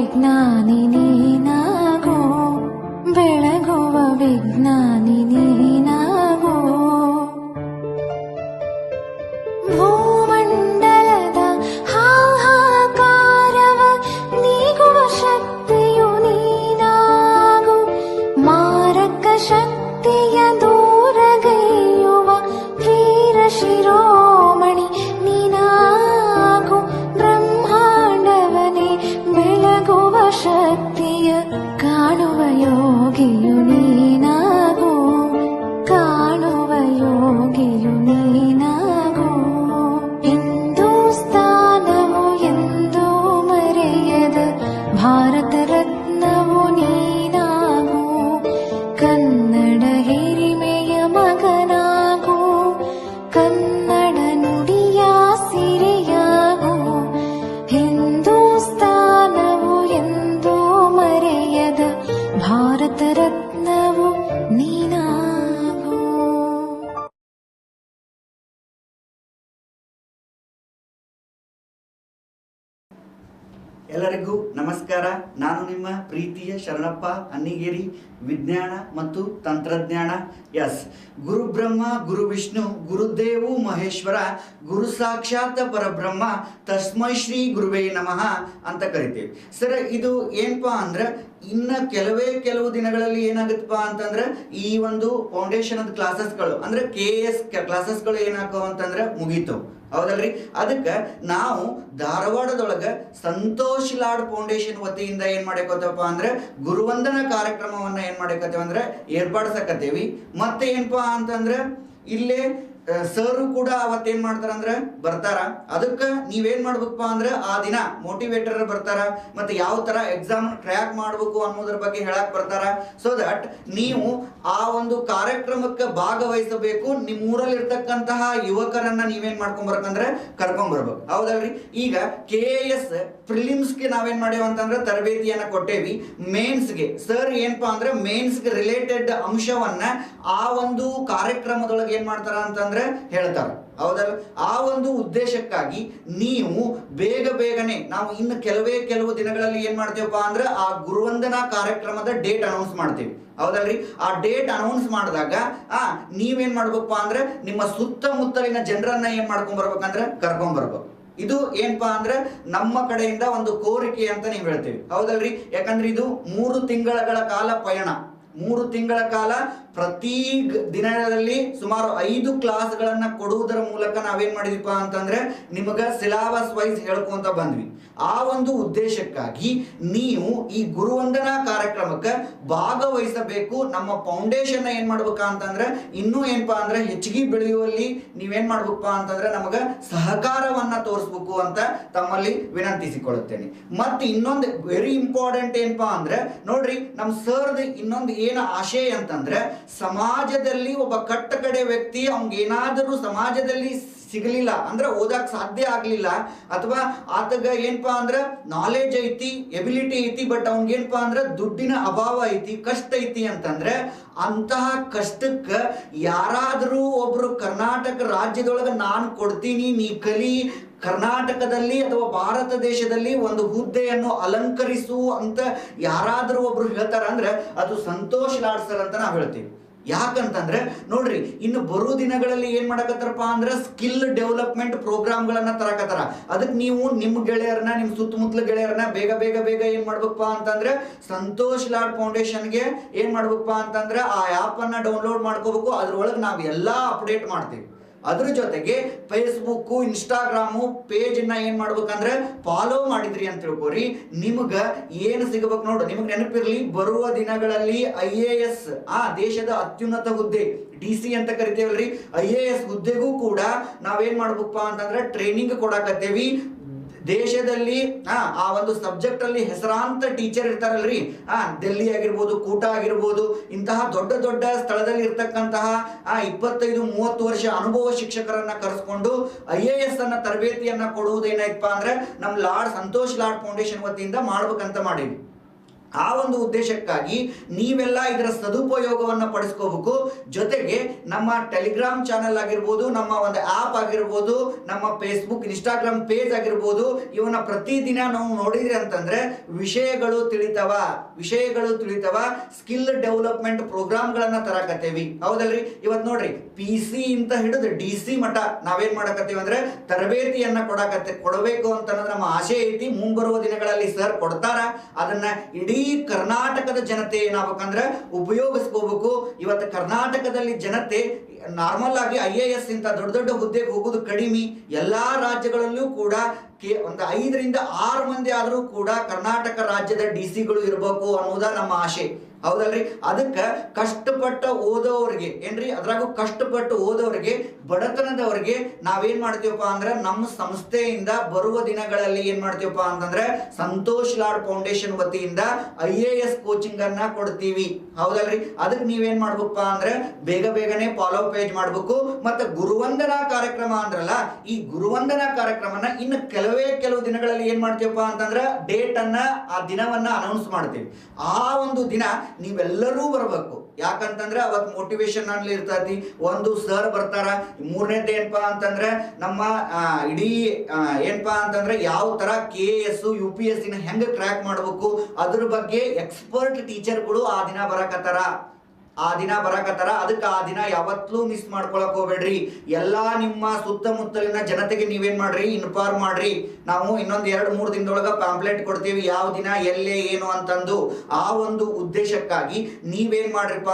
ವಿಜ್ಞಾನಿ ನೀನಾಗೋ, ಬೆಳಗುವ ವಿಜ್ಞಾನಿ ನೀನಾಗೋ. ಭೂಮಂಡಲದ ಹಾಹಾಕಾರವ ನೀಗುವ ಶಕ್ತಿಯು ನೀನಾಗು, ಮಾರಕ ಶಕ್ತಿಯ ದೂರಗೈಯುವ ವೀರ ಶಿರೋಮಣಿ ನೀನಾಗು. ಬ್ರಹ್ಮಾಂಡವನೇ ಬೆಳಗುವ ಶಕ್ತಿಯ ಕಾಣುವ ಯೋಗಿಯು ನೀನಾಗು, ಕಾಣುವ ಯೋಗಿಯು ನೀನಾಗು. ಹಿಂದೂಸ್ತಾನವು ಎಂದೂ ಮರೆಯದ ಭಾರತ ರತ್ನವು ನೀನಾಗು, ಕನ್ನಡ ಹಿರಿಮೆಯ ಮಗನಾಗು, ಕನ್ನಡ ನುಡಿಯ ಸಿರಿಯಾಗು. ಹಿಂದೂಸ್ತಾನವು ಎಂದೂ ಮರೆಯದ ಭಾರತ ರತ್ನವು ನೀನಾಗು. ಎಲ್ಲರಿಗೂ ನಮಸ್ಕಾರ. ನಾನು ನಿಮ್ಮ ಪ್ರೀತಿಯ ಶರಣಪ್ಪ ಅನ್ನಿಗೇರಿ, ವಿಜ್ಞಾನ ಮತ್ತು ತಂತ್ರಜ್ಞಾನ. ಎಸ್, ಗುರು ಬ್ರಹ್ಮ ಗುರು ವಿಷ್ಣು ಗುರುದೇವು ಮಹೇಶ್ವರ, ಗುರು ಸಾಕ್ಷಾತ್ ಪರಬ್ರಹ್ಮ, ತಸ್ಮೈ ಶ್ರೀ ಗುರುವೇ ನಮಃ ಅಂತ ಕರಿತೀವಿ. ಸರ್, ಇದು ಏನಪ್ಪಾ ಅಂದ್ರೆ ಇನ್ನು ಕೆಲವು ದಿನಗಳಲ್ಲಿ ಏನಾಗುತ್ತಪ್ಪ ಅಂತಂದ್ರೆ ಈ ಒಂದು ಫೌಂಡೇಶನ್ ಕ್ಲಾಸಸ್ಗಳು ಅಂದ್ರೆ KS ಕ್ಲಾಸಸ್ಗಳು ಏನಾಗವು ಅಂತಂದ್ರೆ ಮುಗೀತವು, ಹೌದಲ್ರಿ? ಅದಕ್ಕೆ ನಾವು ಧಾರವಾಡದೊಳಗೆ ಸಂತೋಷ್ ಲಾಡ್ ಫೌಂಡೇಶನ್ ವತಿಯಿಂದ ಏನ್ ಮಾಡಕತ್ತಪ್ಪ ಅಂದ್ರೆ ಗುರುವಂದನಾ ಕಾರ್ಯಕ್ರಮವನ್ನ ಏನ್ ಮಾಡಕತ್ತೇವೆ ಅಂದ್ರೆ ಏರ್ಪಡಿಸಕತ್ತೇವಿ. ಮತ್ತೆ ಏನಪ್ಪಾ ಅಂತಂದ್ರೆ ಇಲ್ಲೇ ಸರ್ ಕೂಡ ಅವತ್ತೇನ್ ಮಾಡ್ತಾರಂದ್ರೆ ಬರ್ತಾರ. ಅದಕ್ಕೆ ನೀವೇನ್ ಮಾಡ್ಬೇಕಪ್ಪ ಅಂದ್ರೆ ಆ ದಿನ ಮೋಟಿವೇಟರ್ ಬರ್ತಾರ, ಮತ್ತೆ ಯಾವ ತರ ಎಕ್ಸಾಮ್ ಕ್ರ್ಯಾಕ್ ಮಾಡ್ಬೇಕು ಅನ್ನೋದ್ರ ಬಗ್ಗೆ ಹೇಳಕ್ ಬರ್ತಾರ. ಸೊ ದಟ್ ನೀವು ಆ ಒಂದು ಕಾರ್ಯಕ್ರಮಕ್ಕೆ ಭಾಗವಹಿಸಬೇಕು. ನಿಮ್ಮೂರಲ್ಲಿ ಇರ್ತಕ್ಕಂತಹ ಯುವಕರನ್ನ ನೀವೇನ್ ಮಾಡ್ಕೊಂಡ್ಬರ್ಬೇಕಂದ್ರೆ ಕರ್ಕೊಂಡ್ಬರ್ಬೇಕು, ಹೌದಲ್ರಿ? ಈಗ KAS ಪ್ರಿಲಿಮ್ಸ್ಗೆ ನಾವೇನ್ ಮಾಡೇವ ಅಂತಂದ್ರೆ ತರಬೇತಿಯನ್ನ ಕೊಟ್ಟೇವಿ. ಮೇನ್ಸ್ಗೆ ಸರ್ ಏನಪ್ಪಾ ಅಂದ್ರೆ ಮೇನ್ಸ್ಗೆ ರಿಲೇಟೆಡ್ ಅಂಶವನ್ನ ಆ ಒಂದು ಕಾರ್ಯಕ್ರಮದೊಳಗೆ ಏನ್ ಮಾಡ್ತಾರ ಅಂತಂದ್ರೆ ಹೇಳ್ತಾರೆ, ಹೌದಲ್ಲ? ಆ ಒಂದು ಉದ್ದೇಶಕ್ಕಾಗಿ ನೀವು ಬೇಗನೆ ನಾವು ಇನ್ನು ಕೆಲವು ದಿನಗಳಲ್ಲಿ ಏನ್ ಮಾಡ್ತೇವಪ್ಪ ಅಂದ್ರೆ ಆ ಗುರುವಂದನಾ ಕಾರ್ಯಕ್ರಮದ ಡೇಟ್ ಅನೌನ್ಸ್ ಮಾಡ್ತೀವಿ, ಹೌದಲ್ರಿ? ಆ ಡೇಟ್ ಅನೌನ್ಸ್ ಮಾಡಿದಾಗ ನೀವೇನ್ ಮಾಡ್ಬೇಕಪ್ಪ ಅಂದ್ರೆ ನಿಮ್ಮ ಸುತ್ತಮುತ್ತಲಿನ ಜನರನ್ನ ಏನ್ ಮಾಡ್ಕೊಂಡ್ ಬರ್ಬೇಕಂದ್ರೆ ಕರ್ಕೊಂಡ್ ಬರ್ಬೇಕು. ಇದು ಏನಪ್ಪಾ ಅಂದ್ರೆ ನಮ್ಮ ಕಡೆಯಿಂದ ಒಂದು ಕೋರಿಕೆ ಅಂತ ನೀವು ಹೇಳ್ತೀವಿ, ಹೌದಲ್ರಿ? ಯಾಕಂದ್ರೆ ಇದು 3 ತಿಂಗಳ ಕಾಲ ಪಯಣ. 3 ತಿಂಗಳ ಕಾಲ ಪ್ರತಿ ದಿನದಲ್ಲಿ ಸುಮಾರು 5 ಕ್ಲಾಸ್ಗಳನ್ನ ಕೊಡುವುದರ ಮೂಲಕ ನಾವೇನ್ ಮಾಡಿದ್ವಿಪ್ಪ ಅಂತಂದ್ರೆ ನಿಮಗ ಸಿಲಾಬಸ್ ವೈಸ್ ಹೇಳ್ಕೊಂತ ಬಂದ್ವಿ. ಆ ಒಂದು ಉದ್ದೇಶಕ್ಕಾಗಿ ನೀವು ಈ ಗುರುವಂದನಾ ಕಾರ್ಯಕ್ರಮಕ್ಕೆ ಭಾಗವಹಿಸಬೇಕು. ನಮ್ಮ ಫೌಂಡೇಶನ್ ಏನ್ ಮಾಡ್ಬೇಕ ಅಂತಂದ್ರೆ ಇನ್ನೂ ಏನಪ್ಪಾ ಅಂದ್ರೆ ಹೆಚ್ಚಿಗೆ ಬೆಳೆಯುವಲ್ಲಿ ನೀವೇನ್ ಮಾಡ್ಬೇಕಪ್ಪ ಅಂತಂದ್ರೆ ನಮಗ ಸಹಕಾರವನ್ನ ತೋರಿಸ್ಬೇಕು ಅಂತ ತಮ್ಮಲ್ಲಿ ವಿನಂತಿಸಿಕೊಳ್ಳುತ್ತೇನೆ. ಮತ್ತೆ ಇನ್ನೊಂದು ವೆರಿ ಇಂಪಾರ್ಟೆಂಟ್ ಏನಪ್ಪಾ ಅಂದ್ರೆ ನೋಡ್ರಿ, ನಮ್ ಸರ್ದು ಇನ್ನೊಂದು ಏನು ಆಶಯ ಅಂತಂದ್ರೆ ಸಮಾಜದಲ್ಲಿ ಒಬ್ಬ ಕಟ್ಟಕಡೆ ವ್ಯಕ್ತಿ ಅವ್ಗೆ ಏನಾದರೂ ಸಮಾಜದಲ್ಲಿ ಸಿಗಲಿಲ್ಲ ಅಂದ್ರೆ ಓದಕ್ ಸಾಧ್ಯ ಆಗ್ಲಿಲ್ಲ, ಅಥವಾ ಆತಗ ಏನಪ್ಪಾ ಅಂದ್ರೆ ನಾಲೆಜ್ ಐತಿ, ಎಬಿಲಿಟಿ ಐತಿ, ಬಟ್ ಅವ್ಗೆ ಏನಪ್ಪಾ ಅಂದ್ರೆ ದುಡ್ಡಿನ ಅಭಾವ ಐತಿ, ಕಷ್ಟ ಐತಿ ಅಂತಂದ್ರೆ ಅಂತಹ ಕಷ್ಟಕ್ಕೆ ಯಾರಾದರೂ ಒಬ್ರು ಕರ್ನಾಟಕ ರಾಜ್ಯದೊಳಗೆ ನಾನು ಕೊಡ್ತೀನಿ, ನೀ ಕಲಿ, ಕರ್ನಾಟಕದಲ್ಲಿ ಅಥವಾ ಭಾರತ ದೇಶದಲ್ಲಿ ಒಂದು ಹುದ್ದೆಯನ್ನು ಅಲಂಕರಿಸು ಅಂತ ಯಾರಾದರೂ ಒಬ್ರು ಹೇಳ್ತಾರ ಅಂದ್ರೆ ಅದು ಸಂತೋಷ್ ಲಾಡ್ ಸರ್ ಅಂತ ನಾವು ಹೇಳ್ತೀವಿ. ಯಾಕಂತಂದ್ರೆ ನೋಡ್ರಿ, ಇನ್ನು ಬರೋ ದಿನಗಳಲ್ಲಿ ಏನ್ ಮಾಡಕತ್ತಾರಪ್ಪ ಅಂದ್ರೆ ಸ್ಕಿಲ್ ಡೆವಲಪ್ಮೆಂಟ್ ಪ್ರೋಗ್ರಾಮ್ಗಳನ್ನ ತರಕತ್ತಾರ. ಅದಕ್ಕೆ ನೀವು ನಿಮ್ಮ ಗೆಳೆಯರನ್ನ, ನಿಮ್ಮ ಸುತ್ತಮುತ್ತಲ ಗೆಳೆಯರನ್ನ ಬೇಗ ಏನ್ ಮಾಡ್ಬೇಕಪ್ಪ ಅಂತಂದ್ರೆ ಸಂತೋಷ್ ಲಾಡ್ ಫೌಂಡೇಶನ್ಗೆ ಏನ್ ಮಾಡ್ಬೇಕಪ್ಪ ಅಂತಂದ್ರೆ ಆ ಆ್ಯಪ್ ಅನ್ನ ಡೌನ್ಲೋಡ್ ಮಾಡ್ಕೋಬೇಕು. ಅದ್ರೊಳಗೆ ನಾವು ಎಲ್ಲಾ ಅಪ್ಡೇಟ್ ಮಾಡ್ತೀವಿ. ಅದ್ರ ಜೊತೆಗೆ ಫೇಸ್ಬುಕ್, ಇನ್ಸ್ಟಾಗ್ರಾಮು ಪೇಜನ್ನ ಏನ್ ಮಾಡ್ಬೇಕಂದ್ರೆ ಫಾಲೋ ಮಾಡಿದ್ರಿ ಅಂತ ತಿಳ್ಕೊರಿ. ನಿಮ್ಗ ಏನು ಸಿಗಬೇಕು ನೋಡು, ನಿಮ್ಗೆ ನೆನಪಿರ್ಲಿ, ಬರುವ ದಿನಗಳಲ್ಲಿ IAS ದೇಶದ ಅತ್ಯುನ್ನತ ಹುದ್ದೆ DC ಅಂತ ಕರಿತೇವಲ್ರಿ, IAS ಹುದ್ದೆಗೂ ಕೂಡ ನಾವೇನ್ ಮಾಡ್ಬೇಕಪ್ಪ ಅಂತಂದ್ರೆ ಟ್ರೈನಿಂಗ್ ಕೊಡಾಕತ್ತೇವಿ. ದೇಶದಲ್ಲಿ ಆ ಒಂದು ಸಬ್ಜೆಕ್ಟ್ ಅಲ್ಲಿ ಹೆಸರಾಂತ ಟೀಚರ್ ಇರ್ತಾರಲ್ರಿ, ಡೆಲ್ಲಿ ಆಗಿರ್ಬೋದು, ಕೂಟ ಆಗಿರ್ಬೋದು, ಇಂತಹ ದೊಡ್ಡ ಸ್ಥಳದಲ್ಲಿ ಇರ್ತಕ್ಕಂತಹ 25-30 ವರ್ಷ ಅನುಭವ ಶಿಕ್ಷಕರನ್ನ ಕರೆಸ್ಕೊಂಡು IAS ಅನ್ನ ತರಬೇತಿಯನ್ನ ಕೊಡುವುದೇನಾಯ್ತಪ್ಪ ಅಂದ್ರೆ ನಮ್ ಸಂತೋಷ್ ಲಾಡ್ ಫೌಂಡೇಶನ್ ವತಿಯಿಂದ ಮಾಡ್ಬೇಕಂತ ಮಾಡೀವಿ. ಆ ಒಂದು ಉದ್ದೇಶಕ್ಕಾಗಿ ನೀವೆಲ್ಲ ಇದರ ಸದುಪಯೋಗವನ್ನು ಪಡಿಸ್ಕೋಬೇಕು. ಜೊತೆಗೆ ನಮ್ಮ ಟೆಲಿಗ್ರಾಮ್ ಚಾನೆಲ್ ಆಗಿರ್ಬೋದು, ನಮ್ಮ ಒಂದು ಆ್ಯಪ್ ಆಗಿರ್ಬೋದು, ನಮ್ಮ ಫೇಸ್ಬುಕ್ ಇನ್ಸ್ಟಾಗ್ರಾಮ್ ಪೇಜ್ ಆಗಿರ್ಬೋದು, ಇವನ್ನ ಪ್ರತಿದಿನ ನಾವು ನೋಡಿದ್ರಿ ಅಂತಂದ್ರೆ ವಿಷಯಗಳು ತಿಳಿತವ ಸ್ಕಿಲ್ ಡೆವಲಪ್ಮೆಂಟ್ ಪ್ರೋಗ್ರಾಮ್ಗಳನ್ನ ತರಕತ್ತೇವಿ. ಹೌದಲ್ರಿ? ಇವತ್ತು ನೋಡ್ರಿ PC ಇಂತ ಹಿಡಿದು DC ಮಠ ನಾವೇನ್ ಮಾಡಕತ್ತೀವಿ ಅಂದ್ರೆ ತರಬೇತಿಯನ್ನ ಕೊಡಬೇಕು ಅಂತ ನಮ್ಮ ಆಸೆ ಐತಿ. ಮುಂಬರುವ ದಿನಗಳಲ್ಲಿ ಸರ್ ಕೊಡ್ತಾರ. ಅದನ್ನ ಇಡೀ ಕರ್ನಾಟಕದ ಜನತೆ ಏನಾಗಬೇಕಂದ್ರೆ ಉಪಯೋಗಿಸ್ಕೋಬೇಕು. ಇವತ್ತು ಕರ್ನಾಟಕದಲ್ಲಿ ಜನತೆ ನಾರ್ಮಲ್ ಆಗಿ IAS ಇಂತ ದೊಡ್ಡ ದೊಡ್ಡ ಹುದ್ದೆಗೆ ಹೋಗೋದು ಕಡಿಮೆ. ಎಲ್ಲಾ ರಾಜ್ಯಗಳಲ್ಲೂ ಕೂಡ ಒಂದು 5 ರಿಂದ 6 ಮಂದಿ ಆದರೂ ಕೂಡ ಕರ್ನಾಟಕ ರಾಜ್ಯದ DC-ಗಳು ಇರಬೇಕು ಅನ್ನೋದ ನಮ್ಮ ಆಶೆ. ಹೌದಲ್ರಿ? ಅದಕ್ಕೆ ಕಷ್ಟಪಟ್ಟ ಓದೋರಿಗೆ ಏನ್ರಿ, ಅದ್ರಾಗೂ ಕಷ್ಟಪಟ್ಟು ಓದೋರಿಗೆ, ಬಡತನದವ್ರಿಗೆ ನಾವೇನ್ ಮಾಡ್ತೀವಪ್ಪ ಅಂದ್ರೆ ನಮ್ಮ ಸಂಸ್ಥೆಯಿಂದ ಬರುವ ದಿನಗಳಲ್ಲಿ ಏನ್ ಮಾಡ್ತೀವಪ್ಪ ಅಂತಂದ್ರೆ ಸಂತೋಷ್ ಲಾಡ್ ಫೌಂಡೇಶನ್ ವತಿಯಿಂದ IAS ಕೋಚಿಂಗ್ ಅನ್ನ ಕೊಡ್ತೀವಿ. ಹೌದಲ್ರಿ? ಅದಕ್ಕೆ ನೀವೇನ್ ಮಾಡ್ಬೇಕಪ್ಪ ಅಂದ್ರೆ ಬೇಗನೆ ಫಾಲೋ ಪೇಜ್ ಮಾಡ್ಬೇಕು. ಮತ್ತೆ ಗುರುವಂದನಾ ಕಾರ್ಯಕ್ರಮ ಅಂದ್ರಲ್ಲ, ಈ ಗುರುವಂದನಾ ಕಾರ್ಯಕ್ರಮನ ಇನ್ನು ಕೆಲವು ದಿನಗಳಲ್ಲಿ ಏನ್ ಮಾಡ್ತೀವಪ್ಪ ಅಂತಂದ್ರೆ ಡೇಟ್ ಅನ್ನ, ಆ ದಿನವನ್ನ ಅನೌನ್ಸ್ ಮಾಡ್ತೀವಿ. ಆ ಒಂದು ದಿನ ನೀವೆಲ್ಲರೂ ಬರಬೇಕು. ಯಾಕಂತಂದ್ರೆ ಅವತ್ ಮೋಟಿವೇಶನ್ ಅಲ್ಲಿ ಇರ್ತೈತಿ. ಒಂದು ಸರ್ ಬರ್ತಾರ. ಮೂರನೇದು ಏನಪ್ಪಾ ಅಂತಂದ್ರೆ ನಮ್ಮ ಇಡೀ ಏನಪ್ಪಾ ಅಂತಂದ್ರೆ ಯಾವ ತರ KS UPSC ನ ಹೆಂಗ ಕ್ರ್ಯಾಕ್ ಮಾಡ್ಬೇಕು ಅದ್ರ ಬಗ್ಗೆ ಎಕ್ಸ್ಪರ್ಟ್ ಟೀಚರ್ಗಳು ಆ ದಿನ ಬರಕತ್ತಾರ. ಅದಕ್ಕೆ ಆ ದಿನ ಯಾವತ್ತೂ ಮಿಸ್ ಮಾಡ್ಕೊಳಕ್ ಹೋಗ್ಬೇಡ್ರಿ. ಎಲ್ಲಾ ನಿಮ್ಮ ಸುತ್ತಮುತ್ತಲಿನ ಜನತೆಗೆ ನೀವೇನ್ ಮಾಡ್ರಿ, ಇನ್ಫಾರ್ಮ್ ಮಾಡ್ರಿ. ನಾವು ಇನ್ನೊಂದು 2-3 ದಿನದೊಳಗ ಪ್ಯಾಂಪ್ಲೆಟ್ ಕೊಡ್ತೀವಿ, ಯಾವ ದಿನ ಎಲ್ಲೇ ಏನು ಅಂತಂದು. ಆ ಒಂದು ಉದ್ದೇಶಕ್ಕಾಗಿ ನೀವೇನ್ ಮಾಡ್ರಿಪ್ಪ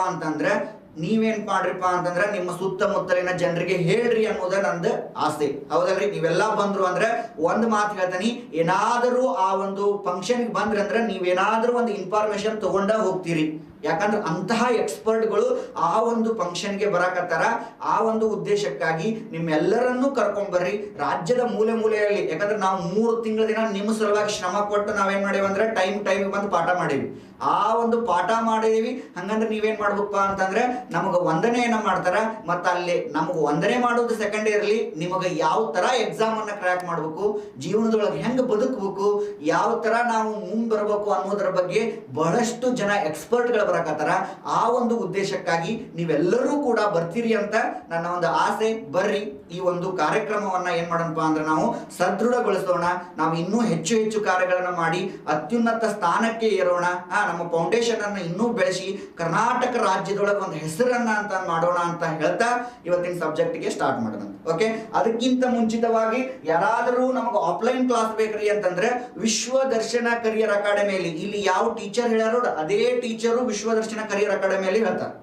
ಅಂತಂದ್ರೆ ನಿಮ್ಮ ಸುತ್ತಮುತ್ತಲಿನ ಜನರಿಗೆ ಹೇಳ್ರಿ ಅನ್ನೋದ ನಂದು ಆಸೆ. ಹೌದಲ್ರಿ? ನೀವೆಲ್ಲ ಬಂದ್ರು ಅಂದ್ರೆ ಒಂದು ಮಾತು ಹೇಳ್ತೀನಿ, ಏನಾದರೂ ಆ ಒಂದು ಫಂಕ್ಷನ್ಗೆ ಬಂದ್ರಿ ಅಂದ್ರೆ ನೀವೇನಾದ್ರೂ ಒಂದು ಇನ್ಫಾರ್ಮೇಶನ್ ತಗೊಂಡ ಹೋಗ್ತೀರಿ. ಯಾಕಂದ್ರೆ ಅಂತಹ ಎಕ್ಸ್ಪರ್ಟ್ಗಳು ಆ ಒಂದು ಫಂಕ್ಷನ್ಗೆ ಬರಾಕತ್ತಾರ. ಆ ಒಂದು ಉದ್ದೇಶಕ್ಕಾಗಿ ನಿಮ್ಮೆಲ್ಲರನ್ನೂ ಕರ್ಕೊಂಡ್ ಬರ್ರಿ ರಾಜ್ಯದ ಮೂಲೆಯಲ್ಲಿ. ಯಾಕಂದ್ರೆ ನಾವು 3 ತಿಂಗಳ ದಿನ ನಿಮ್ಮ ಸಲುವಾಗಿ ಶ್ರಮ ಕೊಟ್ಟು ನಾವೇನ್ ಮಾಡೇವಿ ಅಂದ್ರೆ ಟೈಮ್ ಬಂದು ಪಾಠ ಮಾಡೀವಿ. ಆ ಒಂದು ಪಾಠ ಮಾಡಿದೀವಿ. ಹಂಗಂದ್ರೆ ನೀವೇನ್ ಮಾಡ್ಬೇಕಪ್ಪ ಅಂತಂದ್ರೆ ನಮಗ ವಂದನೆಯನ್ನ ಮಾಡ್ತಾರ. ಮತ್ತ ಅಲ್ಲಿ ನಮಗ ವಂದನೆ ಮಾಡೋದು ಸೆಕೆಂಡ್ ಇರ್ಲಿ, ನಿಮಗ ಯಾವ ತರ ಎಕ್ಸಾಮ್ ಅನ್ನ ಕ್ರ್ಯಾಕ್ ಮಾಡ್ಬೇಕು, ಜೀವನದೊಳಗೆ ಹೆಂಗ್ ಬದುಕಬೇಕು, ಯಾವ ತರ ನಾವು ಮುಂದ್ ಬರ್ಬೇಕು ಅನ್ನೋದ್ರ ಬಗ್ಗೆ ಬಹಳಷ್ಟು ಜನ ಎಕ್ಸ್ಪರ್ಟ್ಗಳು ಬರಕತ್ತಾರ. ಆ ಒಂದು ಉದ್ದೇಶಕ್ಕಾಗಿ ನೀವೆಲ್ಲರೂ ಕೂಡ ಬರ್ತೀರಿ ಅಂತ ನನ್ನ ಒಂದು ಆಸೆ. ಬರ್ರಿ, ಈ ಒಂದು ಕಾರ್ಯಕ್ರಮವನ್ನ ಏನ್ ಮಾಡೋಣಪ್ಪ ಅಂದ್ರೆ ನಾವು ಸದೃಢಗೊಳಿಸೋಣ. ನಾವು ಇನ್ನೂ ಹೆಚ್ಚು ಕಾರ್ಯಗಳನ್ನ ಮಾಡಿ ಅತ್ಯುನ್ನತ ಸ್ಥಾನಕ್ಕೆ ಏರೋಣ. ನಮ್ಮ ಫೌಂಡೇಶನ್ ಅನ್ನ ಇನ್ನೂ ಬೆಳೆಸಿ ಕರ್ನಾಟಕ ರಾಜ್ಯದೊಳಗೆ ಒಂದು ಹೆಸರನ್ನ ಅಂತ ಮಾಡೋಣ ಅಂತ ಹೇಳ್ತಾ ಇವತ್ತಿನ ಸಬ್ಜೆಕ್ಟ್ಗೆ ಸ್ಟಾರ್ಟ್ ಮಾಡೋಣ. ಓಕೆ, ಅದಕ್ಕಿಂತ ಮುಂಚಿತವಾಗಿ ಯಾರಾದರೂ ನಮಗೆ ಆಫ್ಲೈನ್ ಕ್ಲಾಸ್ ಬೇಕ್ರಿ ಅಂತಂದ್ರೆ ವಿಶ್ವದರ್ಶನ ಕರಿಯರ್ ಅಕಾಡೆಮಿಯಲ್ಲಿ ಇಲ್ಲಿ ಯಾವ ಟೀಚರ್ ಹೇಳ್ಯಾರೋ ಅದೇ ಟೀಚರು ವಿಶ್ವದರ್ಶನ ಕರಿಯರ್ ಅಕಾಡೆಮಿಯಲ್ಲಿ ಹೇಳ್ತಾರೆ.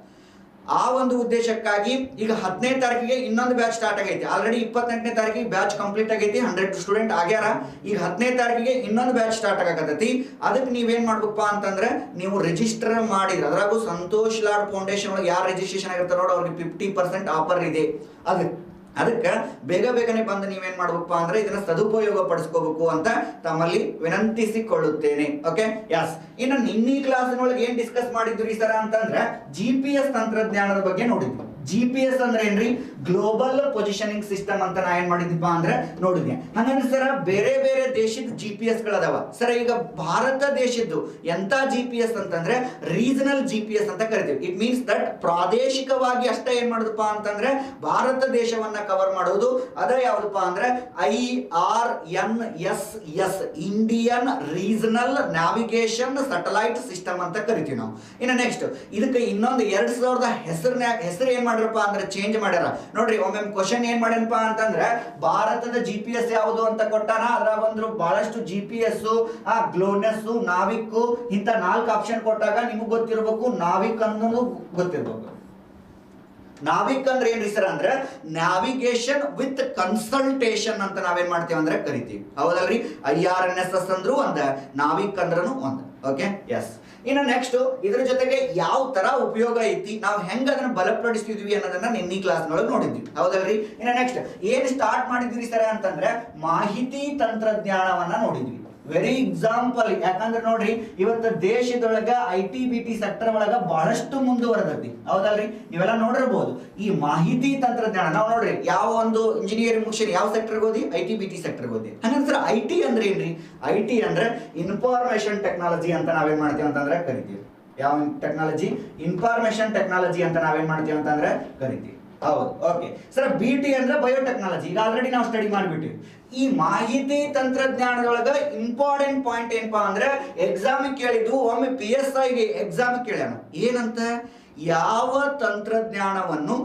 ಆ ಒಂದು ಉದ್ದೇಶಕ್ಕಾಗಿ ಈಗ 10ನೇ ತಾರೀಕಿಗೆ ಇನ್ನೊಂದು ಬ್ಯಾಚ್ ಸ್ಟಾರ್ಟ್ ಆಗೈತಿ. ಆಲ್ರೆಡಿ 28ನೇ ತಾರೀಕಿಗೆ ಬ್ಯಾಚ್ ಕಂಪ್ಲೀಟ್ ಆಗೈತಿ. 100 ಸ್ಟೂಡೆಂಟ್ ಆಗ್ಯಾರ. ಈಗ 10ನೇ ತಾರೀಕಿಗೆ ಇನ್ನೊಂದು ಬ್ಯಾಚ್ ಸ್ಟಾರ್ಟ್ ಆಗಕತ್ತೈತಿ. ಅದಕ್ಕೆ ನೀವೇನ್ ಮಾಡ್ಬೇಕಪ್ಪ ಅಂತಂದ್ರೆ ನೀವು ರಿಜಿಸ್ಟರ್ ಮಾಡಿದ್ರೆ, ಅದ್ರಾಗೂ ಸಂತೋಷ್ ಲಾಡ್ ಫೌಂಡೇಶನ್ ಒಳಗೆ ಯಾರು ರಿಜಿಸ್ಟ್ರೇಷನ್ ಆಗಿರ್ತಾರ ನೋಡಿ ಅವ್ರಿಗೆ 50% ಆಫರ್ ಇದೆ. ಅದಕ್ಕೆ ಬೇಗನೆ ಬಂದು ನೀವೇನ್ ಮಾಡ್ಬೇಕಪ್ಪ ಅಂದ್ರೆ ಇದನ್ನ ಸದುಪಯೋಗ ಪಡಿಸ್ಕೋಬೇಕು ಅಂತ ತಮ್ಮಲ್ಲಿ ವಿನಂತಿಸಿಕೊಳ್ಳುತ್ತೇನೆ. Okay, Yes. ಇನ್ನು ನಿನ್ನೆ ಕ್ಲಾಸ್ನೊಳಗೆ ಏನ್ ಡಿಸ್ಕಸ್ ಮಾಡಿದ್ವಿ ಸರ್ ಅಂತಂದ್ರೆ GPS ತಂತ್ರಜ್ಞಾನದ ಬಗ್ಗೆ ನೋಡಿದ್ವಿ. GPS ಅಂದ್ರೆ ಏನ್ರಿ, ಗ್ಲೋಬಲ್ ಪೊಸಿಷನಿಂಗ್ ಸಿಸ್ಟಮ್ ಅಂತ ನಾ ಏನ್ ಮಾಡಿದ್ವಿ ಅಂದ್ರೆ ನೋಡಿದ್ವಿ. ಹಂಗಂದ್ರೆ ಸರ್ ಬೇರೆ ದೇಶದ GPS ಗಳದಾವ ಸರ್. ಈಗ ಭಾರತ ದೇಶದ್ದು ಎಂತ GPS ಅಂತಂದ್ರೆ ರೀಜನಲ್ GPS ಅಂತ ಕರಿತೀವಿ. ಇಟ್ ಮೀನ್ಸ್ ದಟ್ ಪ್ರಾದೇಶಿಕವಾಗಿ ಅಷ್ಟೇ ಏನ್ ಮಾಡುದಪ್ಪ ಅಂತಂದ್ರೆ ಭಾರತ ದೇಶವನ್ನ ಕವರ್ ಮಾಡೋದು. ಅದ ಯಾವ್ದಪ್ಪ ಅಂದ್ರೆ IRNSS Indian regional navigation satellite system ಅಂತ ಕರಿತೀವಿ ನಾವು. ಇನ್ನು ನೆಕ್ಸ್ಟ್ ಇದಕ್ಕೆ ಇನ್ನೊಂದು 2000 ಹೆಸರು ಏನ್ ಮಾಡ್ರಪ್ಪ ಅಂದ್ರೆ ಚೇಂಜ್ ಮಾಡ್ಯಾರ ನೋಡ್ರಿ. ಒಮ್ಮೆ ಕ್ವಶನ್ ಏನ್ ಮಾಡ್ಯಾನಪ್ಪ ಅಂತಂದ್ರೆ ಭಾರತದ GPS ಯಾವುದು ಅಂತ ಕೊಟ್ಟಾನ. ಅದ್ರಾಗ ಒಂದು ಬಹಳಷ್ಟು GPS, ಗ್ಲೋನಸ್, ನಾವಿಕ್ ಇಂತ 4 ಆಪ್ಷನ್ ಕೊಟ್ಟಾಗ ನಿಮಗ್ ಗೊತ್ತಿರ್ಬೇಕು ನಾವಿಕ್ ಅನ್ನೋದು ಗೊತ್ತಿರ್ಬೇಕು. ನಾವಿಕ್ ಅಂದ್ರೆ ಏನ್ರಿ ಸರ್ ಅಂದ್ರೆ ನ್ಯಾವಿಗೇಷನ್ ವಿತ್ ಕನ್ಸಲ್ಟೇಷನ್ ಅಂತ ನಾವೇನ್ ಮಾಡ್ತೀವಿ ಅಂದ್ರೆ ಕರಿತೀವಿ. ಹೌದಲ್ರಿ? IRNSS ಅಂದ್ರೂ ಒಂದ, ನಾವಿಕ್ ಅಂದ್ರೂ ಒಂದ. Okay, yes. ಇನ್ನು ನೆಕ್ಸ್ಟ್ ಇದ್ರ ಜೊತೆಗೆ ಯಾವ ತರ ಉಪಯೋಗ ಐತಿ, ನಾವು ಹೆಂಗ ಅದನ್ನ ಬಲಪಡಿಸ್ತಿದ್ವಿ ಅನ್ನೋದನ್ನ ನಿನ್ನೆ ಕ್ಲಾಸ್ನೊಳಗೆ ನೋಡಿದ್ವಿ. ಹೌದಲ್ರಿ? ಇನ್ನು ನೆಕ್ಸ್ಟ್ ಏನ್ ಸ್ಟಾರ್ಟ್ ಮಾಡಿದ್ವಿ ಸರ್ ಅಂತಂದ್ರೆ ಮಾಹಿತಿ ತಂತ್ರಜ್ಞಾನವನ್ನ ನೋಡಿದ್ವಿ. Very example. ಯಾಕಂದ್ರೆ ನೋಡ್ರಿ ಇವತ್ತು ದೇಶದೊಳಗ IT-BT ಸೆಕ್ಟರ್ ಒಳಗ ಬಹಳಷ್ಟು ಮುಂದುವರೆದೈತಿ, ಹೌದಲ್ರಿ? ನೀವೆಲ್ಲ ನೋಡಿರ್ಬೋದು. ಈ ಮಾಹಿತಿ ತಂತ್ರಜ್ಞಾನ ನಾವು ನೋಡ್ರಿ ಯಾವ ಒಂದು ಇಂಜಿನಿಯರಿಂಗ್ ಮುಗಿಸಿ ಯಾವ ಸೆಕ್ಟರ್ಗೆ ಓದಿ? IT-BT ಸೆಕ್ಟರ್ಗೆ ಓದಿ. ಹಂಗಂದ್ರೆ IT ಅಂದ್ರೆ ಏನ್ರಿ? IT ಅಂದ್ರೆ ಇನ್ಫಾರ್ಮೇಶನ್ ಟೆಕ್ನಾಲಜಿ ಅಂತ ನಾವೇನ್ ಮಾಡ್ತೀವಿ ಅಂತಂದ್ರೆ ಕರಿತೀವಿ. ಯಾವ ಟೆಕ್ನಾಲಜಿ? ಇನ್ಫಾರ್ಮೇಶನ್ ಟೆಕ್ನಾಲಜಿ ಅಂತ ನಾವೇನ್ ಮಾಡ್ತೀವಿ ಅಂತಂದ್ರೆ ಕರಿತೀವಿ. ಹೌದು, ಓಕೆ ಸರ್. BT ಅಂದ್ರೆ ಬಯೋಟೆಕ್ನಾಲಜಿ, ಈಗ ಆಲ್ರೆಡಿ ನಾವು ಸ್ಟಡಿ ಮಾಡಿಬಿಟ್ಟಿವಿ. ಈ ಮಾಹಿತಿ ತಂತ್ರಜ್ಞಾನದೊಳಗ ಇಂಪಾರ್ಟೆಂಟ್ ಪಾಯಿಂಟ್ ಏನಪ್ಪಾ ಅಂದ್ರೆ ಎಕ್ಸಾಮ್ ಕೇಳಿದ್ದು, ಒಮ್ಮೆ PSI ಗೆ ಎಕ್ಸಾಮ್ ಕೇಳ್ಯಾನ ಏನಂತ? ಯಾವ ತಂತ್ರಜ್ಞಾನವನ್ನು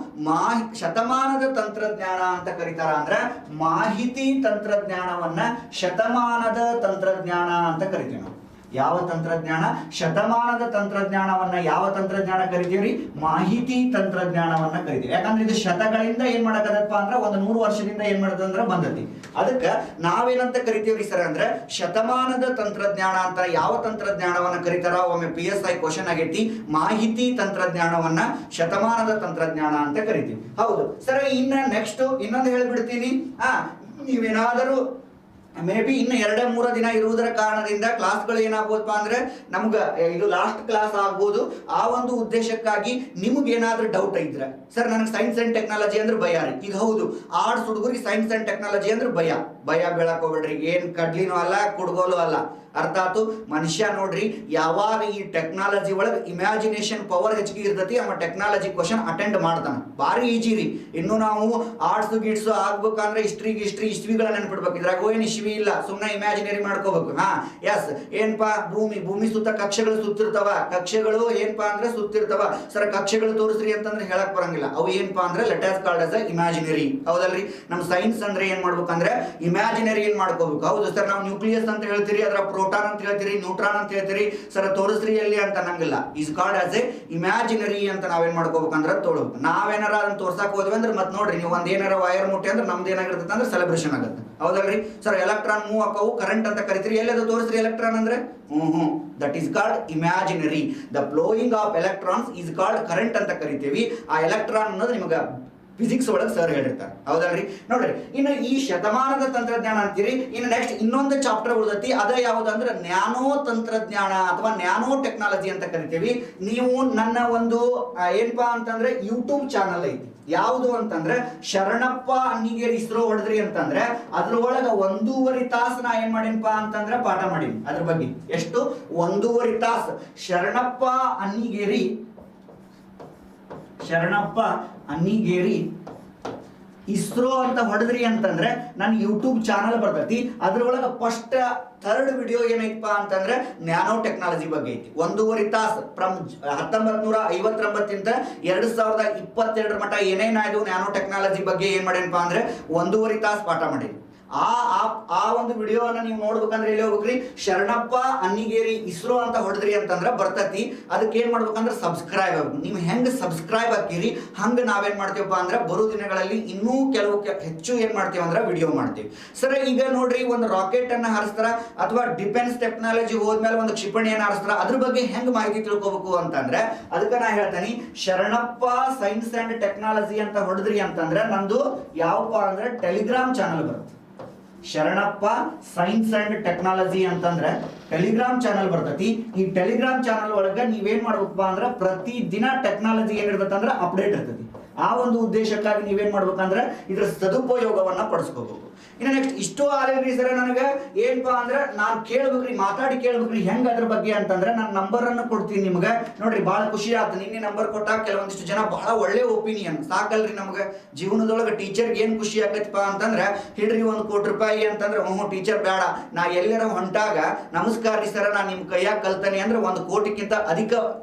ಶತಮಾನದ ತಂತ್ರಜ್ಞಾನ ಅಂತ ಕರೀತಾರ ಅಂದ್ರೆ ಮಾಹಿತಿ ತಂತ್ರಜ್ಞಾನವನ್ನ ಶತಮಾನದ ತಂತ್ರಜ್ಞಾನ ಅಂತ ಕರಿತೀವಿ ನಾವು. ಯಾವ ತಂತ್ರಜ್ಞಾನ? ಶತಮಾನದ ತಂತ್ರಜ್ಞಾನವನ್ನ ಯಾವ ತಂತ್ರಜ್ಞಾನ ಕರಿತೀವ್ರಿ? ಮಾಹಿತಿ ತಂತ್ರಜ್ಞಾನವನ್ನ ಕರಿತೀವಿ. ಯಾಕಂದ್ರೆ ಇದು ಶತಗಳಿಂದ ಏನ್ ಮಾಡಕದಪ್ಪ ಅಂದ್ರೆ ಒಂದು 100 ವರ್ಷದಿಂದ ಏನ್ ಮಾಡದಂದ್ರ ಬಂದತಿ. ಅದಕ್ಕೆ ನಾವೇನಂತ ಕರಿತೀವ್ರಿ ಸರ್ ಅಂದ್ರೆ ಶತಮಾನದ ತಂತ್ರಜ್ಞಾನ ಅಂತ ಯಾವ ತಂತ್ರಜ್ಞಾನವನ್ನ ಕರೀತಾರ? ಒಮ್ಮೆ PSI ಕ್ವಶನ್ ಆಗೈತಿ. ಮಾಹಿತಿ ತಂತ್ರಜ್ಞಾನವನ್ನ ಶತಮಾನದ ತಂತ್ರಜ್ಞಾನ ಅಂತ ಕರಿತೀವಿ. ಹೌದು ಸರ್. ಇನ್ನ ನೆಕ್ಸ್ಟ್ ಇನ್ನೊಂದು ಹೇಳ್ಬಿಡ್ತೀನಿ. ನೀವೇನಾದರೂ ಮೇ ಬಿ ಇನ್ನು 2-3 ದಿನ ಇರುವುದರ ಕಾರಣದಿಂದ ಕ್ಲಾಸ್ಗಳು ಏನಾಗ್ಬೋದಪ್ಪ ಅಂದ್ರೆ ನಮ್ಗೆ ಇದು ಲಾಸ್ಟ್ ಕ್ಲಾಸ್ ಆಗ್ಬೋದು. ಆ ಒಂದು ಉದ್ದೇಶಕ್ಕಾಗಿ ನಿಮ್ಗೇನಾದ್ರೂ ಡೌಟ್ ಇದ್ರೆ, ಸರ್ ನನಗೆ ಸೈನ್ಸ್ ಅಂಡ್ ಟೆಕ್ನಾಲಜಿ ಅಂದ್ರೆ ಭಯ ರೀ. ಈಗ ಹೌದು, ಆರ್ಟ್ಸ್ ಹುಡುಗರಿಗೆ ಸೈನ್ಸ್ ಅಂಡ್ ಟೆಕ್ನಾಲಜಿ ಅಂದ್ರೆ ಭಯ ಬೀಳಕ್ ಹೋಗ್ಬೇಡ್ರಿ. ಏನ್ ಕಡ್ಲಿನೂ ಅಲ್ಲ, ಕುಡ್ಗೋಲು ಅಲ್ಲ. ಅರ್ಥ ಆತು? ಮನುಷ್ಯ ನೋಡ್ರಿ ಯಾವಾಗ ಈ ಟೆಕ್ನಾಲಜಿ ಒಳಗೆ ಇಮ್ಯಾಜಿನೇಷನ್ ಪವರ್ ಹೆಚ್ಚಿಗೆ ಇರ್ತೈತಿ, ಅವ ಟೆಕ್ನಾಲಜಿ ಕ್ವಶನ್ ಅಟೆಂಡ್ ಮಾಡ್ತಾನ. ಭಾರಿ ಈಜಿ ರೀ. ಇನ್ನು ನಾವು ಆರ್ಟ್ಸ್ ಗಿಟ್ಸ್ ಆಗ್ಬೇಕಂದ್ರೆ ಇಸ್ವಿಗಳ ನೆನ್ಪಿಡ್ಬೇಕು. ಇದ್ರಾಗ ಏನ್ ಇಶ್ವಿ ಇಲ್ಲ, ಸುಮ್ಮನೆ ಇಮ್ಯಾಜಿನರಿ ಮಾಡ್ಕೋಬೇಕು. ಎಸ್ ಏನಪ್ಪಾ? ಭೂಮಿ ಸುತ್ತ ಕಕ್ಷೆಗಳು ಸುತ್ತಿರ್ತಾವ. ಕಕ್ಷೆಗಳು ಏನಪ್ಪಾ ಅಂದ್ರೆ ಸುತ್ತಿರ್ತಾವ. ಸರ್ ಕಕ್ಷೆಗಳು ತೋರಿಸ್ರಿ ಅಂತಂದ್ರೆ ಹೇಳಕ್ ಬರಂಗಿಲ್ಲ. ಅವು ಏನಪ್ಪಾ ಅಂದ್ರೆ let us called as imaginary, ಹೌದಲ್ರಿ? ನಮ್ ಸೈನ್ಸ್ ಅಂದ್ರೆ ಏನ್ ಮಾಡ್ಬೇಕಂದ್ರೆ ಇಮ್ಯಾಜಿನರಿ ಏನ್ ಮಾಡ್ಕೋಬೇಕು. ಹೌದು ಸರ್, ನಾವು ನ್ಯೂಕ್ಲಿಯಸ್ ಅಂತ ಹೇಳ್ತೀರಿ, ಅದರ ಪ್ರೋಟಾನ್ ಅಂತ ಹೇಳ್ತೀರಿ, ನ್ಯೂಟ್ರಾನ್ ಅಂತ ಹೇಳ್ತೀರಿ. ಸರ್ ತೋರಿಸ್ರಿ ಎಲ್ಲಿ ಅಂತ ನಂಗಿಲ್ಲ. Is called as a imaginary ಅಂತ ನಾವೇನ್ ಮಾಡ್ಕೋಬೇಕಂದ್ರೆ ತೋಳ್ಬೇಕು. ನಾವೇನಾರ ಅದನ್ನ ತೋರ್ಸಕ್ ಹೋದ್ವಿ ಅಂದ್ರೆ ಮತ್ತೆ ನೋಡ್ರಿ, ನೀವು ಒಂದ್ ಏನಾರ ವೈರ್ ಮುಟ್ಟಿ ಅಂದ್ರೆ ನಮ್ದು ಏನಾಗಿರ್ತದೆ ಅಂದ್ರೆ ಸೆಲೆಬ್ರೇಷನ್ ಆಗುತ್ತೆ, ಹೌದಲ್ರಿ? ಸರ್ ಎಲೆಕ್ಟ್ರಾನ್ ಮೂವ್ ಆಕವು, ಕರೆಂಟ್ ಅಂತ ಕರಿತೀರಿ. ಎಲ್ಲದು ತೋರಿಸ್ರಿ ಎಲೆಕ್ಟ್ರಾನ್ ಅಂದ್ರೆ that is called imaginary. The flowing of electrons is called current ಅಂತ ಕರಿತೀವಿ. ಆ ಎಲೆಕ್ಟ್ರಾನ್ ಅನ್ನೋದು ನಿಮಗೆ ಫಿಸಿಕ್ಸ್ ಒಳಗೆ ಸರ್ ಹೇಳಿರ್ತಾರೆ, ಹೌದಲ್ರಿ? ನೋಡ್ರಿ, ಇನ್ನು ಈ ಶತಮಾನದ ತಂತ್ರಜ್ಞಾನ ಅಂತೀರಿ. ಇನ್ನು ನೆಕ್ಸ್ಟ್ ಇನ್ನೊಂದು ಚಾಪ್ಟರ್ ಉಳಿದತಿ. ಅದ ಯಾವುದಂದ್ರೆ ನ್ಯಾನೋ ತಂತ್ರಜ್ಞಾನ ಅಥವಾ ನ್ಯಾನೋ ಟೆಕ್ನಾಲಜಿ ಅಂತ ಕರಿತೀವಿ. ನೀವು ನನ್ನ ಒಂದು ಏನಪ್ಪಾ ಅಂತಂದ್ರೆ ಯೂಟ್ಯೂಬ್ ಚಾನಲ್ ಐತಿ. ಯಾವುದು ಅಂತಂದ್ರೆ ಶರಣಪ್ಪ ಅನ್ನಿಗೇರಿ ಇಸ್ರೋ ಹೊಡೆದ್ರಿ ಅಂತಂದ್ರೆ ಅದ್ರೊಳಗ 1.5 ತಾಸು ನಾ ಏನ್ ಮಾಡೀನಪ್ಪ ಅಂತಂದ್ರೆ ಪಾಠ ಮಾಡೀನಿ. ಅದ್ರ ಬಗ್ಗೆ ಎಷ್ಟು? 1.5 ತಾಸು. ಶರಣಪ್ಪ ಅನ್ನಿಗೇರಿ ಇಸ್ರೋ ಅಂತ ಹೊಡೆದ್ರಿ ಅಂತಂದ್ರೆ ನನ್ನ ಯೂಟ್ಯೂಬ್ ಚಾನಲ್ ಬರ್ತೈತಿ. ಅದ್ರೊಳಗೆ ಫಸ್ಟ್ 3rd ವಿಡಿಯೋ ಏನೈತಪ್ಪ ಅಂತಂದ್ರೆ ನ್ಯಾನೋ ಟೆಕ್ನಾಲಜಿ ಬಗ್ಗೆ ಐತಿ. 1.5 ತಾಸು ಫ್ರಮ್ 1959 2022 ಮಟ್ಟ ಏನೇನಾಯ್ತು ನ್ಯಾನೋ ಟೆಕ್ನಾಲಜಿ ಬಗ್ಗೆ ಏನ್ ಮಾಡೇನಪ್ಪ ಅಂದ್ರೆ 1.5 ತಾಸು ಪಾಠ ಮಾಡೀನಿ. ಆ ಒಂದು ವಿಡಿಯೋನ ನೀವು ನೋಡ್ಬೇಕಂದ್ರೆ ಎಲ್ಲಿ ಹೋಗ್ಬೇಕ್ರಿ? ಶರಣಪ್ಪ ಅನ್ನಿಗೇರಿ ಇಸ್ರೋ ಅಂತ ಹೊಡೆದ್ರಿ ಅಂತಂದ್ರೆ ಬರ್ತತಿ. ಅದಕ್ಕೆ ಏನ್ ಮಾಡ್ಬೇಕಂದ್ರೆ ಸಬ್ಸ್ಕ್ರೈಬ್ ಆಗ್ಬೇಕು. ನೀವು ಹೆಂಗ್ ಸಬ್ಸ್ಕ್ರೈಬ್ ಹಾಕಿರಿ ಹಂಗ ನಾವೇನ್ ಮಾಡ್ತೀವಪ್ಪ ಅಂದ್ರೆ ಬರೋ ದಿನಗಳಲ್ಲಿ ಇನ್ನೂ ಕೆಲವು ಹೆಚ್ಚು ಏನ್ ಮಾಡ್ತೀವಿ ಅಂದ್ರೆ ವಿಡಿಯೋ ಮಾಡ್ತೀವಿ. ಸರ್ ಈಗ ನೋಡ್ರಿ, ಒಂದು ರಾಕೆಟ್ ಅನ್ನ ಹಾರಿಸ್ತಾರ ಅಥವಾ ಡಿಫೆನ್ಸ್ ಟೆಕ್ನಾಲಜಿ ಹೋದ್ಮೇಲೆ ಒಂದು ಕ್ಷಿಪಣಿಯನ್ನ ಹಾರಿಸ್ತಾರ. ಅದ್ರ ಬಗ್ಗೆ ಹೆಂಗ್ ಮಾಹಿತಿ ತಿಳ್ಕೋಬೇಕು ಅಂತಂದ್ರೆ ಅದಕ್ಕೆ ನಾ ಹೇಳ್ತೇನೆ, ಶರಣಪ್ಪ ಸೈನ್ಸ್ ಅಂಡ್ ಟೆಕ್ನಾಲಜಿ ಅಂತ ಹೊಡೆದ್ರಿ ಅಂತಂದ್ರೆ ನಂದು ಯಾವಪ್ಪ ಅಂದ್ರೆ ಟೆಲಿಗ್ರಾಮ್ ಚಾನಲ್ ಬರುತ್ತೆ. ಶರಣಪ್ಪ ಸೈನ್ಸ್ ಅಂಡ್ ಟೆಕ್ನಾಲಜಿ ಅಂತಂದ್ರೆ ಟೆಲಿಗ್ರಾಮ್ ಚಾನಲ್ ಬರ್ತೈತಿ. ಈ ಟೆಲಿಗ್ರಾಮ್ ಚಾನಲ್ ಒಳಗ ನೀವೇನ್ ಮಾಡ್ಬೇಕಪ್ಪ ಅಂದ್ರೆ ಪ್ರತಿ ದಿನ ಟೆಕ್ನಾಲಜಿ ಏನಿರ್ತೈತೆ ಅಂದ್ರೆ ಅಪ್ಡೇಟ್ ಇರ್ತೈತಿ. ಆ ಒಂದು ಉದ್ದೇಶಕ್ಕಾಗಿ ನೀವೇನ್ ಮಾಡ್ಬೇಕಂದ್ರೆ ಇದ್ರ ಸದುಪಯೋಗವನ್ನ ಪಡಿಸ್ಕೋಬೇಕು. ಇನ್ನು ನೆಕ್ಸ್ಟ್ ಇಷ್ಟು ಆಲ್ರೆಡಿ ಸರ್ ನನಗೆ ಏನಪ್ಪಾ ಅಂದ್ರೆ ನಾನು ಕೇಳ್ಬೇಕ್ರಿ, ಮಾತಾಡಿ ಕೇಳ್ಬೇಕ್ರಿ ಹೆಂಗ್ ಅದ್ರ ಬಗ್ಗೆ ಅಂತಂದ್ರೆ ನಾನು ನಂಬರ್ ಅನ್ನು ಕೊಡ್ತೀನಿ ನಿಮ್ಗೆ. ನೋಡ್ರಿ ಬಹಳ ಖುಷಿ ಆಯ್ತು ನಿನ್ನೆ ನಂಬರ್ ಕೊಟ್ಟಾಗ ಕೆಲವೊಂದಿಷ್ಟು ಜನ ಬಹಳ ಒಳ್ಳೆ ಒಪಿನಿಯನ್ ಸಾಕಲ್ರಿ. ನಮ್ಗೆ ಜೀವನದೊಳಗೆ ಟೀಚರ್ಗೆ ಏನ್ ಖುಷಿ ಆಗತ್ತಪ್ಪ ಅಂತಂದ್ರೆ ಹಿಡ್ರಿ 1 ಕೋಟಿ ರೂಪಾಯಿ ಅಂತಂದ್ರೆ ಟೀಚರ್ ಬೇಡ, ನಾ ಎಲ್ಲರ ಹೊಂಟಾಗ ನಮಸ್ಕಾರ ರೀ ಸರ ನಾ ನಿಮ್ ಕೈಯಾಗ ಕಲ್ತಾನೆ ಅಂದ್ರೆ 1 ಕೋಟಿಗಿಂತ ಅಧಿಕ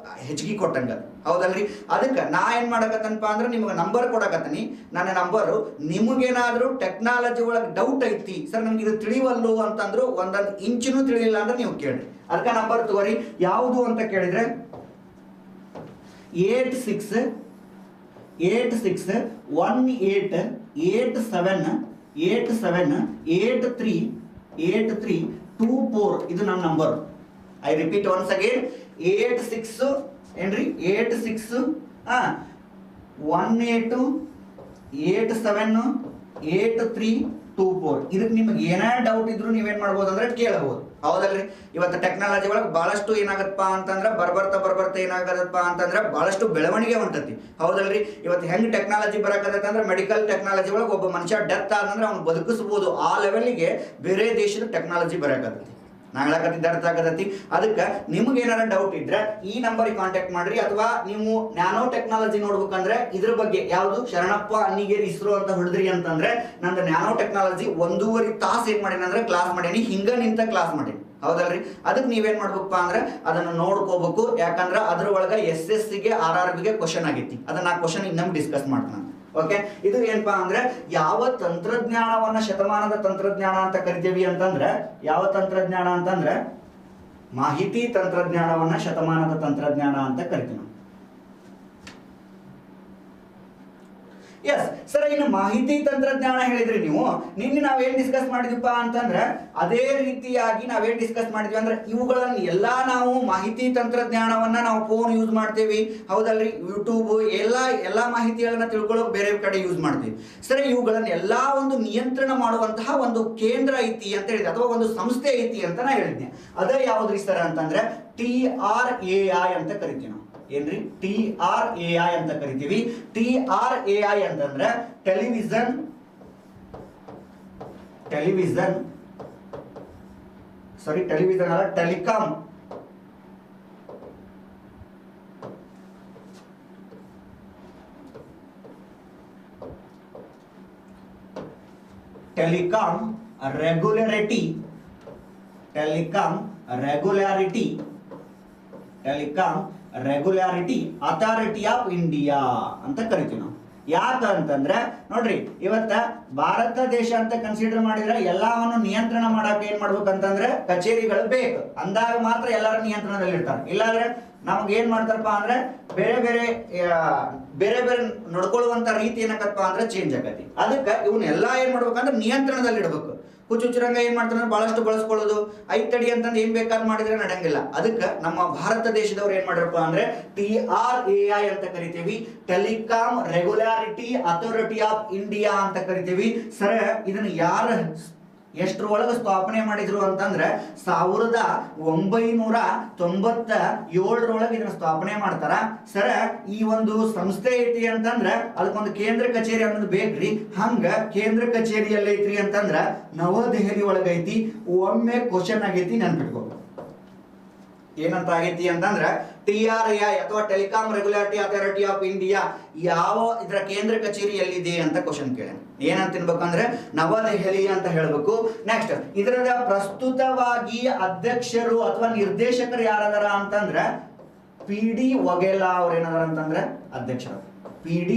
ಹೆಚ್ಚಿಗೆ ಕೊಟ್ಟಂಗ, ಹೌದಲ್ರಿ? ಅದಕ್ಕೆ ನಾ ಏನ್ ಮಾಡಕತ್ತನಪ್ಪ ಅಂದ್ರೆ ನಿಮ್ಗೆ ನಂಬರ್ ಕೊಡಕತ್ತೀನಿ. ನನ್ನ ನಂಬರು ನಿಮಗೇನಾದ್ರೂ ಟೆಕ್ನಾಲಜಿ ಒಳಗೆ ಡೌಟ್ ಐತಿ, ಸರ್ ನಮ್ಗೆ ಇದು ತಿಳಿವಲ್ಲು ಅಂತಂದ್ರು 1 ಇಂಚು ತಿಳಿಲಿಲ್ಲ ಅಂದ್ರೆ ನೀವು ಕೇಳ್ರಿ. ಅದಕ್ಕೆ ನಂಬರ್ ತಗೋರಿ. ಯಾವುದು ಅಂತ ಕೇಳಿದ್ರೆ 861878788324 ಇದು ನನ್ನ number. I repeat once again, 86 ಏನ್ರಿ 86 18878324 24. ಇದಕ್ಕೆ ನಿಮ್ಗೆ ಏನೇ ಡೌಟ್ ಇದ್ರು ನೀವೇನ್ ಮಾಡ್ಬೋದು ಅಂದ್ರೆ ಕೇಳಬಹುದು, ಹೌದಲ್ರಿ? ಇವತ್ತು ಟೆಕ್ನಾಲಜಿ ಒಳಗೆ ಬಹಳಷ್ಟು ಏನಾಗತ್ತಪ್ಪ ಅಂತಂದ್ರೆ ಬರ್ಬರ್ತಾ ಏನಾಗತ್ತಪ್ಪ ಅಂತಂದ್ರೆ ಬಹಳಷ್ಟು ಬೆಳವಣಿಗೆ ಹೊಂಟತಿ, ಹೌದಲ್ರಿ? ಇವತ್ತು ಹೆಂಗ್ ಟೆಕ್ನಾಲಜಿ ಬರಕತ್ತೈತೆ ಅಂದ್ರೆ ಮೆಡಿಕಲ್ ಟೆಕ್ನಾಲಜಿ ಒಳಗೆ ಒಬ್ಬ ಮನುಷ್ಯ ಡೆತ್ ಆದಂದ್ರೆ ಅವ್ನು ಬದುಕಿಸಬಹುದು, ಆ ಲೆವೆಲ್ಗೆ ಬೇರೆ ದೇಶದ ಟೆಕ್ನಾಲಜಿ ಬರಕತ್ತೈತಿ. ನಾ ಹೇಳಕತ್ತಿದ್ದ ಅರ್ಥ ಆಗತೈತಿ? ಅದಕ್ಕೆ ನಿಮ್ಗೆ ಏನಾರ ಡೌಟ್ ಇದ್ರೆ ಈ ನಂಬರಿಗೆ ಕಾಂಟ್ಯಾಕ್ಟ್ ಮಾಡ್ರಿ. ಅಥವಾ ನೀವು ನ್ಯಾನೋ ಟೆಕ್ನಾಲಜಿ ನೋಡ್ಬೇಕಂದ್ರೆ ಇದ್ರ ಬಗ್ಗೆ ಯಾವುದು ಶರಣಪ್ಪ ಅನ್ನಿಗೇರಿ ಇಸ್ರೋ ಅಂತ ಹೊಡೆದ್ರಿ ಅಂತಂದ್ರೆ ನಂದು ನ್ಯಾನೋ ಟೆಕ್ನಾಲಜಿ 1.5 ತಾಸು ಏನ್ ಮಾಡೀನಿ ಅಂದ್ರೆ ಕ್ಲಾಸ್ ಮಾಡೀನಿ, ಹಿಂಗ ನಿಂತ ಕ್ಲಾಸ್ ಮಾಡೀನಿ, ಹೌದಲ್ರಿ? ಅದಕ್ಕೆ ನೀವೇನ್ ಮಾಡ್ಬೇಕಪ್ಪ ಅಂದ್ರೆ ಅದನ್ನ ನೋಡ್ಕೋಬೇಕು. ಯಾಕಂದ್ರೆ ಅದ್ರ ಒಳಗ SSCಗೆ RRBಗೆ ಕ್ವಶನ್ ಆಗೈತಿ, ಅದನ್ನ ಆ ಕ್ವಶನ್ ಇನ್ನೊಮ್ಮೆ ಡಿಸ್ಕಸ್ ಮಾಡ್ತಾನೆ. ಓಕೆ, ಇದು ಏನಪ್ಪಾ ಅಂದ್ರೆ ಯಾವ ತಂತ್ರಜ್ಞಾನವನ್ನ ಶತಮಾನದ ತಂತ್ರಜ್ಞಾನ ಅಂತ ಕರಿತೀವಿ ಅಂತಂದ್ರೆ, ಯಾವ ತಂತ್ರಜ್ಞಾನ ಅಂತಂದ್ರೆ ಮಾಹಿತಿ ತಂತ್ರಜ್ಞಾನವನ್ನ ಶತಮಾನದ ತಂತ್ರಜ್ಞಾನ ಅಂತ ಕರಿತೀವಿ. ಎಸ್ ಸರ್, ಇನ್ನು ಮಾಹಿತಿ ತಂತ್ರಜ್ಞಾನ ಹೇಳಿದ್ರಿ ನೀವು. ನಿನ್ನೆ ನಾವೇನ್ ಡಿಸ್ಕಸ್ ಮಾಡಿದ್ವಿಪ್ಪ ಅಂತಂದ್ರೆ ಅದೇ ರೀತಿಯಾಗಿ ನಾವೇನ್ ಡಿಸ್ಕಸ್ ಮಾಡಿದ್ವಿ ಅಂದ್ರೆ ಇವುಗಳನ್ನ ಎಲ್ಲಾ ನಾವು ಮಾಹಿತಿ ತಂತ್ರಜ್ಞಾನವನ್ನ ನಾವು ಫೋನ್ ಯೂಸ್ ಮಾಡ್ತೇವಿ, ಹೌದಲ್ರಿ? ಯೂಟ್ಯೂಬ್ ಎಲ್ಲಾ ಮಾಹಿತಿಗಳನ್ನ ತಿಳ್ಕೊಳ್ಳೋಕೆ ಬೇರೆ ಕಡೆ ಯೂಸ್ ಮಾಡ್ತೀವಿ. ಸರಿ, ಇವುಗಳನ್ನ ಎಲ್ಲಾ ಒಂದು ನಿಯಂತ್ರಣ ಮಾಡುವಂತಹ ಒಂದು ಕೇಂದ್ರ ಐತಿ ಅಂತ ಹೇಳಿದೆ, ಅಥವಾ ಒಂದು ಸಂಸ್ಥೆ ಐತಿ ಅಂತ ನಾ ಹೇಳಿದ್ದೆ. ಅದೇ ಯಾವ್ದ್ರಿ ಸರ್ ಅಂತಂದ್ರೆ TRAI ಅಂತ ಕರಿತೀವಿ ನಾವು. ಏನ್ರಿ? TRAI ಅಂತ ಕರಿತೀವಿ. TRAI ಅಂತಂದ್ರೆ ಟೆಲಿವಿಷನ್ ಅಲ್ಲ, telecom regularity authority of India ಅಂತ ಕರಿತೀವಿ ನಾವು. ಯಾಕಂತಂದ್ರೆ ನೋಡ್ರಿ, ಇವತ್ತ ಭಾರತ ದೇಶ ಅಂತ ಕನ್ಸಿಡರ್ ಮಾಡಿದ್ರೆ ಎಲ್ಲವನ್ನು ನಿಯಂತ್ರಣ ಮಾಡಕ್ಕೆ ಏನ್ ಮಾಡ್ಬೇಕಂತಂದ್ರೆ ಕಚೇರಿಗಳು ಬೇಕು, ಅಂದಾಗ ಮಾತ್ರ ಎಲ್ಲರ ನಿಯಂತ್ರಣದಲ್ಲಿ ಇರ್ತಾರೆ. ಇಲ್ಲಾಂದ್ರೆ ನಮ್ಗೆ ಏನ್ ಮಾಡ್ತಾರಪ್ಪ ಅಂದ್ರೆ ಬೇರೆ ಬೇರೆ ನಡ್ಕೊಳ್ಳುವಂತ ರೀತಿ ಏನಕ್ಕಪ್ಪ ಅಂದ್ರೆ ಚೇಂಜ್ ಆಗತಿ. ಅದಕ್ಕೆ ಇವನ್ನೆಲ್ಲಾ ಏನ್ ಮಾಡ್ಬೇಕಂದ್ರೆ ನಿಯಂತ್ರಣದಲ್ಲಿ ಇಡಬೇಕು. ಹುಚ್ಚುಚ್ಚರಂಗ ಏನ್ ಮಾಡ್ತಾರೆ, ಬಹಳಷ್ಟು ಬಳಸ್ಕೊಳ್ಳೋದು, ಐತಡಿ ಅಂತಂದು ಏನ್ ಬೇಕಾದ್ ಮಾಡಿದ್ರೆ ನಡೆಯಂಗಿಲ್ಲ. ಅದಕ್ಕೆ ನಮ್ಮ ಭಾರತ ದೇಶದವ್ರು ಏನ್ ಮಾಡ್ರಪ್ಪ ಅಂದ್ರೆ TRAI ಅಂತ ಕರಿತೀವಿ, telecom regularity authority of India ಅಂತ ಕರಿತೀವಿ. ಸರ್, ಇದನ್ನ ಯಾರು ಎಷ್ಟರೊಳಗೆ ಸ್ಥಾಪನೆ ಮಾಡಿದ್ರು ಅಂತಂದ್ರೆ 1997 ಇದನ್ನ ಸ್ಥಾಪನೆ ಮಾಡ್ತಾರ. ಸರ, ಈ ಒಂದು ಸಂಸ್ಥೆ ಐತಿ ಅಂತಂದ್ರ ಅದಕ್ಕೊಂದು ಕೇಂದ್ರ ಕಚೇರಿ ಅನ್ನೋದು ಬೇಕ್ರಿ. ಹಂಗ ಕೇಂದ್ರ ಕಚೇರಿ ಎಲ್ಲೈತ್ರಿ ಅಂತಂದ್ರ ನವದೆಹಲಿ ಒಳಗೈತಿ. ಒಮ್ಮೆ ಕ್ವಶನ್ ಆಗೈತಿ, ನೆನ್ಪಿಟ್ಕೋ. ಏನಂತ ಆಗೈತಿ ಅಂತಂದ್ರ TRAI ಅಥವಾ telecom regulatory authority of India ಯಾವ ಇದರ ಕೇಂದ್ರ ಕಚೇರಿ ಎಲ್ಲಿದೆ ಅಂತ ಕ್ವಶನ್ ಕೇಳ. ಏನಂತ ತಿನ್ಬೇಕಂದ್ರೆ ನವದೆಹಲಿ ಅಂತ ಹೇಳ್ಬೇಕು. ನೆಕ್ಸ್ಟ್, ಇದರ ಪ್ರಸ್ತುತವಾಗಿ ಅಧ್ಯಕ್ಷರು ಅಥವಾ ನಿರ್ದೇಶಕರು ಯಾರದಾರ ಅಂತಂದ್ರ PD ವಘೇಲಾ ಅವ್ರ ಏನದಾರ ಅಂತಂದ್ರೆ ಅಧ್ಯಕ್ಷರು. PD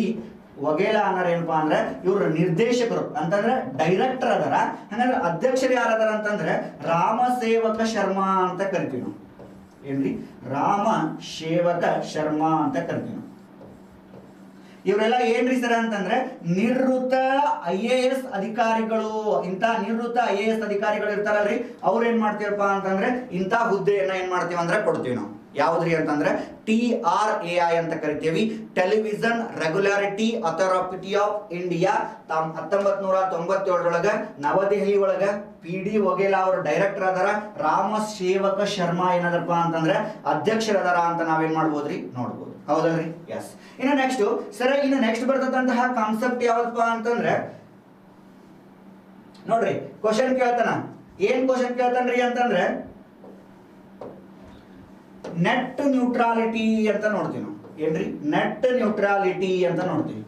ವಘೇಲಾ ಅನ್ನೋರು ಏನಪ್ಪಾ ಅಂದ್ರೆ ಇವ್ರ ನಿರ್ದೇಶಕರು ಅಂತಂದ್ರೆ ಡೈರೆಕ್ಟರ್ ಅದಾರ. ಹಂಗಂದ್ರೆ ಅಧ್ಯಕ್ಷರು ಯಾರದಾರ ಅಂತಂದ್ರೆ ರಾಮ ಸೇವಕ ಶರ್ಮಾ ಅಂತ ಕರಿತೀವಿ ನಾವು. ಏನ್ರಿ? ರಾಮ ಸೇವಕ ಶರ್ಮಾ ಅಂತ ಕರಿತೀವಿ ನಾವು. ಇವರೆಲ್ಲ ಏನ್ರಿ ಸರ್ ಅಂತಂದ್ರೆ ನಿವೃತ್ತ IAS ಅಧಿಕಾರಿಗಳು. ಇಂಥ ನಿವೃತ್ತ IAS ಅಧಿಕಾರಿಗಳು ಇರ್ತಾರಲ್ರಿ, ಅವ್ರು ಏನ್ ಮಾಡ್ತೀವಪ್ಪ ಅಂತಂದ್ರೆ ಇಂಥ ಹುದ್ದೆಯನ್ನ ಏನ್ ಮಾಡ್ತೀವಿ ಅಂದ್ರೆ ಕೊಡ್ತೀವಿ ನಾವು. ಯಾವ್ದ್ರಿ ಅಂತಂದ್ರೆ TRAI ಅಂತ ಕರಿತೀವಿ, television regularity authority of India. 1997 ನವದೆಹಲಿ ಒಳಗ PD ವಘೇಲಾ ಅವರು ಡೈರೆಕ್ಟರ್ ಅದಾರ. ರಾಮ ಸೇವಕ ಶರ್ಮಾ ಏನದಪ್ಪ ಅಂತಂದ್ರೆ ಅಧ್ಯಕ್ಷರದಾರ ಅಂತ ನಾವೇನ್ ಮಾಡ್ಬೋದ್ರಿ, ನೋಡ್ಬೋದು. ಹೌದಲ್ರಿ? ಎಸ್. ಇನ್ನು ನೆಕ್ಸ್ಟ್ ಸರ, ಇನ್ನು ನೆಕ್ಸ್ಟ್ ಬರ್ತಕ್ಕಂತಹ ಕಾನ್ಸೆಪ್ಟ್ ಯಾವ್ದಪ್ಪ ಅಂತಂದ್ರೆ ನೋಡ್ರಿ, ಕ್ವಶನ್ ಕೇಳ್ತಾನ. ಏನ್ ಕ್ವಶನ್ ಕೇಳ್ತಾನ್ರಿ ಅಂತಂದ್ರೆ ನೆಟ್ ನ್ಯೂಟ್ರಾಲಿಟಿ ಅಂತ ನೋಡ್ತೀವಿ ನಾವು. ಏನ್ರಿ? ನೆಟ್ ನ್ಯೂಟ್ರಾಲಿಟಿ ಅಂತ ನೋಡ್ತೀವಿ.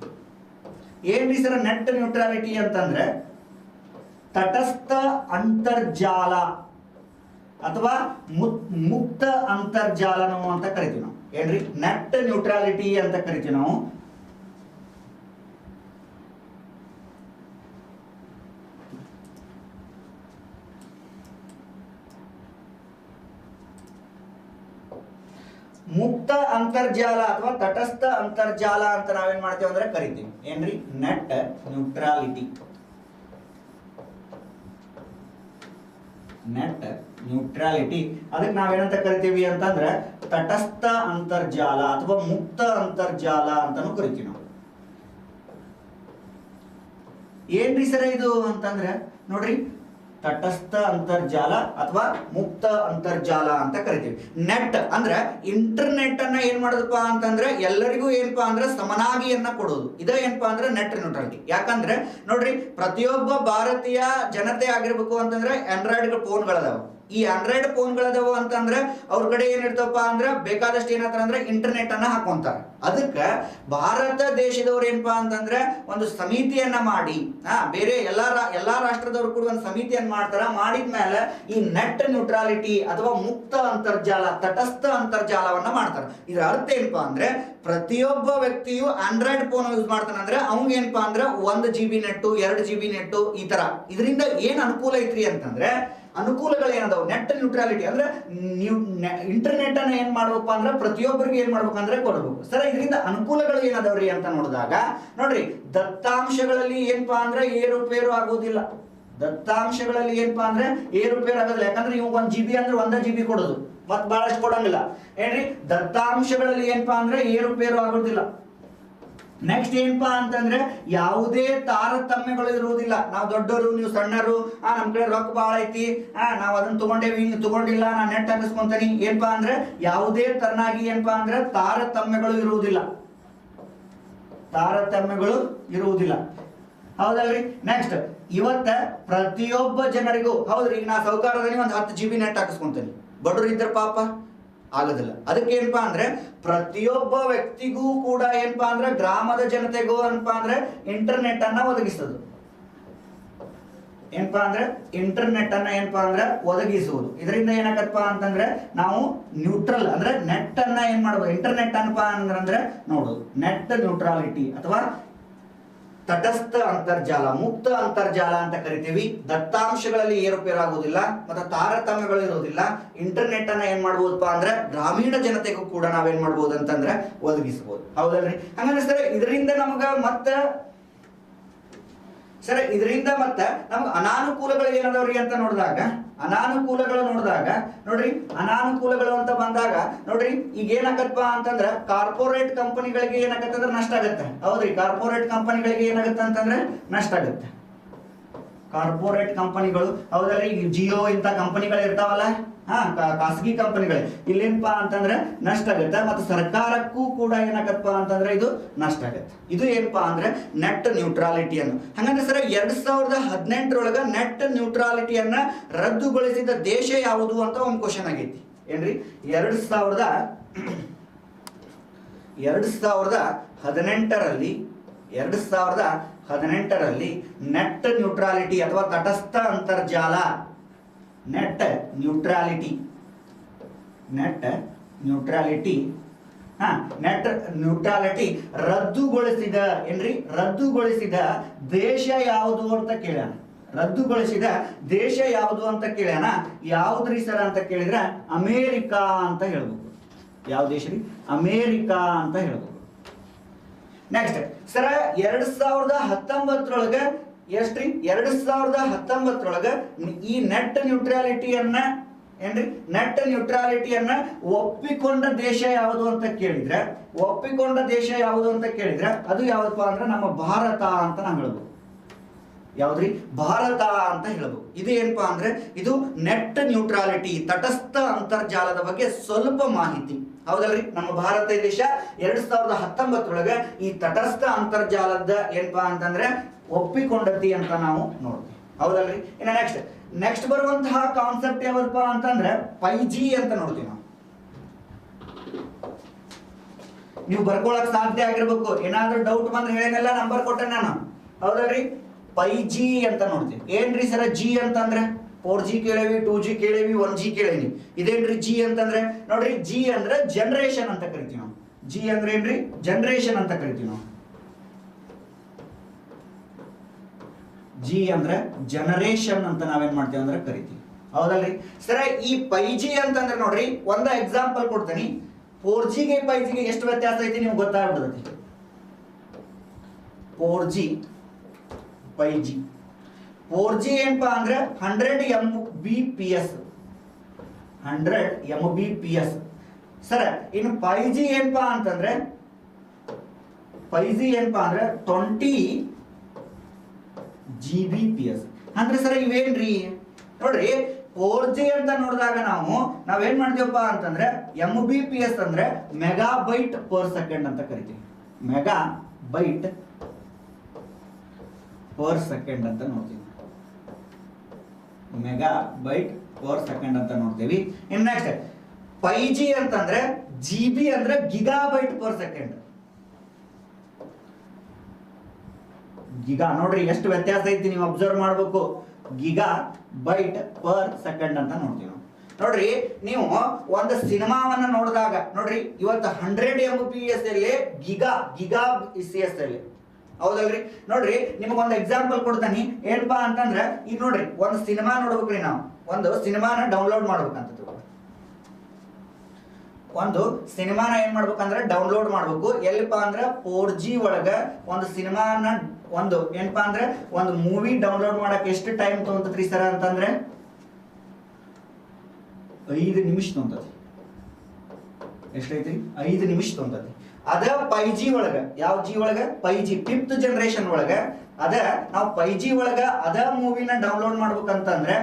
ಏನ್ರಿ ಸರ್ ನೆಟ್ ನ್ಯೂಟ್ರಾಲಿಟಿ ಅಂತಂದ್ರೆ ತಟಸ್ಥ ಅಂತರ್ಜಾಲ ಅಥವಾ ಮುಕ್ತ ಅಂತರ್ಜಾಲನೋ ಅಂತ ಕರಿತೀವಿ ನಾವು. ಏನ್ರಿ? ನೆಟ್ ನ್ಯೂಟ್ರಾಲಿಟಿ ಅಂತ ಕರಿತೀವಿ ನಾವು. ಮುಕ್ತ ಅಂತರ್ಜಾಲ ಅಥವಾ ತಟಸ್ಥ ಅಂತರ್ಜಾಲ ಅಂತ ನಾವೇನ್ ಮಾಡ್ತೀವಿ ಅಂದ್ರೆ ಕರಿತೀವಿ. ಏನ್ರಿ? Net neutrality. ನೆಟ್ ನ್ಯೂಟ್ರಾಲಿಟಿ ಅದಕ್ಕೆ ನಾವೇನಂತ ಕರಿತೀವಿ ಅಂತಂದ್ರೆ ತಟಸ್ಥ ಅಂತರ್ಜಾಲ ಅಥವಾ ಮುಕ್ತ ಅಂತರ್ಜಾಲ ಅಂತಾನು ಕರಿತೀವಿ ನಾವು. ಏನ್ರಿ ಸರ ಇದು ಅಂತಂದ್ರೆ ನೋಡ್ರಿ, ತಟಸ್ಥ ಅಂತರ್ಜಾಲ ಅಥವಾ ಮುಕ್ತ ಅಂತರ್ಜಾಲ ಅಂತ ಕರಿತೀವಿ. ನೆಟ್ ಅಂದ್ರೆ ಇಂಟರ್ನೆಟ್ ಅನ್ನ ಏನ್ ಮಾಡೋದಪ್ಪ ಅಂತಂದ್ರೆ ಎಲ್ಲರಿಗೂ ಏನಪ್ಪಾ ಅಂದ್ರೆ ಸಮನಾಗಿಯನ್ನ ಕೊಡೋದು. ಇದ ಏನಪ್ಪಾ ಅಂದ್ರೆ ನೆಟ್ ನ್ಯೂಟ್ರಾಲಿಟಿ. ಯಾಕಂದ್ರೆ ನೋಡ್ರಿ, ಪ್ರತಿಯೊಬ್ಬ ಭಾರತೀಯ ಜನತೆ ಆಗಿರ್ಬೇಕು ಅಂತಂದ್ರೆ ಆಂಡ್ರಾಯ್ಡ್ ಫೋನ್ಗಳದಾವ. ಈ ಆಂಡ್ರಾಯ್ಡ್ ಫೋನ್ಗಳದಾವ ಅಂತಂದ್ರೆ ಅವ್ರ ಕಡೆ ಏನಿರ್ತಪ್ಪ ಅಂದ್ರೆ ಬೇಕಾದಷ್ಟು ಏನಂತಾರ ಅಂದ್ರೆ ಇಂಟರ್ನೆಟ್ ಅನ್ನ ಹಾಕೊಂತಾರ. ಅದಕ್ಕೆ ಭಾರತ ದೇಶದವ್ರು ಏನಪ್ಪಾ ಅಂತಂದ್ರೆ ಒಂದು ಸಮಿತಿಯನ್ನ ಮಾಡಿ, ಬೇರೆ ಎಲ್ಲಾ ರಾಷ್ಟ್ರದವ್ರು ಕೂಡ ಒಂದು ಸಮಿತಿಯನ್ನ ಮಾಡ್ತಾರ. ಮಾಡಿದ್ಮೇಲೆ ಈ ನೆಟ್ ನ್ಯೂಟ್ರಾಲಿಟಿ ಅಥವಾ ಮುಕ್ತ ಅಂತರ್ಜಾಲ, ತಟಸ್ಥ ಅಂತರ್ಜಾಲವನ್ನ ಮಾಡ್ತಾರ. ಇದರ ಅರ್ಥ ಏನಪ್ಪಾ ಅಂದ್ರೆ ಪ್ರತಿಯೊಬ್ಬ ವ್ಯಕ್ತಿಯು ಆಂಡ್ರಾಯ್ಡ್ ಫೋನ್ ಯೂಸ್ ಮಾಡ್ತಾನಂದ್ರೆ ಅವ್ನಿಗೆ ಏನಪ್ಪಾ ಅಂದ್ರೆ 1 GB ನೆಟ್ಟು, 2 GB ನೆಟ್ಟು, ಈ ತರ. ಇದರಿಂದ ಏನ್ ಅನುಕೂಲ ಐತ್ರಿ ಅಂತಂದ್ರೆ, ಅನುಕೂಲಗಳು ಏನದಾವ, ನೆಟ್ ನ್ಯೂಟ್ರಾಲಿಟಿ ಅಂದ್ರೆ ನೀವು ಇಂಟರ್ನೆಟ್ ಅನ್ನ ಏನ್ ಮಾಡ್ಬೇಕಪ್ಪ ಅಂದ್ರೆ ಪ್ರತಿಯೊಬ್ಬರಿಗೆ ಏನ್ ಮಾಡ್ಬೇಕಂದ್ರೆ ಕೊಡಬೇಕು. ಸರ್, ಇದರಿಂದ ಅನುಕೂಲಗಳು ಏನದಾವ್ರಿ ಅಂತ ನೋಡಿದಾಗ ನೋಡ್ರಿ, ದತ್ತಾಂಶಗಳಲ್ಲಿ ಏನಪ್ಪಾ ಅಂದ್ರೆ ಏರುಪೇರು ಆಗೋದಿಲ್ಲ. ದತ್ತಾಂಶಗಳಲ್ಲಿ ಏನಪ್ಪಾ ಅಂದ್ರೆ ಏರುಪೇರು ಆಗೋದಿಲ್ಲ. ಯಾಕಂದ್ರೆ ಇವಾಗ 1 GB ಅಂದ್ರೆ 1 GB ಕೊಡೋದು, ಮತ್ ಬಹಳಷ್ಟು ಕೊಡಂಗಿಲ್ಲ ಏನ್ರಿ. ದತ್ತಾಂಶಗಳಲ್ಲಿ ಏನಪ್ಪಾ ಅಂದ್ರೆ ಏರುಪೇರು ಆಗೋದಿಲ್ಲ. ನೆಕ್ಸ್ಟ್ ಏನಪ್ಪಾ ಅಂತಂದ್ರೆ ಯಾವುದೇ ತಾರತಮ್ಯಗಳು ಇರುವುದಿಲ್ಲ. ನಾವು ದೊಡ್ಡವರು, ನೀವು ಸಣ್ಣರು, ನಮ್ ಕಡೆ ರೊಕ್ಕ ಭಾಳ ಐತಿ, ನಾವ್ ಅದನ್ನ ತಗೊಂಡೇವಿ, ನೀವು ತಗೊಂಡಿಲ್ಲ, ನಾ ನೆಟ್ ಹಾಕಿಸ್ಕೊಂತೀನಿ, ಏನಪ್ಪಾ ಅಂದ್ರೆ ಯಾವುದೇ ತರನಾಗಿ ಏನಪ್ಪಾ ಅಂದ್ರೆ ತಾರತಮ್ಯಗಳು ಇರುವುದಿಲ್ಲ. ತಾರತಮ್ಯಗಳು ಇರುವುದಿಲ್ಲ, ಹೌದಲ್ರಿ. ನೆಕ್ಸ್ಟ್, ಇವತ್ತ ಪ್ರತಿಯೊಬ್ಬ ಜನರಿಗೂ ಹೌದ್ರಿ, ನಾ ಸೌಕಾರದಲ್ಲಿ ಒಂದು 10 GB ನೆಟ್ ಹಾಕಿಸ್ಕೊಂತೀನಿ, ಬಡವರು ಇದ್ರ ಪಾಪ ಆಗೋದಿಲ್ಲ. ಅದಕ್ಕೆ ಏನಪ್ಪಾ ಅಂದ್ರೆ ಪ್ರತಿಯೊಬ್ಬ ವ್ಯಕ್ತಿಗೂ ಕೂಡ ಏನಪ್ಪಾ ಅಂದ್ರೆ ಗ್ರಾಮದ ಜನತೆಗೂ ಏನಪ್ಪಾ ಅಂದ್ರೆ ಇಂಟರ್ನೆಟ್ ಅನ್ನ ಒದಗಿಸೋದು. ಏನಪ್ಪಾ ಅಂದ್ರೆ ಇಂಟರ್ನೆಟ್ ಅನ್ನ ಏನಪ್ಪಾ ಅಂದ್ರೆ ಒದಗಿಸುವುದು. ಇದರಿಂದ ಏನಾಗತ್ತಪ್ಪ ಅಂತಂದ್ರೆ ನಾವು ನ್ಯೂಟ್ರಲ್ ಅಂದ್ರೆ ನೆಟ್ ಅನ್ನ ಏನ್ ಮಾಡ್ಬೋದು, ಇಂಟರ್ನೆಟ್ ಅನ್ಪಾ ಅಂದ್ರೆ ನೋಡೋದು. ನೆಟ್ ನ್ಯೂಟ್ರಾಲಿಟಿ ಅಥವಾ ತಟಸ್ಥ ಅಂತರ್ಜಾಲ, ಮುಕ್ತ ಅಂತರ್ಜಾಲ ಅಂತ ಕರಿತೀವಿ. ದತ್ತಾಂಶಗಳಲ್ಲಿ ಏರುಪೇರು ಆಗುವುದಿಲ್ಲ ಮತ್ತೆ ತಾರತಮ್ಯಗಳು ಇರುವುದಿಲ್ಲ. ಇಂಟರ್ನೆಟ್ ಅನ್ನ ಏನ್ ಮಾಡ್ಬೋದಪ್ಪ ಅಂದ್ರೆ ಗ್ರಾಮೀಣ ಜನತೆಗೂ ಕೂಡ ನಾವೇನ್ ಮಾಡ್ಬೋದು ಅಂತಂದ್ರೆ ಒದಗಿಸಬಹುದು, ಹೌದಲ್ರಿ. ಹಂಗಂದ್ರೆ ಇದರಿಂದ ನಮಗ ಮತ್ತೆ ನಮ್ಗೆ ಅನಾನುಕೂಲಗಳು ಏನದವ್ರಿ ಅಂತ ನೋಡಿದಾಗ, ಅನಾನುಕೂಲಗಳು ಅಂತ ಬಂದಾಗ ನೋಡ್ರಿ, ಈಗ ಏನಾಗತ್ತಪ್ಪ ಅಂತಂದ್ರ ಕಾರ್ಪೊರೇಟ್ ಕಂಪನಿಗಳಿಗೆ ಏನಾಗತ್ತಂದ್ರೆ ನಷ್ಟ ಆಗತ್ತೆ, ಹೌದ್ರಿ. ಕಾರ್ಪೊರೇಟ್ ಕಂಪನಿಗಳಿಗೆ ಏನಾಗತ್ತೆ ಅಂತಂದ್ರೆ ನಷ್ಟ ಆಗತ್ತೆ. ಕಾರ್ಪೊರೇಟ್ ಕಂಪನಿಗಳು, ಹೌದಲ್ರಿ. ಈಗ ಜಿಯೋ ಇಂಥ ಕಂಪನಿಗಳು ಇರ್ತಾವಲ್ಲ, ಖಾಸಗಿ ಕಂಪನಿಗಳೇ, ಇಲ್ಲೇನಪ್ಪಾ ಅಂತಂದ್ರೆ ನಷ್ಟ ಆಗುತ್ತೆ. ಮತ್ತು ಸರ್ಕಾರಕ್ಕೂ ಕೂಡ ಏನಾಗತ್ತಪ್ಪ ಅಂತಂದ್ರೆ ಇದು ನಷ್ಟ ಆಗುತ್ತೆ. ಇದು ಏನಪ್ಪಾ ಅಂದ್ರೆ ನೆಟ್ ನ್ಯೂಟ್ರಾಲಿಟಿಯನ್ನು. ಹಂಗಂದ್ರೆ ಸರ್, 2018 ನೆಟ್ ನ್ಯೂಟ್ರಾಲಿಟಿಯನ್ನ ರದ್ದುಗೊಳಿಸಿದ ದೇಶ ಯಾವುದು ಅಂತ ಒಂದು ಕ್ವಶನ್ ಆಗೈತಿ ಏನ್ರಿ. 2018ರಲ್ಲಿ ನೆಟ್ ನ್ಯೂಟ್ರಾಲಿಟಿ ಅಥವಾ ತಟಸ್ಥ ಅಂತರ್ಜಾಲ, ನೆಟ್ ನ್ಯೂಟ್ರಾಲಿಟಿ ರದ್ದುಗೊಳಿಸಿದ ದೇಶ ಯಾವುದು ಅಂತ ಕೇಳ್ಯಾನ. ರದ್ದುಗೊಳಿಸಿದ ದೇಶ ಯಾವುದು ಅಂತ ಕೇಳ್ಯಾನ. ಯಾವ್ದ್ರಿ ಸರ್ ಅಂತ ಕೇಳಿದ್ರೆ ಅಮೇರಿಕಾ ಅಂತ ಹೇಳ್ಬೇಕು. ಯಾವ ದೇಶ ರೀ? ಅಮೇರಿಕಾ ಅಂತ ಹೇಳ್ಬೇಕು. ನೆಕ್ಸ್ಟ್ ಸರ, 2019 ಎಷ್ಟ್ರಿ? 2019 ಈ ನೆಟ್ ನ್ಯೂಟ್ರಾಲಿಟಿಯನ್ನ ಒಪ್ಪಿಕೊಂಡ ದೇಶ ಯಾವುದು ಅಂತ ಕೇಳಿದ್ರೆ, ಅದು ಯಾವ್ದಪ್ಪ ಅಂದ್ರೆ ನಮ್ಮ ಭಾರತ ಅಂತ ನಾವು ಹೇಳ್ಬೋದು. ಯಾವ್ದ್ರಿ? ಭಾರತ ಅಂತ ಹೇಳ್ಬೋದು. ಇದು ಏನಪ್ಪಾ ಅಂದ್ರೆ ಇದು ನೆಟ್ ನ್ಯೂಟ್ರಾಲಿಟಿ, ತಟಸ್ಥ ಅಂತರ್ಜಾಲದ ಬಗ್ಗೆ ಸ್ವಲ್ಪ ಮಾಹಿತಿ, ಹೌದಲ್ರಿ. ನಮ್ಮ ಭಾರತ ದೇಶ 2019 ಈ ತಟಸ್ಥ ಅಂತರ್ಜಾಲದ ಏನಪ್ಪಾ ಅಂತಂದ್ರೆ ಒಪ್ಪಿಕೊಂಡತಿ ಅಂತ ನಾವು ನೋಡ್ತೀವಿ, ಹೌದಲ್ರಿ. ಇನ್ನು ನೆಕ್ಸ್ಟ್ ಬರುವಂತಹ ಕಾನ್ಸೆಪ್ಟ್ ಯಾವದಪ್ಪ ಅಂತಂದ್ರೆ 5G ಅಂತ ನೋಡ್ತೀವಿ ನಾವು. ನೀವು ಬರ್ಕೊಳಕ್ ಸಾಧ್ಯ ಆಗಿರ್ಬೇಕು. ಏನಾದ್ರೂ ಡೌಟ್ ಬಂದ್ರೆ ಹೇಳೇನೆಲ್ಲ ನಂಬರ್ ಕೊಟ್ಟೆ ನಾನು, ಹೌದಲ್ರಿ. 5G ಅಂತ ನೋಡ್ತೀವಿ. ಏನ್ರಿ ಸರ G ಅಂತಂದ್ರೆ? 4G ಕೇಳೇವಿ, 2G ಕೇಳೇವಿ, 1G ಕೇಳೇವಿ. ಇದೇನ್ರಿ G ಅಂತಂದ್ರೆ? ನೋಡ್ರಿ, G ಅಂದ್ರೆ ಜನರೇಷನ್ ಅಂತ ಕರಿತೀವಿ ನಾವು. G ಅಂದ್ರೆ ಏನ್ರಿ? ಜನರೇಷನ್ ಅಂತ ಕರಿತೀವಿ ನಾವು. G ಅಂದ್ರೆ ಜನರೇಷನ್ ಅಂತ ನಾವೇನ್ ಮಾಡ್ತೀವಿ ಅಂದ್ರೆ ಕರಿತೀವಿ, ಹೌದಲ್ರಿ. ಸರ, ಈ 5G ಅಂತಂದ್ರೆ ನೋಡ್ರಿ, ಒಂದು ಎಕ್ಸಾಂಪಲ್ ಕೊಡ್ತೀನಿ. 4G ಗೆ 5G ಗೆ ಎಷ್ಟು ವ್ಯತ್ಯಾಸ ಐತಿ ನಿಮ್ಗೆ ಗೊತ್ತಾಗ್ಬಿಡ್ತೈತಿ. 4G 5G ಏನಪ್ಪಾ ಅಂದ್ರೆ 100 Mbps. ಸರ, ಇನ್ನು 5G ಏನಪ್ಪಾ ಅಂತಂದ್ರೆ 20 Gbps. ಅಂದ್ರೆ ಸರ್ ಇವೇನ್ರಿ ನೋಡ್ರಿ 4G ಅಂತ ನೋಡಿದಾಗ ನಾವೇನ್ ಮಾಡ್ತೀವಪ್ಪ ಅಂತಂದ್ರೆ MBPS ಅಂದ್ರೆ ಮೆಗಾಬೈಟ್ ಪರ್ ಸೆಕೆಂಡ್ ಅಂತ ಕರಿತೀವಿ. ಮೆಗಾಬೈಟ್ ಪರ್ ಸೆಕೆಂಡ್ ಅಂತ ನೋಡ್ತೀವಿ. ಮೆಗಾಬೈಟ್ ಪರ್ ಸೆಕೆಂಡ್ ಅಂತ ನೋಡ್ತೀವಿ. ಇನ್ ನೆಕ್ಸ್ಟ್ 5G ಅಂತಂದ್ರೆ GB ಅಂದ್ರೆ ಗಿಗಾಬೈಟ್ ಪರ್ ಸೆಕೆಂಡ್. ಗಿಗಾ ನೋಡ್ರಿ ಎಷ್ಟು ವ್ಯತ್ಯಾಸ ಐತಿ, ನೀವು ಅಬ್ಸರ್ವ್ ಮಾಡ್ಬೇಕು. ಗಿಗಾ ಬೈಟ್ ಪರ್ ಸೆಕೆಂಡ್ ಅಂತ ನೋಡ್ತೀವಿ. ನೋಡ್ರಿ ನೀವು ಒಂದು ಸಿನಿಮಾವನ್ನ ನೋಡಿದಾಗ ನೋಡ್ರಿ ಇವತ್ತು 100 MBPS ಅಲ್ಲಿ ಗಿಗಾ CS ಅಲ್ಲಿ, ಹೌದಲ್ರಿ? ನೋಡ್ರಿ ನಿಮಗೊಂದು ಎಕ್ಸಾಂಪಲ್ ಕೊಡ್ತಾನೆ. ಏನಪ್ಪಾ ಅಂತಂದ್ರೆ ಈಗ ನೋಡ್ರಿ ಒಂದು ಸಿನಿಮಾ ನೋಡ್ಬೇಕ್ರಿ, ನಾವು ಒಂದು ಸಿನಿಮಾನ ಡೌನ್ಲೋಡ್ ಮಾಡ್ಬೇಕಂತ ಒಂದು ಸಿನಿಮಾನ ಏನ್ ಮಾಡ್ಬೇಕಂದ್ರೆ ಡೌನ್ಲೋಡ್ ಮಾಡ್ಬೇಕು. ಎಲ್ಲಿಪ್ಪ ಅಂದ್ರೆ 4G ಒಳಗ ಒಂದು ಸಿನಿಮಾನ ಒಂದು ಏನಪ್ಪಾ ಅಂದ್ರೆ ಒಂದು ಮೂವಿ ಡೌನ್ಲೋಡ್ ಮಾಡಕ್ ಎಷ್ಟು ಟೈಮ್ ತಗೊಂತದ್ರಿ ಸರ್ ಅಂತಂದ್ರೆ 5 ನಿಮಿಷ ತಗೊಂತದ್ರಿ. ಎಷ್ಟೈತ್ರಿ? 5 ನಿಮಿಷ ತಗೊಂತದ್ರಿ. ಅದ 5G ಒಳಗ, ಯಾವ G ಒಳಗ? 5G 5th ಜನರೇಷನ್ ಒಳಗ ಅದ ನಾವು 5G ಒಳಗ ಅದ ಮೂವಿನ ಡೌನ್ಲೋಡ್ ಮಾಡ್ಬೇಕಂತಂದ್ರೆ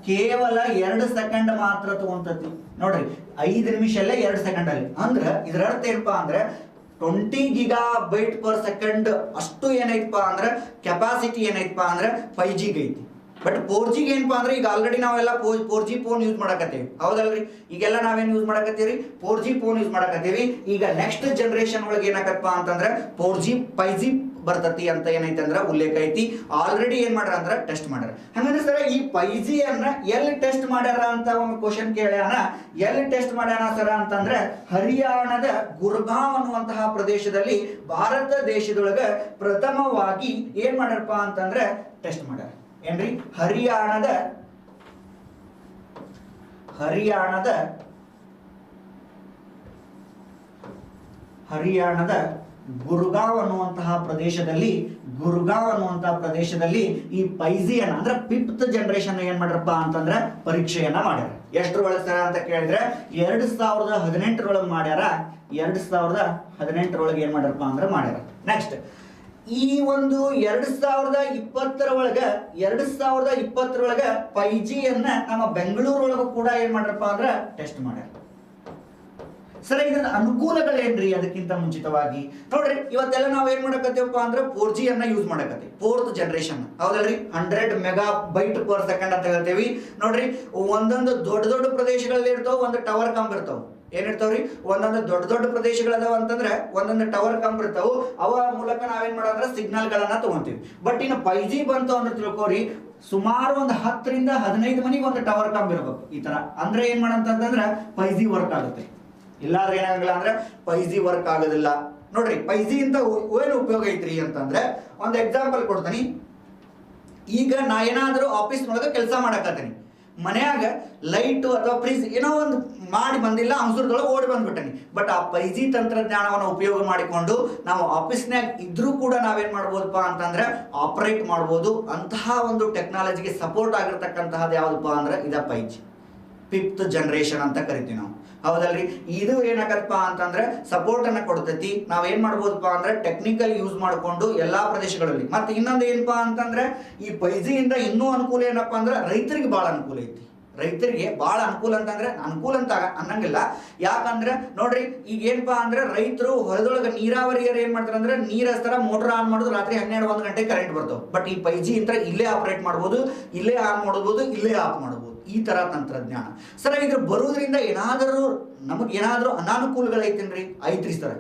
ಕೇವಲ 2 ಸೆಕೆಂಡ್ ಮಾತ್ರ ತಗೊಂತತಿ. ನೋಡ್ರಿ 5 ನಿಮಿಷ ಅಲ್ಲೇ 2 ಸೆಕೆಂಡ್ ಅಲ್ಲಿ. ಅಂದ್ರ ಇದ್ರ ಅರ್ಥ ಏನಪ್ಪಾ ಅಂದ್ರೆ 20 ಗಿಗಾಬೈಟ್ ಪರ್ ಸೆಕೆಂಡ್ ಅಷ್ಟು ಏನೈತಪ್ಪ ಅಂದ್ರೆ ಕೆಪಾಸಿಟಿ ಏನೈತಪ್ಪ ಅಂದ್ರೆ 5G ಐತಿ. ಬಟ್ 4G ಏನಪ್ಪಾ ಅಂದ್ರೆ ಈಗ ಆಲ್ರೆಡಿ ನಾವೆಲ್ಲ 4G ಫೋನ್ ಯೂಸ್ ಮಾಡಕತ್ತೀವಿ, ಹೌದಲ್ರಿ? ಈಗೆಲ್ಲ ನಾವೇನ್ ಯೂಸ್ ಮಾಡಕತ್ತೀವಿ? 4G ಫೋನ್ ಯೂಸ್ ಮಾಡಕತ್ತೀವಿ. ಈಗ ನೆಕ್ಸ್ಟ್ ಜನರೇಷನ್ ಒಳಗೆ ಏನಾಗತ್ತಪ್ಪ ಅಂತಂದ್ರೆ 4G 5G ಬರ್ತತಿ ಅಂತ ಏನೈತೆ ಅಂದ್ರೆ ಉಲ್ಲೇಖ ಐತಿ. ಆಲ್ರೆಡಿ ಏನ್ ಮಾಡ್ಯಾರ ಅಂದ್ರೆ ಟೆಸ್ಟ್ ಮಾಡ್ಯಾರ. ಹಂಗಂದ್ರೆ ಸರ್ ಈ 5G ಅನ್ನ ಎಲ್ಲಿ ಟೆಸ್ಟ್ ಮಾಡ್ಯಾರ ಅಂತ ಒಂದು ಕ್ವಶನ್ ಕೇಳ್ಯಾನ. ಎಲ್ಲಿ ಟೆಸ್ಟ್ ಮಾಡ್ಯಾನ ಸರ್ ಅಂತಂದ್ರೆ ಹರಿಯಾಣದ ಗುರ್ಗಾಂವ್ ಅನ್ನುವಂತಹ ಪ್ರದೇಶದಲ್ಲಿ ಭಾರತ ದೇಶದೊಳಗ ಪ್ರಥಮವಾಗಿ ಏನ್ ಮಾಡ್ಯಾರಪ್ಪ ಅಂತಂದ್ರೆ ಟೆಸ್ಟ್ ಮಾಡ್ಯಾರ. ಏನ್ರಿ? ಹರಿಯಾಣದ ಗುರ್ಗಾಂವ್ ಅನ್ನುವಂತಹ ಪ್ರದೇಶದಲ್ಲಿ ಈ 5G ಅನ್ನ ಅಂದ್ರೆ 5th ಜನರೇಷನ್ ಏನ್ ಮಾಡ್ರಪ್ಪ ಅಂತಂದ್ರೆ ಪರೀಕ್ಷೆಯನ್ನ ಮಾಡ್ಯಾರ. ಎಷ್ಟರೊಳಗೆ ಸರ್ ಅಂತ ಕೇಳಿದ್ರೆ 2018 ಮಾಡ್ಯಾರ. 2018 ಏನ್ ಮಾಡ್ಯಾರಪ್ಪ ಅಂದ್ರೆ ಮಾಡ್ಯಾರ. ನೆಕ್ಸ್ಟ್ ಈ ಒಂದು 2020 ಒಳಗ 5G ಅನ್ನ ನಮ್ಮ ಬೆಂಗಳೂರೊಳಗೂ ಕೂಡ ಏನ್ ಮಾಡ್ರಪ್ಪ ಅಂದ್ರೆ ಟೆಸ್ಟ್ ಮಾಡ್ಯಾರ. ಸರ್ ಇದರ ಅನುಕೂಲಗಳೇನ್ರಿ? ಅದಕ್ಕಿಂತ ಮುಂಚಿತವಾಗಿ ನೋಡ್ರಿ ಇವತ್ತೆಲ್ಲ ನಾವು ಏನ್ ಮಾಡಕತ್ತೀವಪ್ಪ ಅಂದ್ರೆ 4G ಅನ್ನ ಯೂಸ್ ಮಾಡಕತ್ತೀವಿ, 4th ಜನರೇಷನ್, ಹೌದಲ್ರಿ? 100 ಮೆಗಾಬೈಟ್ ಪರ್ ಸೆಕೆಂಡ್ ಅಂತ ಹೇಳ್ತೇವಿ. ನೋಡ್ರಿ ಒಂದೊಂದು ದೊಡ್ಡ ಪ್ರದೇಶಗಳಲ್ಲಿ ಇರ್ತಾವ, ಒಂದು ಟವರ್ ಕಂಬ ಇರ್ತಾವ. ಏನಿರ್ತಾವ್ರಿ? ಒಂದೊಂದು ದೊಡ್ಡ ಪ್ರದೇಶಗಳದಾವ ಅಂತಂದ್ರೆ ಒಂದೊಂದು ಟವರ್ ಕಂಬ ಇರ್ತಾವ. ಅವ ಮೂಲಕ ನಾವೇನ್ ಮಾಡೋದ್ರ ಸಿಗ್ನಲ್ ಗಳನ್ನ ತಗೊಂತೀವಿ. ಬಟ್ ಇನ್ನು 5G ಬಂತು ಅಂದ್ರೆ ತಿಳ್ಕೋರಿ, ಸುಮಾರು ಒಂದು 10 ರಿಂದ 15 ಮನಿಗೆ ಒಂದು ಟವರ್ ಕಂಬ ಇರ್ಬೇಕು. ಈ ತರ ಅಂದ್ರೆ ಏನ್ ಮಾಡಂತಂದ್ರೆ 5G ವರ್ಕ್ ಆಗುತ್ತೆ. ಇಲ್ಲಾಂದ್ರೆ ಏನಾಗಲ್ಲ ಅಂದ್ರೆ 5G ವರ್ಕ್ ಆಗೋದಿಲ್ಲ. ನೋಡ್ರಿ 5G ಇಂದ ಏನು ಉಪಯೋಗ ಐತ್ರಿ ಅಂತಂದ್ರೆ ಒಂದು ಎಕ್ಸಾಂಪಲ್ ಕೊಡ್ತೀನಿ. ಈಗ ನಾ ಏನಾದ್ರೂ ಆಫೀಸ್ ನೊಳಗೆ ಕೆಲಸ ಮಾಡಕತ್ತೀನಿ, ಮನೆಯಾಗ ಲೈಟ್ ಅಥವಾ ಫ್ರಿಜ್ ಏನೋ ಒಂದು ಮಾಡಿ ಬಂದಿಲ್ಲ, ಅವಸರದೊಳಗೆ ಓಡಿ ಬಂದ್ಬಿಟ್ಟನಿ. ಬಟ್ ಆ 5G ತಂತ್ರಜ್ಞಾನವನ್ನು ಉಪಯೋಗ ಮಾಡಿಕೊಂಡು ನಾವು ಆಫೀಸ್ನಾಗ ಇದ್ರೂ ಕೂಡ ನಾವೇನ್ ಮಾಡ್ಬೋದಪ್ಪ ಅಂತಂದ್ರೆ ಆಪರೇಟ್ ಮಾಡ್ಬೋದು. ಅಂತಹ ಒಂದು ಟೆಕ್ನಾಲಜಿಗೆ ಸಪೋರ್ಟ್ ಆಗಿರ್ತಕ್ಕಂತಹದ್ದು ಯಾವ್ದಪ್ಪ ಅಂದ್ರೆ ಇದ 5G 5th ಜನರೇಷನ್ ಅಂತ ಕರಿತೀವಿ ನಾವು, ಹೌದಲ್ರಿ? ಇದು ಏನಾಗತ್ತಪ್ಪ ಅಂತಂದ್ರೆ ಸಪೋರ್ಟ್ ಅನ್ನ ಕೊಡ್ತೈತಿ. ನಾವೇನ್ ಮಾಡ್ಬೋದಪ್ಪ ಅಂದ್ರೆ ಟೆಕ್ನಿಕಲ್ ಯೂಸ್ ಮಾಡ್ಕೊಂಡು ಎಲ್ಲಾ ಪ್ರದೇಶಗಳಲ್ಲಿ. ಮತ್ತೆ ಇನ್ನೊಂದು ಏನಪ್ಪಾ ಅಂತಂದ್ರೆ ಈ 5G ಇಂದ ಇನ್ನೂ ಅನುಕೂಲ ಏನಪ್ಪಾ ಅಂದ್ರೆ ರೈತರಿಗೆ ಬಹಳ ಅನುಕೂಲ ಐತಿ. ರೈತರಿಗೆ ಬಹಳ ಅನುಕೂಲ ಅಂತಂದ್ರೆ ಅನುಕೂಲ ಅಂತ ಅನ್ನಂಗಿಲ್ಲ. ಯಾಕಂದ್ರೆ ನೋಡ್ರಿ ಈಗ ಏನಪ್ಪಾ ಅಂದ್ರೆ ರೈತರು ಹೊಲದೊಳಗ ನೀರಾವರಿಯರು ಏನ್ ಮಾಡ್ತಾರೆ ಅಂದ್ರೆ ನೀರ್ ಹಸ್ತಾರ, ಮೋಟರ್ ಆನ್ ಮಾಡೋದು, ರಾತ್ರಿ 12-1 ಗಂಟೆ ಕರೆಂಟ್ ಬರ್ತಾವ. ಬಟ್ ಈ 5G ಇಂದ ಇಲ್ಲೇ ಆಪರೇಟ್ ಮಾಡ್ಬೋದು, ಇಲ್ಲೇ ಆನ್ ಮಾಡಬಹುದು, ಇಲ್ಲೇ ಆಫ್ ಮಾಡಬಹುದು. ಈ ತರ ತಂತ್ರಜ್ಞಾನ ಸರ್ ಇದ್ರ ಬರುವುದರಿಂದ ನಮಗೇನಾದ್ರೂ ಅನಾನುಕೂಲಗಳೈತೇನ್ರಿ? ಐತ್ರಿ ಸರ್.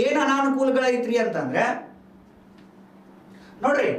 ಏನ್ ಅನಾನುಕೂಲಗಳೈತ್ರಿ ಅಂತಂದ್ರೆ ನೋಡ್ರಿ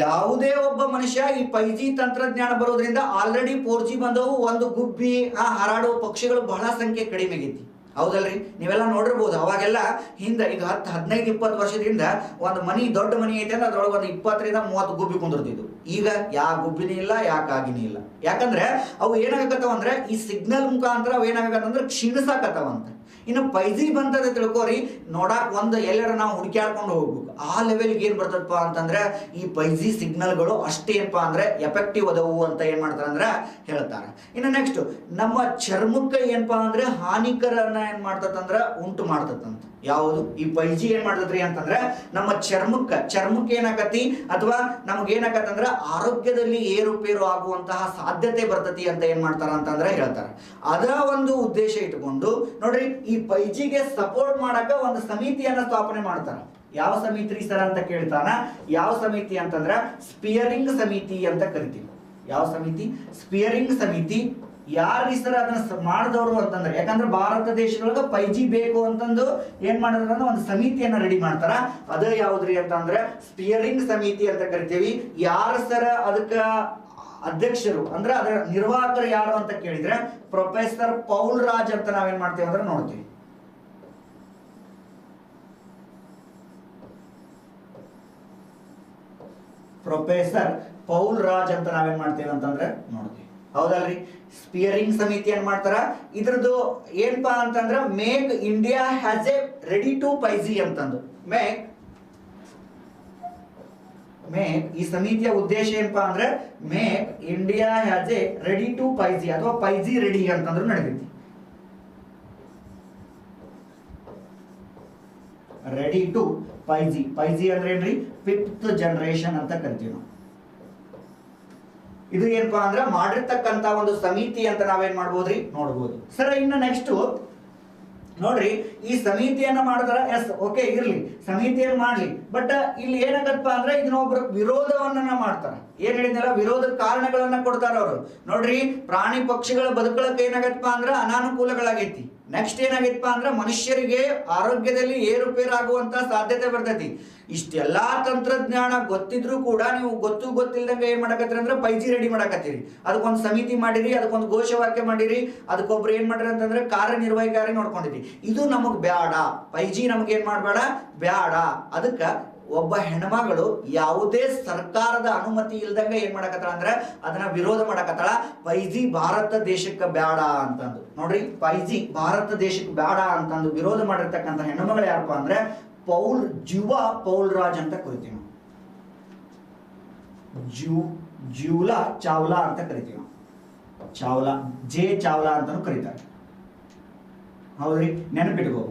ಯಾವುದೇ ಒಬ್ಬ ಮನುಷ್ಯ ಈ 5G ತಂತ್ರಜ್ಞಾನ ಬರೋದ್ರಿಂದ ಆಲ್ರೆಡಿ 4G ಬಂದವು, ಒಂದು ಗುಬ್ಬಿ ಹಾರಾಡುವ ಪಕ್ಷಿಗಳು ಬಹಳ ಸಂಖ್ಯೆ ಕಡಿಮೆ ಆಗೈತಿ, ಹೌದಲ್ರಿ? ನೀವೆಲ್ಲ ನೋಡಿರ್ಬೋದು. ಅವಾಗೆಲ್ಲ ಹಿಂದೆ ಈಗ 10-15-20 ವರ್ಷದಿಂದ ಒಂದು ದೊಡ್ಡ ಮನಿ ಐತೆ ಅಂದ್ರೆ ಅದ್ರೊಳಗೆ ಒಂದು 20 ರಿಂದ 30 ಗುಬ್ಬಿ ಕುಂದಿರ್ತಿದ್ವು. ಈಗ ಯಾವ ಗುಬ್ಬಿನೇ ಇಲ್ಲ, ಯಾವ ಕಾಗಿನೇ ಇಲ್ಲ. ಯಾಕಂದ್ರೆ ಅವು ಏನಾಗತ್ತವ ಅಂದ್ರೆ ಈ ಸಿಗ್ನಲ್ ಮುಖಾಂತರ ಅವು ಏನಾಗತ್ತಂದ್ರೆ ಕ್ಷೀಣಿಸಾಕತ್ತವಂತ. ಇನ್ನು 5G ಬಂತದ ತಿಳ್ಕೊರಿ, ನೋಡಾಕ್ ಒಂದು ಎಲ್ಲರ ನಾವು ಹುಡುಕ್ಯಾಡ್ಕೊಂಡು ಹೋಗ್ಬೇಕು. ಆ ಲೆವೆಲ್ಗೆ ಏನ್ ಬರ್ತದಪ್ಪ ಅಂತಂದ್ರೆ ಈ 5G ಸಿಗ್ನಲ್ಗಳು ಅಷ್ಟೇನಪ್ಪ ಅಂದ್ರೆ ಎಫೆಕ್ಟಿವ್ ಅದವು ಅಂತ ಏನ್ ಮಾಡ್ತಾರ ಅಂದ್ರೆ ಹೇಳ್ತಾರೆ. ಇನ್ನು ನೆಕ್ಸ್ಟ್ ನಮ್ಮ ಚರ್ಮಕ್ಕೆ ಏನಪ್ಪಾ ಅಂದ್ರೆ ಹಾನಿಕರನ್ನ ಏನ್ ಮಾಡ್ತದಂದ್ರ ಉಂಟು ಮಾಡ್ತದಂತ. ಯಾವುದು ಈ 5G ಏನ್ ಮಾಡ್ತದ್ರಿ ಅಂತಂದ್ರೆ ನಮ್ಮ ಚರ್ಮಕ್ಕೆ ಏನಾಕತಿ ಅಥವಾ ನಮ್ಗೆ ಏನಾಕತ್ತಂದ್ರ ಆರೋಗ್ಯದಲ್ಲಿ ಏರುಪೇರು ಆಗುವಂತಹ ಸಾಧ್ಯತೆ ಬರ್ತತಿ ಅಂತ ಏನ್ ಮಾಡ್ತಾರ ಅಂತಂದ್ರೆ ಹೇಳ್ತಾರೆ. ಅದರ ಒಂದು ಉದ್ದೇಶ ಇಟ್ಕೊಂಡು ನೋಡ್ರಿ ಈ 5Gಗೆ ಸಪೋರ್ಟ್ ಮಾಡಕ ಒಂದು ಸಮಿತಿಯನ್ನ ಸ್ಥಾಪನೆ ಮಾಡ್ತಾರ. ಯಾವ ಸಮಿತಿ ಸರ್ ಅಂತ ಕೇಳ್ತಾನ. ಯಾವ ಸಮಿತಿ ಅಂತಂದ್ರ ಸ್ಪಿಯರಿಂಗ್ ಸಮಿತಿ ಅಂತ ಕರಿತೀವಿ. ಯಾವ ಸಮಿತಿ? ಸ್ಪಿಯರಿಂಗ್ ಸಮಿತಿ. ಯಾರು ಸರ್ ಅದನ್ನ ಮಾಡಿದವರು ಅಂತಂದ್ರೆ, ಯಾಕಂದ್ರೆ ಭಾರತ ದೇಶದೊಳಗ 5G ಬೇಕು ಅಂತಂದು ಏನ್ ಮಾಡಿದ್ರ ಒಂದು ಸಮಿತಿಯನ್ನ ರೆಡಿ ಮಾಡ್ತಾರ. ಅದ ಯಾವ್ದ್ರಿ ಅಂತಂದ್ರೆ ಸ್ಪಿಯರಿಂಗ್ ಸಮಿತಿ ಅಂತ ಕರಿತೀವಿ. ಯಾರು ಸರ್ ಅದಕ್ಕ ಅಧ್ಯಕ್ಷರು ಅಂದ್ರೆ ಅದರ ನಿರ್ವಾಹಕರು ಯಾರು ಅಂತ ಕೇಳಿದ್ರೆ ಪ್ರೊಫೆಸರ್ ಪೌಲ್ ರಾಜ್ ಅಂತ ನಾವೇನ್ ಮಾಡ್ತೀವಿ ಅಂದ್ರೆ ನೋಡ್ತೀವಿ. ಪ್ರೊಫೆಸರ್ ಪೌಲ್ ರಾಜ್ ಅಂತ ನಾವೇನ್ ಮಾಡ್ತೀವಿ ಅಂತಂದ್ರೆ ನೋಡ್ತೀವಿ. ಹೌದಲ್ರಿ? ಸ್ಪಿಯರಿಂಗ್ ಸಮಿತಿ ಏನ್ ಮಾಡ್ತಾರ, ಇದ್ರದ್ದು ಏನಪ್ಪಾ ಅಂತಂದ್ರ make India has a ready to 5G ಅಂತಂದು. ಮೇಕ್ ಈ ಸಮಿತಿಯ ಉದ್ದೇಶ ಏನಪ್ಪಾ ಅಂದ್ರೆ make India has a ready to 5G ಅಥವಾ 5G ರೆಡಿ ಅಂತಂದ್ರು ನಡೆದೈತಿ. ರೆಡಿ ಟು 5G ಅಂದ್ರೆ ಏನ್ರಿ? 5th ಜನರೇಷನ್ ಅಂತ ಕರಿತೀವಿ ನಾವು. ಇದು ಏನಪ್ಪಾ ಅಂದ್ರೆ ಮಾಡಿರ್ತಕ್ಕಂತ ಒಂದು ಸಮಿತಿ ಅಂತ ನಾವೇನ್ ಮಾಡ್ಬೋದ್ರಿ ನೋಡ್ಬೋದು. ಸರ್ ಇನ್ನು ನೆಕ್ಸ್ಟ್ ನೋಡ್ರಿ ಈ ಸಮಿತಿಯನ್ನ ಮಾಡಿದ್ರ ಎಸ್ ಓಕೆ ಇರ್ಲಿ, ಸಮಿತಿಯನ್ನು ಮಾಡ್ಲಿ, ಬಟ್ ಇಲ್ಲಿ ಏನಾಗತ್ತಪ್ಪ ಅಂದ್ರೆ ಇದನ್ನ ಒಬ್ರು ವಿರೋಧವನ್ನ ಮಾಡ್ತಾರ. ಏನ್ ಹೇಳಿದ್ನಲ್ಲ, ವಿರೋಧದ ಕಾರಣಗಳನ್ನ ಕೊಡ್ತಾರ ಅವರು. ನೋಡ್ರಿ ಪ್ರಾಣಿ ಪಕ್ಷಿಗಳ ಬದುಕಳಕ್ಕೆ ಏನಾಗತ್ತಪ್ಪ ಅಂದ್ರ ಅನಾನುಕೂಲಗಳಾಗೈತಿ. ನೆಕ್ಸ್ಟ್ ಏನಾಗೈತಪ್ಪ ಅಂದ್ರೆ ಮನುಷ್ಯರಿಗೆ ಆರೋಗ್ಯದಲ್ಲಿ ಏರುಪೇರಾಗುವಂತ ಸಾಧ್ಯತೆ ಬರ್ತೈತಿ. ಇಷ್ಟೆಲ್ಲಾ ತಂತ್ರಜ್ಞಾನ ಗೊತ್ತಿದ್ರು ಕೂಡ ನೀವು ಗೊತ್ತಿಲ್ದಂಗೆ ಏನ್ ಮಾಡಕತ್ತೀರಿ ಅಂದ್ರೆ 5G ರೆಡಿ ಮಾಡಕತ್ತೀರಿ. ಅದಕ್ಕೊಂದು ಸಮಿತಿ ಮಾಡಿರಿ, ಅದಕ್ಕೊಂದು ಘೋಷವಾಕ್ಯ ಮಾಡಿರಿ, ಅದಕ್ಕೊಬ್ರು ಏನ್ ಮಾಡಿರಿ ಅಂತಂದ್ರೆ ಕಾರ್ಯನಿರ್ವಾಹಕಾರಿ ನೋಡ್ಕೊಂಡಿರಿ. ಇದು ನಮಗ್ ಬ್ಯಾಡ, 5G ನಮ್ಗೆ ಏನ್ ಮಾಡ್ಬೇಡ, ಬ್ಯಾಡ. ಅದಕ್ಕ ಒಬ್ಬ ಹೆಣ್ಮಗಳು ಯಾವುದೇ ಸರ್ಕಾರದ ಅನುಮತಿ ಇಲ್ದಂಗೆ ಏನ್ ಮಾಡಕತ್ತಾಳ ಅಂದ್ರೆ ಅದನ್ನ ವಿರೋಧ ಮಾಡಕತ್ತಾಳ. 5G ಭಾರತ ದೇಶಕ್ಕೆ ಬ್ಯಾಡ ಅಂತಂದು. ನೋಡ್ರಿ 5G ಭಾರತ ದೇಶಕ್ಕೆ ಬ್ಯಾಡ ಅಂತಂದು ವಿರೋಧ ಮಾಡಿರ್ತಕ್ಕಂಥ ಹೆಣ್ಮಗಳು ಯಾರಪ್ಪ ಅಂದ್ರೆ ಪೌಲ್ ರಾಜ್ ಅಂತ ಕರಿತೀವಿ. ಜ್ಯೂಲಾ ಚಾವ್ಲಾ ಅಂತ ಕರಿತೀವಿ. ಚಾವ್ಲಾ ಅಂತಾನು ಕರೀತಾರೆ. ಹೌದ್ರಿ, ನೆನಪಿಟ್ಕೋ,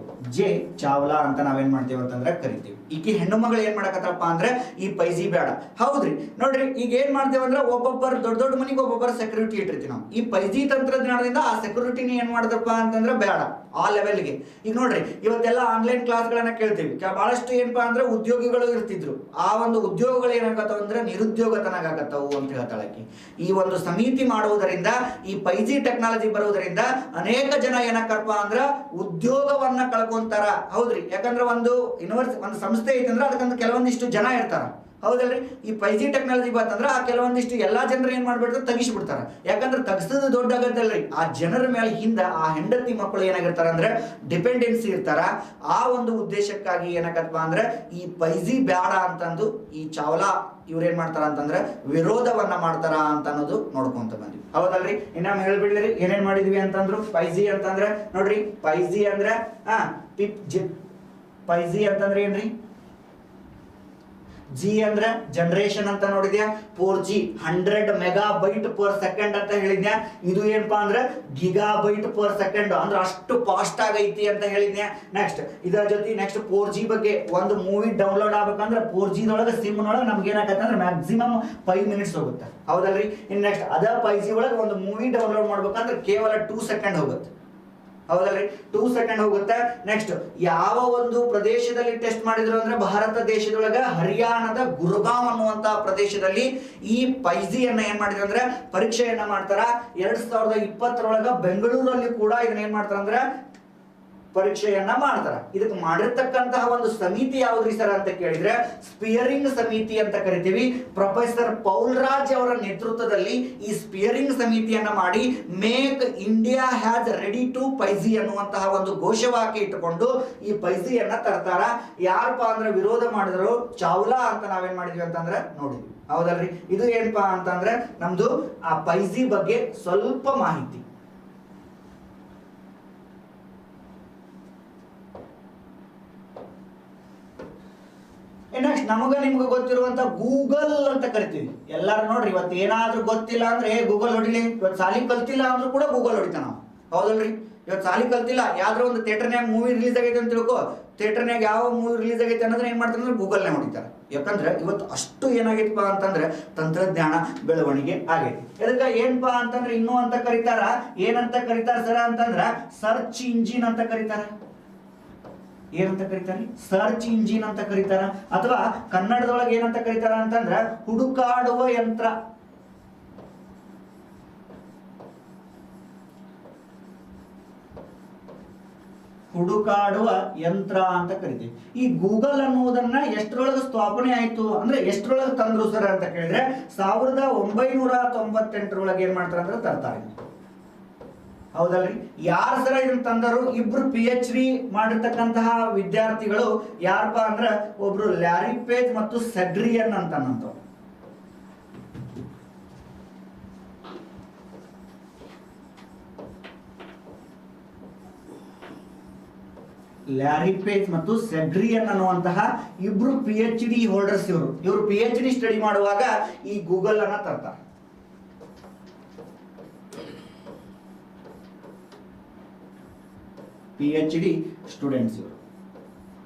ಚಾವ್ಲಾ ಅಂತ ನಾವೇನ್ ಮಾಡ್ತೀವಿ ಅಂತಂದ್ರೆ ಕರಿತೀವಿ. ಈಕಿ ಹೆಣ್ಣು ಮಗಳು ಏನ್ ಮಾಡಕತ್ತಪ್ಪ ಅಂದ್ರೆ ಈ 5G ಬೇಡ. ಹೌದ್ರಿ, ನೋಡ್ರಿ ಈಗ ಏನ್ ಮಾಡ್ತೇವೆ ಅಂದ್ರೆ ಒಬ್ಬೊಬ್ಬರು ದೊಡ್ಡ ಮನೆಗೆ ಒಬ್ಬೊಬ್ಬರು ಸೆಕ್ಯೂರಿಟಿ ಇಟ್ಟಿರ್ತೀವಿ ನಾವು. ಈ 5G ತಂತ್ರಜ್ಞಾನದಿಂದ ಆ ಸೆಕ್ಯೂರಿಟಿನ ಏನ್ ಮಾಡ್ದಪ್ಪ ಅಂತಂದ್ರೆ ಬೇಡ ಆ ಲೆವೆಲ್ಗೆ. ಈಗ ನೋಡ್ರಿ ಇವತ್ತೆಲ್ಲ ಆನ್ಲೈನ್ ಕ್ಲಾಸ್ಗಳನ್ನ ಕೇಳ್ತೀವಿ. ಬಹಳಷ್ಟು ಏನಪ್ಪಾ ಅಂದ್ರೆ ಉದ್ಯೋಗಿಗಳು ಇರ್ತಿದ್ರು. ಆ ಒಂದು ಉದ್ಯೋಗಗಳು ಏನಾಗತ್ತವ ಅಂದ್ರೆ ನಿರುದ್ಯೋಗತನಾಗತ್ತವು ಅಂತ ಹೇಳ್ತಾಳಕಿ. ಈ ಒಂದು ಸಮಿತಿ ಮಾಡುವುದರಿಂದ, ಈ 5G ಟೆಕ್ನಾಲಜಿ ಬರುವುದರಿಂದ ಅನೇಕ ಜನ ಏನಕ್ಕಪ್ಪ ಅಂದ್ರ ಉದ್ಯೋಗವನ್ನ ಕಳ್ಕೊಂತಾರ. ಹೌದ್ರಿ, ಯಾಕಂದ್ರೆ ಒಂದು ಸಂಸ್ಥೆ ಐತೆ ಅಂದ್ರೆ ಅದಕ್ಕಂತ ಕೆಲವೊಂದಿಷ್ಟು ಜನ ಇರ್ತಾರ. ಹೌದಲ್ರಿ, ಈ 5G ಟೆಕ್ನಾಲಜಿ ಬಂತಂದ್ರೆ ಆ ಕೆಲವೊಂದಿಷ್ಟು ಎಲ್ಲಾ ಜನರು ಏನ್ ಮಾಡ್ಬಿಡ್ತಾರೆ, ತಗಿಸ್ಬಿಡ್ತಾರ. ಯಾಕಂದ್ರೆ ತಗ್ಸೋದು ದೊಡ್ಡ ಆಗತ್ತಲ್ರಿ, ಆ ಜನರ ಮೇಲೆ ಹಿಂದ ಆ ಹೆಂಡತಿ ಮಕ್ಕಳು ಏನಾಗಿರ್ತಾರ ಅಂದ್ರೆ ಡಿಪೆಂಡೆನ್ಸಿ ಇರ್ತಾರ. ಆ ಒಂದು ಉದ್ದೇಶಕ್ಕಾಗಿ ಏನಾಗತ್ತಪ್ಪ ಅಂದ್ರೆ ಈ 5G ಬ್ಯಾಡ ಅಂತಂದು ಈ ಚಾವ್ಲಾ ಇವ್ರೇನ್ ಮಾಡ್ತಾರ ಅಂತಂದ್ರೆ ವಿರೋಧವನ್ನ ಮಾಡ್ತಾರ ಅಂತ ಅನ್ನೋದು ನೋಡ್ಕೊಂತ ಬಂದ್ವಿ. ಹೌದಲ್ರಿ, ಇನ್ನೊಮ್ಮೆ ಹೇಳ್ಬಿಡ್ಲಿ ಏನೇನ್ ಮಾಡಿದ್ವಿ ಅಂತಂದ್ರು. 5G ಅಂತಂದ್ರೆ ನೋಡ್ರಿ, 5G ಅಂದ್ರೆ 5G ಅಂತಂದ್ರೆ ಏನ್ರಿ? G ಅಂದ್ರೆ ಜನರೇಷನ್ ಅಂತ ನೋಡಿದ್ಯಾ. 4G 100 ಮೆಗಾಬೈಟ್ ಪರ್ ಸೆಕೆಂಡ್ ಅಂತ ಹೇಳಿದ್ಯಾ. ಇದು ಏನಪ್ಪಾ ಅಂದ್ರೆ ಗಿಗಾಬೈಟ್ ಪರ್ ಸೆಕೆಂಡ್, ಅಂದ್ರೆ ಅಷ್ಟು ಫಾಸ್ಟ್ ಆಗೈತಿ ಅಂತ ಹೇಳಿದ್ಯಾ. ನೆಕ್ಸ್ಟ್ ಇದರ ಜೊತೆ ನೆಕ್ಸ್ಟ್ 4G ಬಗ್ಗೆ ಒಂದು ಮೂವಿ ಡೌನ್ಲೋಡ್ ಆಗ್ಬೇಕಂದ್ರೆ 4G ದೊಳಗೆ ಸಿಮ್ ಒಳಗೆ ನಮ್ಗೆ ಏನಾಗತ್ತೆ ಅಂದ್ರೆ ಮ್ಯಾಕ್ಸಿಮಮ್ 5 ಮಿನಿಟ್ಸ್ ಹೋಗುತ್ತೆ. ಹೌದಲ್ರಿ, ಇನ್ ನೆಕ್ಸ್ಟ್ ಅದ 5G ಒಳಗೆ ಒಂದು ಮೂವಿ ಡೌನ್ಲೋಡ್ ಮಾಡ್ಬೇಕಂದ್ರೆ ಕೇವಲ 2 ಸೆಕೆಂಡ್ ಹೋಗುತ್ತೆ. ಹೌದಲ್ರಿ, 2 ಸೆಕೆಂಡ್ ಹೋಗುತ್ತೆ. ನೆಕ್ಸ್ಟ್ ಯಾವ ಒಂದು ಪ್ರದೇಶದಲ್ಲಿ ಟೆಸ್ಟ್ ಮಾಡಿದ್ರು ಅಂದ್ರೆ ಭಾರತ ದೇಶದೊಳಗ ಹರಿಯಾಣದ ಗುರುಗಾಂವ್ ಅನ್ನುವಂತ ಪ್ರದೇಶದಲ್ಲಿ ಈ 5G ಅನ್ನ ಏನ್ ಮಾಡಿದ್ರು ಅಂದ್ರೆ ಪರೀಕ್ಷೆಯನ್ನ ಮಾಡ್ತಾರ. 2020 ಬೆಂಗಳೂರಲ್ಲಿ ಕೂಡ ಇದನ್ನ ಏನ್ ಮಾಡ್ತಾರ ಅಂದ್ರೆ ಪರೀಕ್ಷೆಯನ್ನ ಮಾಡ್ತಾರ. ಇದಕ್ಕೆ ಮಾಡಿರ್ತಕ್ಕಂತಹ ಒಂದು ಸಮಿತಿ ಯಾವ್ದ್ರಿ ಸರ್ ಅಂತ ಕೇಳಿದ್ರೆ ಸ್ಪಿಯರಿಂಗ್ ಸಮಿತಿ ಅಂತ ಕರಿತೀವಿ. ಪ್ರೊಫೆಸರ್ ಪೌಲ್ ರಾಜ್ ಅವರ ನೇತೃತ್ವದಲ್ಲಿ ಈ ಸ್ಪಿಯರಿಂಗ್ ಸಮಿತಿಯನ್ನ ಮಾಡಿ make India has ready to 5G ಅನ್ನುವಂತಹ ಒಂದು ಘೋಷವಾಕ್ಯ ಇಟ್ಟುಕೊಂಡು ಈ 5G ಅನ್ನ ತರ್ತಾರ. ಯಾರಪ್ಪ ಅಂದ್ರೆ ವಿರೋಧ ಮಾಡಿದ್ರು ಚಾವ್ಲಾ ಅಂತ ನಾವೇನ್ ಮಾಡಿದ್ವಿ ಅಂತಂದ್ರೆ ನೋಡಿದ್ವಿ. ಹೌದಲ್ರಿ, ಇದು ಏನಪ್ಪಾ ಅಂತಂದ್ರೆ ನಮ್ದು ಆ 5G ಬಗ್ಗೆ ಸ್ವಲ್ಪ ಮಾಹಿತಿ. ನೆಕ್ಸ್ಟ್ ನಿಮ್ಗೆ ಗೊತ್ತಿರುವಂತ ಗೂಗಲ್ ಅಂತ ಕರಿತೀವಿ. ಎಲ್ಲಾರು ನೋಡ್ರಿ, ಇವತ್ತು ಏನಾದ್ರೂ ಗೊತ್ತಿಲ್ಲ ಅಂದ್ರೆ ಗೂಗಲ್ ಹೊಡಿಲಿ. ಇವತ್ತು ಸಾಲಿ ಕಲ್ತಿಲ್ಲ ಅಂದ್ರೂ ಕೂಡ ಗೂಗಲ್ ಹೊಡಿತಾನ ನಾವು, ಹೌದಲ್ರಿ? ಇವತ್ತು ಸಾಲಿ ಕಲ್ತಿಲ್ಲ, ಯಾವ್ದಾರ ಒಂದು ಥಿಯೇಟರ್ನ್ಯಾಗ ಮೂವಿ ರಿಲೀಸ್ ಆಗೈತೆ ಅಂತ ತಿಳ್ಕೊ, ಥಿಯೇಟರ್ನ್ಯಾಗ ಯಾವ ಮೂವಿ ರಿಲೀಸ್ ಆಗೈತೆ ಅನ್ನೋದನ್ನ ಏನ್ ಮಾಡ್ತಾರೆ ಅಂದ್ರೆ ಗೂಗಲ್ನೇ ಹೊಡಿತಾರೆ. ಯಾಕಂದ್ರೆ ಇವತ್ತು ಅಷ್ಟು ಏನಾಗೈತಪ್ಪ ಅಂತಂದ್ರೆ ತಂತ್ರಜ್ಞಾನ ಬೆಳವಣಿಗೆ ಆಗೈತಿ. ಇದಕ್ಕ ಏನಪ್ಪಾ ಅಂತಂದ್ರೆ ಇನ್ನೂ ಅಂತ ಕರೀತಾರ, ಏನಂತ ಕರೀತಾರ ಸರ ಅಂತಂದ್ರ ಸರ್ಚ್ ಇಂಜಿನ್ ಅಂತ ಕರೀತಾರ. ಏನಂತ ಕರೀತಾರೆ? ಸರ್ಚ್ ಇಂಜಿನ್ ಅಂತ ಕರೀತಾರ. ಅಥವಾ ಕನ್ನಡದೊಳಗೆ ಏನಂತ ಕರೀತಾರ ಅಂತಂದ್ರ ಹುಡುಕಾಡುವ ಯಂತ್ರ. ಹುಡುಕಾಡುವ ಯಂತ್ರ ಅಂತ ಕರಿತೀವಿ. ಈ ಗೂಗಲ್ ಅನ್ನುವುದನ್ನ ಎಷ್ಟರೊಳಗೆ ಸ್ಥಾಪನೆ ಆಯ್ತು ಅಂದ್ರೆ ಎಷ್ಟರೊಳಗೆ ತಂದ್ರು ಸರ್ ಅಂತ ಕೇಳಿದ್ರೆ 1998 ಏನ್ ಮಾಡ್ತಾರ ಅಂದ್ರೆ ತರ್ತಾರೆ. ಹೌದಲ್ರಿ? ಯಾರು ಸರ ಇದನ್ನ ತಂದರು? ಇಬ್ರು PhD ಮಾಡಿರ್ತಕ್ಕಂತಹ ವಿದ್ಯಾರ್ಥಿಗಳು. ಯಾರಪ್ಪ ಅಂದ್ರ ಒಬ್ರು ಲ್ಯಾರಿ ಪೇಜ್ ಮತ್ತು ಸೆಡ್ರಿಯನ್ ಅಂತನಂತವ್ರು. ಲ್ಯಾರಿ ಪೇಜ್ ಮತ್ತು ಸೆಡ್ರಿಯನ್ ಅನ್ನುವಂತಹ ಇಬ್ರು PhD ಹೋಲ್ಡರ್ಸ್. ಇವರು PhD ಸ್ಟಡಿ ಮಾಡುವಾಗ ಈ ಗೂಗಲ್ ಅನ್ನ ತರ್ತಾರೆ. PhD ಸ್ಟೂಡೆಂಟ್ಸ್ ಇವರು.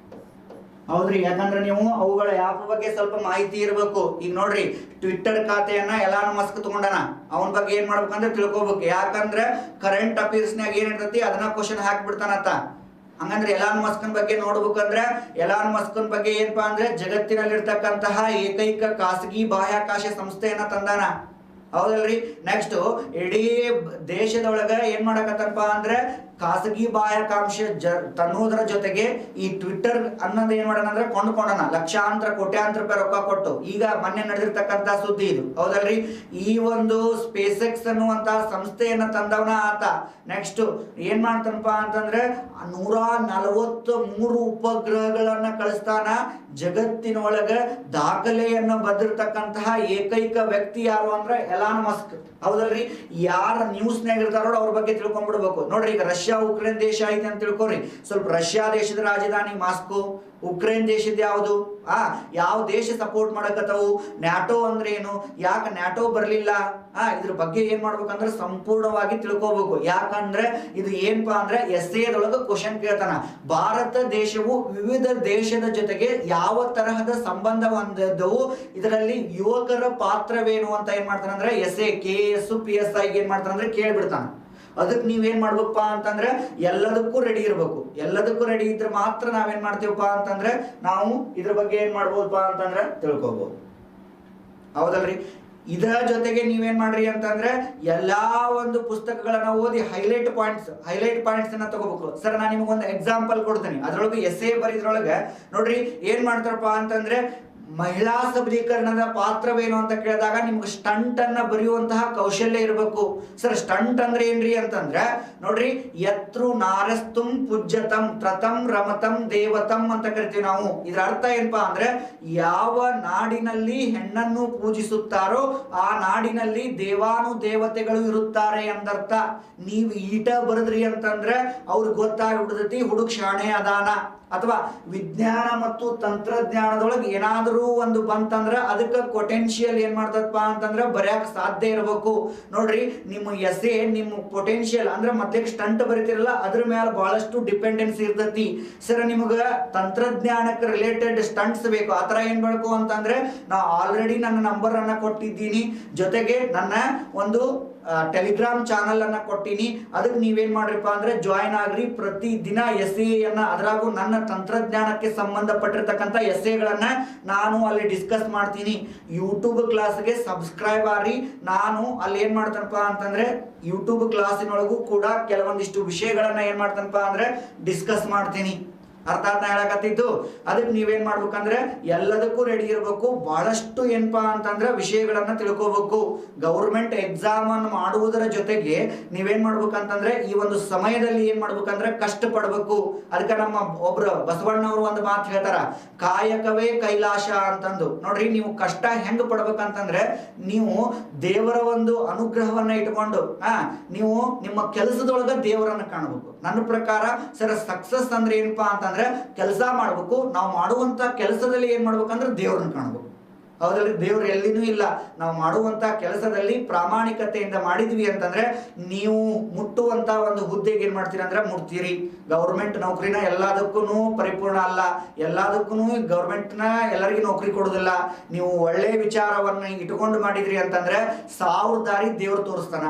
ಹೌದ್ರಿ? ಯಾಕಂದ್ರೆ ನೀವು ಅವುಗಳ ಆ್ಯಪ್ ಬಗ್ಗೆ ಸ್ವಲ್ಪ ಮಾಹಿತಿ ಇರಬೇಕು. ಈಗ ನೋಡ್ರಿ, ಟ್ವಿಟ್ಟರ್ ಖಾತೆಯನ್ನ ಎಲಾನ್ ಮಸ್ಕ್ ತಗೊಂಡನ, ಅವನ ಬಗ್ಗೆ ಏನ್ ಮಾಡ್ಬೇಕಂದ್ರೆ ತಿಳ್ಕೊಬೇಕು. ಯಾಕಂದ್ರೆ ಕರೆಂಟ್ ಅಫೇರ್ಸ್ನಾಗ ಏನ್ ಇರ್ತೈತಿ ಅದನ್ನ ಕ್ವಶನ್ ಹಾಕ್ಬಿಡ್ತಾನತ್ತ. ಹಂಗಂದ್ರೆ ಎಲಾನ್ ಮಸ್ಕನ್ ಬಗ್ಗೆ ನೋಡ್ಬೇಕಂದ್ರೆ ಎಲಾನ್ ಮಸ್ಕನ್ ಬಗ್ಗೆ ಏನಪ್ಪಾ ಅಂದ್ರೆ ಜಗತ್ತಿನಲ್ಲಿರ್ತಕ್ಕಂತಹ ಏಕೈಕ ಖಾಸಗಿ ಬಾಹ್ಯಾಕಾಶ ಸಂಸ್ಥೆಯನ್ನ ತಂದಾನ. ಹೌದಲ್ರಿ? ನೆಕ್ಸ್ಟ್ ಇಡೀ ದೇಶದೊಳಗ ಏನ್ ಮಾಡಕತ್ತಪ್ಪ ಅಂದ್ರೆ ಖಾಸಗಿ ಬಾಹ್ಯಾಕಾಂಶ ತನ್ನೋದರ ಜೊತೆಗೆ ಈ ಟ್ವಿಟ್ಟರ್ ಅನ್ನೋದು ಏನ್ ಮಾಡೋಣ ಅಂದ್ರೆ ಕೊಂಡ್ಕೊಂಡನ ಲಕ್ಷಾಂತರ ಕೋಟ್ಯಾಂತರ ರೂಪಾಯಿ ರೊಕ್ಕ ಕೊಟ್ಟು. ಈಗ ಮೊನ್ನೆ ನಡೆದಿರ್ತಕ್ಕಂತ ಸುದ್ದಿ ಇದು, ಹೌದಲ್ರಿ? ಈ ಒಂದು ಸ್ಪೇಸ್ ಎಕ್ಸ್ ಅನ್ನುವಂತ ಸಂಸ್ಥೆಯನ್ನ ತಂದವನ ಆತ. ನೆಕ್ಸ್ಟ್ ಏನ್ ಮಾಡ್ತಾನಪ್ಪ ಅಂತಂದ್ರೆ 143 ಉಪಗ್ರಹಗಳನ್ನ ಕಳಿಸ್ತಾನ. ಜಗತ್ತಿನೊಳಗ ದಾಖಲೆಯನ್ನ ಬರೆದಿರ್ತಕ್ಕಂತಹ ಏಕೈಕ ವ್ಯಕ್ತಿ ಯಾರು ಅಂದ್ರೆ ಎಲಾನ್ ಮಸ್ಕ್. ಹೌದಲ್ರಿ? ಯಾರ ನ್ಯೂಸ್ನಾಗ ಇರ್ತಾರೋ ಅವ್ರ ಬಗ್ಗೆ ತಿಳ್ಕೊಂಡ್ಬಿಡ್ಬೇಕು. ನೋಡ್ರಿ, ಈಗ ರಷ್ಯಾ ಉಕ್ರೇನ್ ದೇಶ ಐತೆ ಅಂತ ತಿಳ್ಕೊರಿ. ಸ್ವಲ್ಪ ರಷ್ಯಾ ದೇಶದ ರಾಜಧಾನಿ ಮಾಸ್ಕೋ, ಉಕ್ರೇನ್ ದೇಶದ ಯಾವುದು, ಯಾವ ದೇಶ ಸಪೋರ್ಟ್ ಮಾಡಕತ್ತವು, ನ್ಯಾಟೋ ಅಂದ್ರೆ ಏನು, ಯಾಕೆ ನ್ಯಾಟೋ ಬರ್ಲಿಲ್ಲ, ಇದ್ರ ಬಗ್ಗೆ ಏನ್ ಮಾಡ್ಬೇಕಂದ್ರೆ ಸಂಪೂರ್ಣವಾಗಿ ತಿಳ್ಕೋಬೇಕು. ಯಾಕಂದ್ರೆ ಇದು ಏನಪ್ಪಾ ಅಂದ್ರೆ ಎಸ್ಸೇದೊಳಗೆ ಕ್ವಶನ್ ಕೇಳ್ತಾನ. ಭಾರತ ದೇಶವು ವಿವಿಧ ದೇಶದ ಜೊತೆಗೆ ಯಾವ ತರಹದ ಸಂಬಂಧ ಹೊಂದಿದ್ದವು, ಇದರಲ್ಲಿ ಯುವಕರ ಪಾತ್ರವೇನು ಅಂತ ಏನ್ ಮಾಡ್ತಾನ ಅಂದ್ರೆ ಎಸ್ಸೇ KS PSI ಏನ್ ಮಾಡ್ತಾನ ಅಂದ್ರೆ ಕೇಳ್ಬಿಡ್ತಾನ. ಅದಕ್ಕೆ ನೀವೇನ್ ಮಾಡ್ಬೇಕಪ್ಪ ಅಂತಂದ್ರೆ ಎಲ್ಲದಕ್ಕೂ ರೆಡಿ ಇರ್ಬೇಕು. ಎಲ್ಲದಕ್ಕೂ ರೆಡಿ ಇದ್ರೆ ಮಾತ್ರ ನಾವೇನ್ ಮಾಡ್ತೀವಪ್ಪ ಅಂತಂದ್ರೆ ನಾವು ಇದ್ರ ಬಗ್ಗೆ ಏನ್ ಮಾಡ್ಬೋದಪ್ಪ ಅಂತಂದ್ರೆ ತಿಳ್ಕೊಬಹುದು. ಹೌದಲ್ರಿ? ಇದರ ಜೊತೆಗೆ ನೀವೇನ್ ಮಾಡ್ರಿ ಅಂತಂದ್ರೆ ಎಲ್ಲಾ ಒಂದು ಪುಸ್ತಕಗಳನ್ನ ಓದಿ ಹೈಲೈಟ್ ಪಾಯಿಂಟ್ಸ್ ಅನ್ನ ತಗೋಬೇಕು. ಸರ್, ನಾನು ನಿಮಗೊಂದು ಎಕ್ಸಾಂಪಲ್ ಕೊಡ್ತೀನಿ. ಅದ್ರೊಳಗೆ ಎಸ್ಸೇ ಬರೀದ್ರೊಳಗೆ ನೋಡ್ರಿ ಏನ್ ಮಾಡ್ತಾರಪ್ಪ ಅಂತಂದ್ರೆ ಮಹಿಳಾ ಸಬಲೀಕರಣದ ಪಾತ್ರವೇನು ಅಂತ ಕೇಳಿದಾಗ ನಿಮ್ಗೆ ಸ್ಟಂಟ್ ಅನ್ನ ಬರೆಯುವಂತಹ ಕೌಶಲ್ಯ ಇರಬೇಕು. ಸರ್, ಸ್ಟಂಟ್ ಅಂದ್ರೆ ಏನ್ರಿ ಅಂತಂದ್ರೆ ನೋಡ್ರಿ, ಯತ್ರು ನಾರಸ್ತುಂ ಪೂಜ್ಯತಂ ತ್ರತಂ ರಮತಂ ದೇವತಂ ಅಂತ ಕರಿತೀವಿ ನಾವು. ಇದರ ಅರ್ಥ ಏನಪ್ಪಾ ಅಂದ್ರೆ ಯಾವ ನಾಡಿನಲ್ಲಿ ಹೆಣ್ಣನ್ನು ಪೂಜಿಸುತ್ತಾರೋ ಆ ನಾಡಿನಲ್ಲಿ ದೇವಾನು ದೇವತೆಗಳು ಇರುತ್ತಾರೆ ಎಂದರ್ಥ. ನೀವು ಈಟ ಬರದ್ರಿ ಅಂತಂದ್ರೆ ಅವ್ರಿಗೆ ಗೊತ್ತಾಗ್ಬಿಡ್ತೈತಿ ಹುಡುಗ ಶಾಣೆ ಅದಾನ. ಅಥವಾ ವಿಜ್ಞಾನ ಮತ್ತು ತಂತ್ರಜ್ಞಾನದೊಳಗೆ ಏನಾದರೂ ಒಂದು ಬಂತಂದ್ರೆ ಅದಕ್ಕೆ ಪೊಟೆನ್ಶಿಯಲ್ ಏನ್ ಮಾಡ್ತದಪ್ಪ ಅಂತಂದ್ರೆ ಬರ್ಯಾಕ್ ಸಾಧ್ಯ ಇರಬೇಕು. ನೋಡ್ರಿ, ನಿಮ್ಮ ಎಸ್ಸೇ ನಿಮ್ಮ ಪೊಟೆನ್ಶಿಯಲ್ ಅಂದ್ರೆ ಮತ್ತೆ ಸ್ಟಂಟ್ ಬರೀತಿರಲ್ಲ ಅದ್ರ ಮೇಲೆ ಬಹಳಷ್ಟು ಡಿಪೆಂಡೆನ್ಸಿ ಇರ್ತೈತಿ. ಸರ್, ನಿಮ್ಗೆ ತಂತ್ರಜ್ಞಾನಕ್ಕೆ ರಿಲೇಟೆಡ್ ಸ್ಟಂಟ್ಸ್ ಬೇಕು, ಆತರ ಏನ್ ಬೇಕು ಅಂತಂದ್ರೆ ನಾ ಆಲ್ರೆಡಿ ನನ್ನ ನಂಬರ್ ಅನ್ನ ಕೊಟ್ಟಿದ್ದೀನಿ, ಜೊತೆಗೆ ನನ್ನ ಒಂದು ಟೆಲಿಗ್ರಾಮ್ ಚಾನಲ್ ಅನ್ನ ಕೊಟ್ಟಿನಿ. ಅದಕ್ಕೆ ನೀವೇನ್ ಮಾಡ್ರಿಪ್ಪ ಅಂದ್ರೆ ಜಾಯಿನ್ ಆಗ್ರಿ. ಪ್ರತಿ ದಿನ ಎಸ್ಸೇಯನ್ನ, ಅದ್ರಾಗೂ ನನ್ನ ತಂತ್ರಜ್ಞಾನಕ್ಕೆ ಸಂಬಂಧಪಟ್ಟಿರ್ತಕ್ಕಂಥ ಎಸ್ಸೇಗಳನ್ನ ನಾನು ಅಲ್ಲಿ ಡಿಸ್ಕಸ್ ಮಾಡ್ತೀನಿ. ಯೂಟ್ಯೂಬ್ ಕ್ಲಾಸ್ಗೆ ಸಬ್ಸ್ಕ್ರೈಬ್ ಆಗ್ರಿ. ನಾನು ಅಲ್ಲಿ ಏನ್ ಮಾಡ್ತೇನಪ್ಪ ಅಂತಂದ್ರೆ ಯೂಟ್ಯೂಬ್ ಕ್ಲಾಸಿನೊಳಗೂ ಕೂಡ ಕೆಲವೊಂದಿಷ್ಟು ವಿಷಯಗಳನ್ನ ಏನ್ ಮಾಡ್ತೇನಪ್ಪ ಅಂದ್ರೆ ಡಿಸ್ಕಸ್ ಮಾಡ್ತೀನಿ. ಅರ್ಥ ಹೇಳಕತ್ತಿದ್ದು. ಅದಕ್ಕೆ ನೀವೇನ್ ಮಾಡ್ಬೇಕಂದ್ರೆ ಎಲ್ಲದಕ್ಕೂ ರೆಡಿ ಇರಬೇಕು. ಬಹಳಷ್ಟು ಏನಪ್ಪಾ ಅಂತಂದ್ರೆ ವಿಷಯಗಳನ್ನ ತಿಳ್ಕೋಬೇಕು. ಗೌರ್ಮೆಂಟ್ ಎಕ್ಸಾಮ್ ಅನ್ನು ಮಾಡುವುದರ ಜೊತೆಗೆ ನೀವೇನ್ ಮಾಡ್ಬೇಕಂತಂದ್ರೆ ಈ ಒಂದು ಸಮಯದಲ್ಲಿ ಏನ್ ಮಾಡ್ಬೇಕಂದ್ರೆ ಕಷ್ಟ ಪಡ್ಬೇಕು. ಅದಕ್ಕೆ ನಮ್ಮ ಒಬ್ರು ಬಸವಣ್ಣವರು ಒಂದು ಮಾತು ಹೇಳ್ತಾರ, ಕಾಯಕವೇ ಕೈಲಾಸ ಅಂತಂದು. ನೋಡ್ರಿ, ನೀವು ಕಷ್ಟ ಹೆಂಗ್ ಪಡ್ಬೇಕಂತಂದ್ರೆ ನೀವು ದೇವರ ಒಂದು ಅನುಗ್ರಹವನ್ನ ಇಟ್ಕೊಂಡು ನೀವು ನಿಮ್ಮ ಕೆಲಸದೊಳಗ ದೇವರನ್ನ ಕಾಣಬೇಕು. ನನ್ನ ಪ್ರಕಾರ ಸರ್ ಸಕ್ಸಸ್ ಅಂದ್ರೆ ಏನಪ್ಪಾ ಅಂತಂದ್ರೆ ಕೆಲಸ ಮಾಡ್ಬೇಕು, ನಾವು ಮಾಡುವಂತ ಕೆಲಸದಲ್ಲಿ ಏನ್ ಮಾಡ್ಬೇಕಂದ್ರೆ ದೇವ್ರನ್ನ ಕಾಣಬೇಕು. ಹೌದಲ್ಲಿ ದೇವ್ರು ಎಲ್ಲಿನೂ ಇಲ್ಲ. ನಾವು ಮಾಡುವಂತ ಕೆಲಸದಲ್ಲಿ ಪ್ರಾಮಾಣಿಕತೆಯಿಂದ ಮಾಡಿದ್ವಿ ಅಂತಂದ್ರೆ ನೀವು ಮುಟ್ಟುವಂತ ಒಂದು ಹುದ್ದೆಗೆ ಏನ್ ಮಾಡ್ತೀರಿ ಅಂದ್ರೆ ಮುಟ್ತೀರಿ. ಗೌರ್ಮೆಂಟ್ ನೌಕರಿನ ಎಲ್ಲದಕ್ಕೂ ಪರಿಪೂರ್ಣ ಅಲ್ಲ, ಎಲ್ಲದಕ್ಕೂ ಗೌರ್ಮೆಂಟ್ನ ಎಲ್ಲರಿಗೂ ನೌಕರಿ ಕೊಡೋದಿಲ್ಲ. ನೀವು ಒಳ್ಳೆ ವಿಚಾರವನ್ನ ಇಟ್ಕೊಂಡು ಮಾಡಿದ್ರಿ ಅಂತಂದ್ರೆ 1000 ದಾರಿ ದೇವ್ರು ತೋರಿಸ್ತಾನ.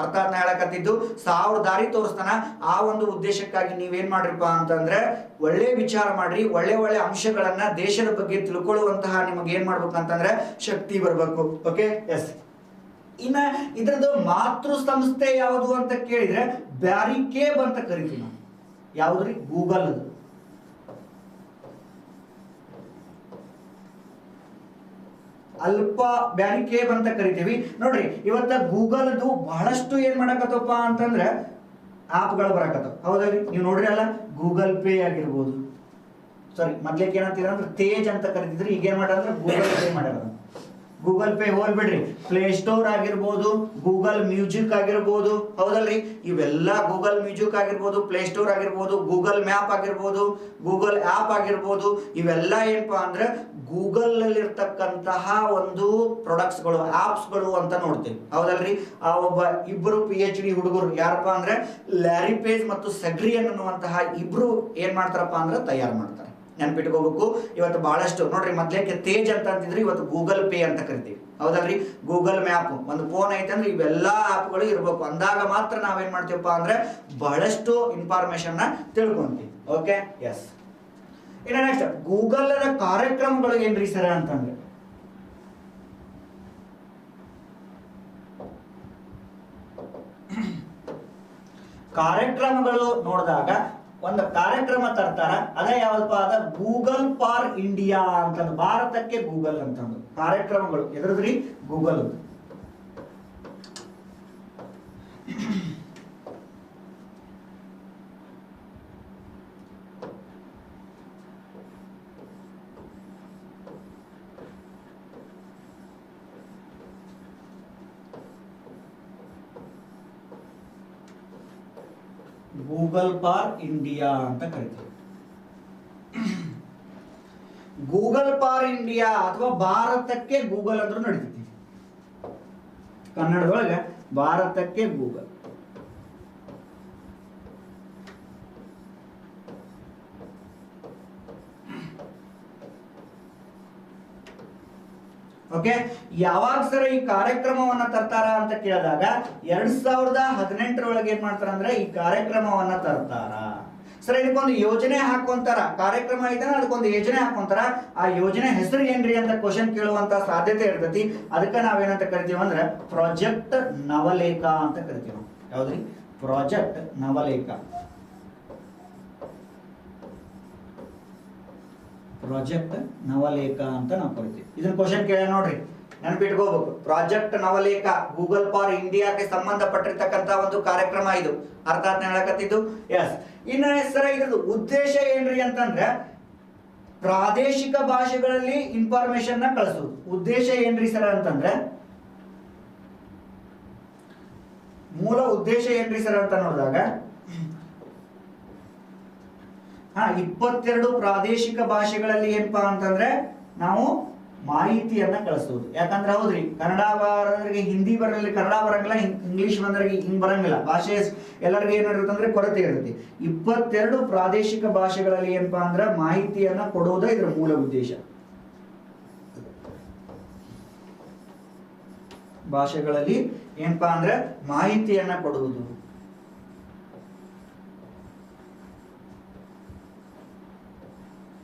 ಅರ್ಥಾತ್ ಹೇಳಕತ್ತಿದ್ದು 1000 ದಾರಿ ತೋರಿಸ್ತಾನ. ಆ ಒಂದು ಉದ್ದೇಶಕ್ಕಾಗಿ ನೀವೇನ್ ಮಾಡ್ರಿಪ್ಪ ಅಂತಂದ್ರೆ ಒಳ್ಳೆ ವಿಚಾರ ಮಾಡ್ರಿ, ಒಳ್ಳೆ ಒಳ್ಳೆ ಅಂಶಗಳನ್ನ ದೇಶದ ಬಗ್ಗೆ ತಿಳ್ಕೊಳ್ಳುವಂತಹ ನಿಮಗೆ ಏನ್ ಮಾಡ್ಬೇಕಂತಂದ್ರೆ ಶಕ್ತಿ ಬರ್ಬೇಕು. Okay, yes. ಇನ್ನ ಇದ್ರದ್ದು ಮಾತೃ ಸಂಸ್ಥೆ ಯಾವುದು ಅಂತ ಕೇಳಿದ್ರೆ ಬ್ಯಾರಿಕೇಬ್ ಅಂತ ಕರಿತೀವಿ ನಾವು. ಯಾವ್ದ್ರಿ? ಗೂಗಲ್. ಅಲ್ಪ ಬ್ಯಾರಿಕೇಬ್ ಅಂತ ಕರಿತೀವಿ. ನೋಡ್ರಿ, ಇವತ್ತ ಗೂಗಲ್ದು ಬಹಳಷ್ಟು ಏನ್ ಮಾಡಕತ್ತಪ್ಪ ಅಂತಂದ್ರೆ ಆಪ್ಗಳು ಬರಕತ್ತವ. ಹೌದಲ್ರಿ? ನೀವು ನೋಡ್ರಿ ಅಲ್ಲ, ಗೂಗಲ್ ಪೇ ಆಗಿರ್ಬೋದು. ಸಾರಿ, ಮೊದ್ಲೇಕ್ ಏನಂತೀರ ಅಂದ್ರೆ ತೇಜ್ ಅಂತ ಕರಿತಿದ್ರಿ, ಈಗ ಏನ್ ಮಾಡ್ಯಾರ ಗೂಗಲ್ ಪೇ ಮಾಡ್ಯಾರ. ಗೂಗಲ್ ಪೇ ಹೋಲ್ಬಿಡ್ರಿ, ಪ್ಲೇ ಸ್ಟೋರ್ ಆಗಿರ್ಬೋದು, ಗೂಗಲ್ ಮ್ಯೂಸಿಕ್ ಆಗಿರ್ಬೋದು. ಹೌದಲ್ರಿ? ಇವೆಲ್ಲ ಗೂಗಲ್ ಮ್ಯೂಸಿಕ್ ಆಗಿರ್ಬೋದು, ಪ್ಲೇ ಸ್ಟೋರ್ ಆಗಿರ್ಬೋದು, ಗೂಗಲ್ ಮ್ಯಾಪ್ ಆಗಿರ್ಬೋದು, ಗೂಗಲ್ ಆಪ್ ಆಗಿರ್ಬೋದು, ಇವೆಲ್ಲ ಏನಪ್ಪಾ ಅಂದ್ರೆ ಗೂಗಲ್ ಅಲ್ಲಿ ಇರ್ತಕ್ಕಂತಹ ಒಂದು ಪ್ರಾಡಕ್ಟ್ಸ್ಗಳು, ಆಪ್ಸ್ಗಳು ಅಂತ ನೋಡ್ತೀವಿ. ಹೌದಲ್ರಿ? ಆ ಇಬ್ಬರು PhD ಹುಡುಗರು ಯಾರಪ್ಪ ಅಂದ್ರೆ ಲ್ಯಾರಿ ಪೇಜ್ ಮತ್ತು ಸಗ್ರಿಯನ್ ಅನ್ನುವಂತಹ ಇಬ್ರು ಏನ್ ಮಾಡ್ತಾರಪ್ಪ ಅಂದ್ರೆ ತಯಾರು ಮಾಡ್ತಾರೆ. ನೆನ್ಪಿಟ್ಕೋಬೇಕು. ಇವತ್ತು ಬಹಳಷ್ಟು ನೋಡ್ರಿ, ಮೊದ್ಲೇಕೆ ತೇಜ್ ಅಂತ ಅಂತಿದ್ರೆ ಇವತ್ತು ಗೂಗಲ್ ಪೇ ಅಂತ ಕರಿತೀವಿ. ಹೌದಲ್ರಿ? ಗೂಗಲ್ ಮ್ಯಾಪ್, ಒಂದು ಫೋನ್ ಐತೆ ಅಂದ್ರೆ ಇವೆಲ್ಲಾ ಆಪ್ಗಳು ಇರ್ಬೇಕು. ಅಂದಾಗ ಮಾತ್ರ ನಾವೇನ್ ಮಾಡ್ತೀವಪ್ಪ ಅಂದ್ರೆ ಬಹಳಷ್ಟು ಇನ್ಫಾರ್ಮೇಶನ್ ನ ತಿಳ್ಕೊಂತೀವಿ. Okay, yes. ಇನ್ನ ನೆಕ್ಸ್ಟ್, ಗೂಗಲ್ ಕಾರ್ಯಕ್ರಮಗಳು ಏನ್ರಿ ಸರ ಅಂತಂದ್ರೆ ಕಾರ್ಯಕ್ರಮಗಳು ನೋಡಿದಾಗ ಒಂದು ಕಾರ್ಯಕ್ರಮ ತರ್ತಾರ, ಅದೇ ಯಾವಪ್ಪ ಅದ ಗೂಗಲ್ ಫಾರ್ ಇಂಡಿಯಾ ಅಂತಂದು, ಭಾರತಕ್ಕೆ ಗೂಗಲ್ ಅಂತಂದು ಕಾರ್ಯಕ್ರಮಗಳು. ಎದ್ರದ್ರಿ? ಗೂಗಲ್. ಗೂಗಲ್ ಫಾರ್ ಇಂಡಿಯಾ ಅಂತ ಕರಿತೀವಿ. ಗೂಗಲ್ ಫಾರ್ ಇಂಡಿಯಾ ಅಥವಾ ಭಾರತಕ್ಕೆ ಗೂಗಲ್ ಅಂದ್ರೂ ನಡೀತೈತಿ. ಕನ್ನಡದೊಳಗೆ ಭಾರತಕ್ಕೆ ಗೂಗಲ್. ಓಕೆ, ಯಾವಾಗ ಸರ್ ಈ ಕಾರ್ಯಕ್ರಮವನ್ನ ತರ್ತಾರ ಅಂತ ಕೇಳಿದಾಗ 2018 ಏನ್ ಮಾಡ್ತಾರ ಅಂದ್ರೆ ಈ ಕಾರ್ಯಕ್ರಮವನ್ನ ತರ್ತಾರ. ಸರ್ ಇದಕ್ಕೊಂದು ಯೋಜನೆ ಹಾಕೊಂತಾರ. ಕಾರ್ಯಕ್ರಮ ಐತನ ಅದಕ್ಕೊಂದು ಯೋಜನೆ ಹಾಕೊಂತಾರ. ಆ ಯೋಜನೆ ಹೆಸರು ಏನ್ರಿ ಅಂತ ಕ್ವಶನ್ ಕೇಳುವಂತ ಸಾಧ್ಯತೆ ಇರ್ತೈತಿ. ಅದಕ್ಕೆ ನಾವೇನಂತ ಕರಿತೀವಿ ಅಂದ್ರೆ ಪ್ರಾಜೆಕ್ಟ್ ನವಲೇಖ ಅಂತ ಕರಿತೀವಿ. ಯಾವ್ದ್ರಿ? ಪ್ರಾಜೆಕ್ಟ್ ನವಲೇಖ. ಪ್ರಾಜೆಕ್ಟ್ ನವಲೇಖ ಅಂತ ನಾವು ಕರಿತೀವಿ. ಇದನ್ನ ಕ್ವಶನ್ ಕೇಳ ನೋಡ್ರಿ, ನೆನಪಿಟ್ಕೋಬೇಕು. ಪ್ರಾಜೆಕ್ಟ್ ನವಲೇಖ ಗೂಗಲ್ ಫಾರ್ ಇಂಡಿಯಾಕ್ಕೆ ಸಂಬಂಧಪಟ್ಟಿರ್ತಕ್ಕಂತ ಒಂದು ಕಾರ್ಯಕ್ರಮ ಇದು. ಅರ್ಥಾತ್ ಹೇಳಕತ್ತಿದ್ದು. ಎಸ್. ಇನ್ನ ಸರ ಇದ್ರದ್ದು ಉದ್ದೇಶ ಏನ್ರಿ ಅಂತಂದ್ರೆ ಪ್ರಾದೇಶಿಕ ಭಾಷೆಗಳಲ್ಲಿ ಇನ್ಫಾರ್ಮೇಶನ್ ನ ಕಳಿಸೋದು. ಉದ್ದೇಶ ಏನ್ರಿ ಸರ ಅಂತಂದ್ರೆ ಮೂಲ ಉದ್ದೇಶ ಏನ್ರಿ ಸರ್ ಅಂತ ನೋಡಿದಾಗ 22 ಪ್ರಾದೇಶಿಕ ಭಾಷೆಗಳಲ್ಲಿ ಏನಪ್ಪಾ ಅಂತಂದ್ರೆ ನಾವು ಮಾಹಿತಿಯನ್ನ ಕಳಿಸೋದು. ಯಾಕಂದ್ರೆ ಹೌದ್ರಿ, ಕನ್ನಡ ಬರೋರಿಗೆ ಹಿಂದಿ ಬರಲಿ, ಕನ್ನಡ ಬರಂಗಿಲ್ಲ, ಇಂಗ್ಲಿಷ್ ಬಂದವರಿಗೆ ಹಿಂಗ್ ಬರಂಗಿಲ್ಲ. ಭಾಷೆ ಎಲ್ಲರಿಗೂ ಏನಿರುತ್ತೆ ಅಂದ್ರೆ ಕೊರತೆ ಇರುತ್ತೆ. 22 ಪ್ರಾದೇಶಿಕ ಭಾಷೆಗಳಲ್ಲಿ ಏನಪ್ಪಾ ಅಂದ್ರೆ ಮಾಹಿತಿಯನ್ನ ಕೊಡೋದು ಇದರ ಮೂಲ ಉದ್ದೇಶ. ಭಾಷೆಗಳಲ್ಲಿ ಏನಪ್ಪಾ ಅಂದ್ರೆ ಮಾಹಿತಿಯನ್ನ ಕೊಡುವುದು.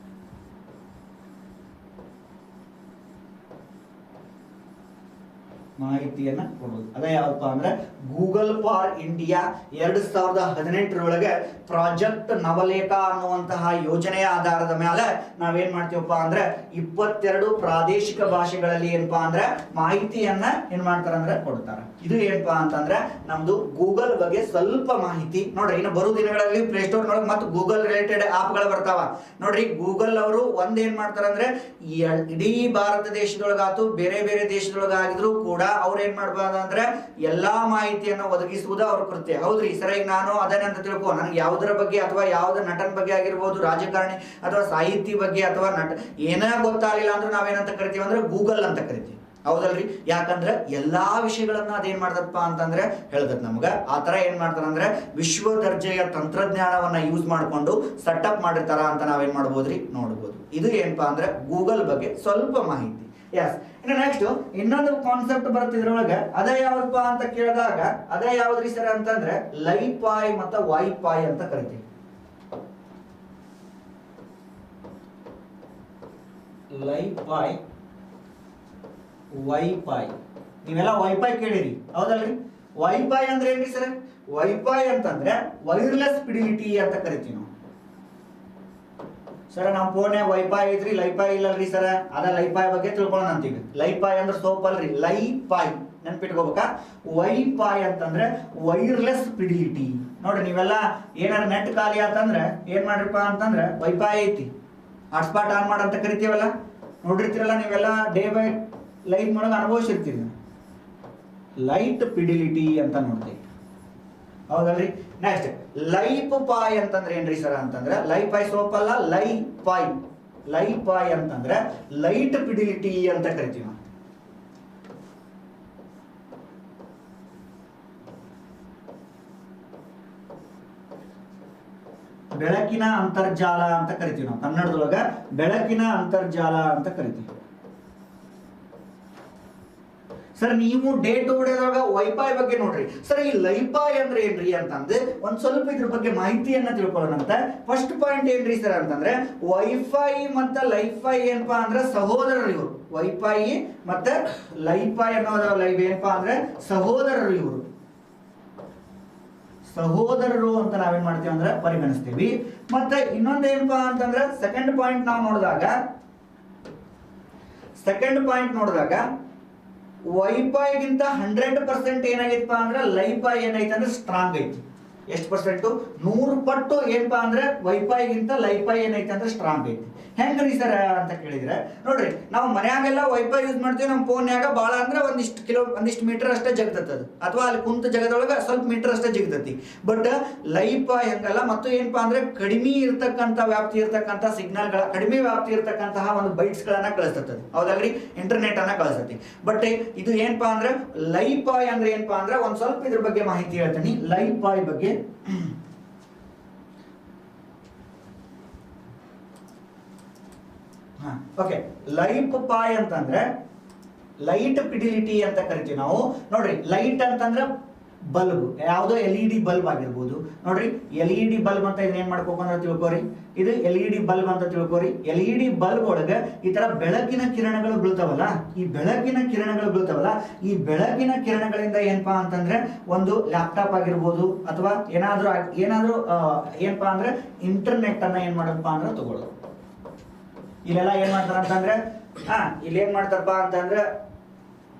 ಮಾಹಿತಿಯನ್ನ ಕೊಡೋದು. ಅದೇ ಯಾವಪ್ಪ ಅಂದ್ರೆ ಗೂಗಲ್ ಫಾರ್ ಇಂಡಿಯಾ 2018 ಪ್ರಾಜೆಕ್ಟ್ ನವಲೇಖ ಅನ್ನುವಂತಹ ಯೋಜನೆಯ ಆಧಾರದ ಮೇಲೆ ನಾವೇನ್ ಮಾಡ್ತೀವಪ್ಪ ಅಂದ್ರೆ 22 ಪ್ರಾದೇಶಿಕ ಭಾಷೆಗಳಲ್ಲಿ ಏನಪ್ಪಾ ಅಂದ್ರೆ ಮಾಹಿತಿಯನ್ನ ಏನ್ ಮಾಡ್ತಾರ ಅಂದ್ರೆ ಕೊಡ್ತಾರ. ಇದು ಏನಪ್ಪಾ ಅಂತಂದ್ರೆ ನಮ್ದು ಗೂಗಲ್ ಬಗ್ಗೆ ಸ್ವಲ್ಪ ಮಾಹಿತಿ ನೋಡ್ರಿ. ಇನ್ನು ಬರೋ ದಿನಗಳಲ್ಲಿ ಪ್ಲೇ ಸ್ಟೋರ್ ನೊಳಗೆ ಮತ್ತು ಗೂಗಲ್ ರಿಲೇಟೆಡ್ ಆಪ್ ಗಳು ಬರ್ತಾವ ನೋಡ್ರಿ. ಗೂಗಲ್ ಅವರು ಒಂದ್ ಏನ್ ಮಾಡ್ತಾರ ಅಂದ್ರೆ ಇಡೀ ಭಾರತ ದೇಶದೊಳಗಾತು ಬೇರೆ ಬೇರೆ ದೇಶದೊಳಗಾಗಿದ್ರು ಕೂಡ ಅವ್ರು ಏನ್ ಮಾಡ್ಬೋದು ಅಂದ್ರೆ ಎಲ್ಲಾ ಮಾಹಿತಿಯನ್ನು ಒದಗಿಸುವುದು ಅವ್ರ ಕೃತ್ಯ. ಹೌದ್ರಿ ಸರ್, ಈಗ ನಾನು ಅದನ್ನಂತ ತಿಳ್ಕೊ, ನನಗೆ ಯಾವುದರ ಬಗ್ಗೆ ಅಥವಾ ಯಾವುದೇ ನಟನ ಬಗ್ಗೆ ಆಗಿರ್ಬೋದು, ರಾಜಕಾರಣಿ ಅಥವಾ ಸಾಹಿತಿ ಬಗ್ಗೆ ಅಥವಾ ಏನೇ ಗೊತ್ತಾಗಲಿಲ್ಲ ಅಂದ್ರೆ ನಾವೇನಂತ ಕರಿತೀವಿ ಅಂದ್ರೆ ಗೂಗಲ್ ಅಂತ ಕರಿತೀವಿ. ಹೌದಲ್ರಿ? ಯಾಕಂದ್ರೆ ಎಲ್ಲಾ ವಿಷಯಗಳನ್ನ ಅದೇನ್ ಮಾಡ್ತಪ್ಪ ಅಂತಂದ್ರೆ ಹೇಳ್ತದ ನಮ್ಗ. ಆ ತರ ಏನ್ ಮಾಡ್ತಾರಂದ್ರೆ ವಿಶ್ವ ದರ್ಜೆಯ ತಂತ್ರಜ್ಞಾನವನ್ನ ಯೂಸ್ ಮಾಡ್ಕೊಂಡು ಸೆಟಪ್ ಮಾಡಿರ್ತಾರ ಅಂತ ನಾವೇನ್ ಮಾಡ್ಬೋದ್ರಿ ನೋಡ್ಬೋದು. ಇದು ಏನಪ್ಪಾ ಅಂದ್ರೆ ಗೂಗಲ್ ಬಗ್ಗೆ ಸ್ವಲ್ಪ ಮಾಹಿತಿ. ಎಸ್, ಇನ್ನು ನೆಕ್ಸ್ಟ್ ಇನ್ನೊಂದು ಕಾನ್ಸೆಪ್ಟ್ ಬರುತ್ತೆ ಇದ್ರೊಳಗೆ. ಅದೇ ಯಾವ್ದಪ್ಪ ಅಂತ ಕೇಳಿದಾಗ ಅದೇ ಯಾವ್ದ್ರಿ ಸರ್ ಅಂತಂದ್ರೆ ಲೈಪಾಯ್ ಮತ್ತು ವೈಪಾಯ್ ಅಂತ ಕರಿತೀವಿ. ಲೈಪಾಯ್ ವೈಫೈ, ನೀವೆಲ್ಲ ವೈಫೈ ಕೇಳಿರಿ ಹೌದಲ್ರಿ? ವೈಫೈ ಅಂದ್ರೆ ಏನ್ರಿ ಸರ್? ವೈಫೈ ಅಂತಂದ್ರೆ ವೈರ್ಲೆಸ್ ಫಿಡಿಲಿಟಿ ಅಂತ ಕರಿತೀವಿ ನಾವು. ಸರ್ ನಮ್ಮ ಫೋನ್ಯಾಗ ವೈಫೈ ಐತ್ರಿ, ಲೈಫೈ ಇಲ್ಲಲ್ರಿ ಸರ್. ಅದ ಲೈಫೈ ಬಗ್ಗೆ ತಿಳ್ಕೊಳ್ಳೋಣ ಅಂತೀವಿ. ಲೈಫೈ ಅಂದ್ರೆ ಸೋಪ್ ಅಲ್ರಿ, ಲೈಫೈ ನೆನ್ಪಿಟ್ಕೋಬೇಕಾ? ವೈಫೈ ಅಂತಂದ್ರೆ ವೈರ್ಲೆಸ್ ಫಿಡಿಲಿಟಿ. ನೋಡ್ರಿ, ನೀವೆಲ್ಲ ಏನಾರ ನೆಟ್ ಖಾಲಿ ಆತಂದ್ರೆ ಏನ್ ಮಾಡ್ರಿಪ್ಪ ಅಂತಂದ್ರೆ ವೈಫೈ ಐತಿ, ಹಾಟ್ಸ್ಪಾಟ್ ಆನ್ ಮಾಡಂತ ಕರಿತೀವಲ್ಲ, ನೋಡಿರ್ತೀರಲ್ಲ ನೀವೆಲ್ಲ ಡೇ ಬೈ ಲೈಫ್ ಒಳಗೆ ಅನುಭವಿಸಿರ್ತೀವಿ. ಲೈಟ್ ಫಿಡಿಲಿಟಿ ಅಂತ ನೋಡ್ತೀವಿ ಹೌದಲ್ರಿ? ನೆಕ್ಸ್ಟ್ ಲೈಫ್ ಪಾಯ್ ಅಂತಂದ್ರೆ ಏನ್ರಿ ಸರ್ ಅಂತಂದ್ರೆ ಲೈಫೈ ಸೋಪ್ ಅಲ್ಲ, ಲೈಫೈ. ಲೈಫೈ ಅಂತಂದ್ರೆ ಲೈಟ್ ಫಿಡಿಲಿಟಿ ಅಂತ ಕರಿತೀವಿ ನಾವು. ಬೆಳಕಿನ ಅಂತರ್ಜಾಲ ಅಂತ ಕರಿತೀವಿ ನಾವು ಕನ್ನಡದೊಳಗ. ಬೆಳಕಿನ ಅಂತರ್ಜಾಲ ಅಂತ ಕರಿತೀವಿ. ಸರ್ ನೀವು ಡೇ ಟು ಡೇದಾಗ ವೈಫೈ ಬಗ್ಗೆ ನೋಡ್ರಿ. ಸರ್ ಈ ಲೈಫೈ ಅಂದ್ರೆ ಏನ್ರಿ ಅಂತಂದ್ರೆ ಒಂದ್ ಸ್ವಲ್ಪ ಇದ್ರ ಬಗ್ಗೆ ಮಾಹಿತಿಯನ್ನ ತಿಳ್ಕೊಳ್ಳೋಣಂತ. ಫಸ್ಟ್ ಪಾಯಿಂಟ್ ಏನ್ರಿ ಸರ್ ಅಂತಂದ್ರೆ ವೈಫೈ ಮತ್ತೆ ಲೈಫೈ ಏನಪ್ಪಾ ಅಂದ್ರೆ ಸಹೋದರರು ಇವರು. ವೈಫೈ ಮತ್ತೆ ಲೈಫೈ ಅನ್ನೋದ್ರ ಲೈವ್ ಏನಪ್ಪಾ ಅಂದ್ರೆ ಸಹೋದರರು ಇವರು. ಸಹೋದರರು ಅಂತ ನಾವೇನ್ ಮಾಡ್ತೀವಿ ಅಂದ್ರೆ ಪರಿಗಣಿಸ್ತೀವಿ. ಮತ್ತೆ ಇನ್ನೊಂದೇನಪ್ಪಾ ಅಂತಂದ್ರೆ ಸೆಕೆಂಡ್ ಪಾಯಿಂಟ್ ನೋಡಿದಾಗ ವೈಫೈಗಿಂತ 100% ಏನಾಗೈತಪ್ಪ ಅಂದ್ರೆ ಲೈಫೈ ಏನೈತೆ ಅಂದ್ರೆ ಸ್ಟ್ರಾಂಗ್ ಐತಿ. ಎಷ್ಟು ಪರ್ಸೆಂಟ್? 100 ಪಟ್ಟು ಏನಪ್ಪಾ ಅಂದ್ರೆ ವೈಫೈಗಿಂತ ಲೈಫೈ ಏನೈತೆ ಅಂದ್ರೆ ಸ್ಟ್ರಾಂಗ್ ಐತಿ. ಹೆಂಗ್ರಿ ಸರ್ ಅಂತ ಕೇಳಿದ್ರೆ ನೋಡ್ರಿ, ನಾವು ಮನ್ಯಾಗೆಲ್ಲ ವೈಫೈ ಯೂಸ್ ಮಾಡ್ತೀವಿ. ನಮ್ಮ ಫೋನ್ಯಾಗ ಭಾಳ ಅಂದ್ರೆ ಒಂದಿಷ್ಟು ಮೀಟರ್ ಅಷ್ಟೇ ಜಗತದ, ಅಥವಾ ಅಲ್ಲಿ ಕುಂತ ಜಗದೊಳಗೆ ಸ್ವಲ್ಪ ಮೀಟರ್ ಅಷ್ಟೇ ಜಿಗತತಿ. ಬಟ್ ಲೈಫೈ ಹಂಗಲ್ಲ. ಮತ್ತು ಏನಪ್ಪಾ ಅಂದ್ರೆ ಕಡಿಮೆ ಇರ್ತಕ್ಕಂಥ ವ್ಯಾಪ್ತಿ ಇರ್ತಕ್ಕಂಥ ಸಿಗ್ನಲ್ಗಳ, ಕಡಿಮೆ ವ್ಯಾಪ್ತಿ ಇರ್ತಕ್ಕಂತಹ ಒಂದು ಬೈಟ್ಸ್ಗಳನ್ನ ಕಳಿಸ್ತದೆ ಹೌದಲ್ರಿ? ಇಂಟರ್ನೆಟ್ ಅನ್ನ ಕಳಿಸ್ತತಿ. ಬಟ್ ಇದು ಏನಪ್ಪಾ ಅಂದ್ರೆ ಲೈಫೈ ಅಂದ್ರೆ ಏನಪ್ಪಾ ಅಂದ್ರೆ ಒಂದ್ ಸ್ವಲ್ಪ ಇದ್ರ ಬಗ್ಗೆ ಮಾಹಿತಿ ಹೇಳ್ತೀನಿ. ಲೈಫೈ ಬಗ್ಗೆ ಓಕೆ. ಲೈಫೈ ಅಂತಂದ್ರೆ ಲೈಟ್ ಫಿಡಿಲಿಟಿ ಅಂತ ಕರಿತೀವಿ ನಾವು. ನೋಡ್ರಿ, ಲೈಟ್ ಅಂತಂದ್ರೆ ಬಲ್ಬ್, ಯಾವುದೋ LED ಬಲ್ಬ್ ಆಗಿರ್ಬೋದು. ನೋಡ್ರಿ, LED ಬಲ್ಬ್ ಅಂತ ಏನ್ ಮಾಡ್ಕೋಬೇಕಂದ್ರೆ ತಿಳ್ಕೊರಿ, ಇದು LED ಬಲ್ಬ್ ಅಂತ ತಿಳ್ಕೊರಿ. LED ಬಲ್ಬ್ ಒಳಗೆ ಈ ತರ ಬೆಳಕಿನ ಕಿರಣಗಳು ಬೀಳ್ತಾವಲ್ಲ, ಈ ಬೆಳಕಿನ ಕಿರಣಗಳಿಂದ ಏನಪ್ಪಾ ಅಂತಂದ್ರೆ ಒಂದು ಲ್ಯಾಪ್ಟಾಪ್ ಆಗಿರ್ಬೋದು ಅಥವಾ ಏನಾದ್ರೂ ಏನಪ್ಪಾ ಅಂದ್ರೆ ಇಂಟರ್ನೆಟ್ ಅನ್ನ ಏನ್ ಮಾಡಪ್ಪ ಅಂದ್ರೆ ತಗೊಳ್ಳೋದು. ಇಲ್ಲೆಲ್ಲ ಏನ್ ಮಾಡ್ತಾರ ಅಂತಂದ್ರೆ ಇಲ್ಲಿ ಏನ್ ಮಾಡ್ತಾರಪ್ಪ ಅಂತಂದ್ರೆ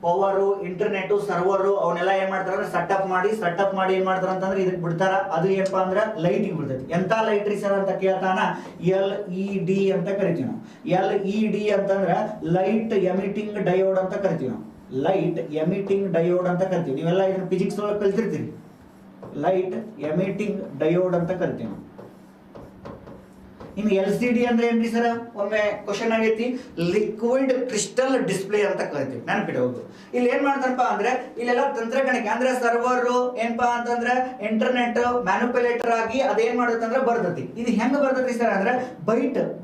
ಪವರು, ಇಂಟರ್ನೆಟ್, ಸರ್ವರು ಅವನ್ನೆಲ್ಲ ಏನ್ ಮಾಡ್ತಾರ ಸೆಟಪ್ ಮಾಡಿ ಏನ್ ಮಾಡ್ತಾರ ಅಂತಂದ್ರೆ ಇದಕ್ಕೆ ಬಿಡ್ತಾರ. ಅದು ಏನಪ್ಪಾ ಅಂದ್ರೆ ಲೈಟಿಗೆ ಬಿಡ್ತೈತಿ. ಎಂತ ಲೈಟ್ ರೀ ಸರ್ ಅಂತ ಕೇಳ್ತಾನ? LED ಅಂತ ಕರಿತೀವಿ ನಾವು. LED ಅಂತಂದ್ರೆ ಲೈಟ್ ಎಮಿಟಿಂಗ್ ಡಯೋಡ್ ಅಂತ ಕರಿತೀವಿ ನಾವು. ಲೈಟ್ ಎಮಿಟಿಂಗ್ ಡಯೋಡ್ ಅಂತ ಕರಿತೀವಿ. ನೀವೆಲ್ಲ ಇದನ್ನ ಫಿಸಿಕ್ಸ್ ಒಳಗೆ ಕಲ್ತಿರ್ತೀರಿ. ಲೈಟ್ ಎಮಿಟಿಂಗ್ ಡಯೋಡ್ ಅಂತ ಕರಿತೀವಿ ನಾವು. ಇನ್ನು LCD ಅಂದ್ರೆ ಏನ್ರಿ ಸರ್? ಒಮ್ಮೆ ಕ್ವಶನ್ ಆಗೈತಿ. ಲಿಕ್ವಿಡ್ ಕ್ರಿಸ್ಟಲ್ ಡಿಸ್ಪ್ಲೇ ಅಂತ ಕರಿತೀವಿ, ನೆನಪಿಡಬಹುದು. ಇಲ್ಲಿ ಏನ್ ಮಾಡ್ತಾರಪ್ಪ ಅಂದ್ರೆ ಇಲ್ಲೆಲ್ಲ ತಂತ್ರಜ್ಞಾನಕ್ಕೆ ಅಂದ್ರೆ ಸರ್ವರ್ ಏನಪ್ಪಾ ಅಂತಂದ್ರೆ ಇಂಟರ್ನೆಟ್ ಮ್ಯಾನುಪ್ಯುಲೇಟರ್ ಆಗಿ ಅದೇನ್ ಮಾಡುತ್ತಂದ್ರೆ ಬರ್ತೈತಿ. ಇದು ಹೆಂಗ್ ಬರ್ತೈತಿ ಸರ್ ಅಂದ್ರೆ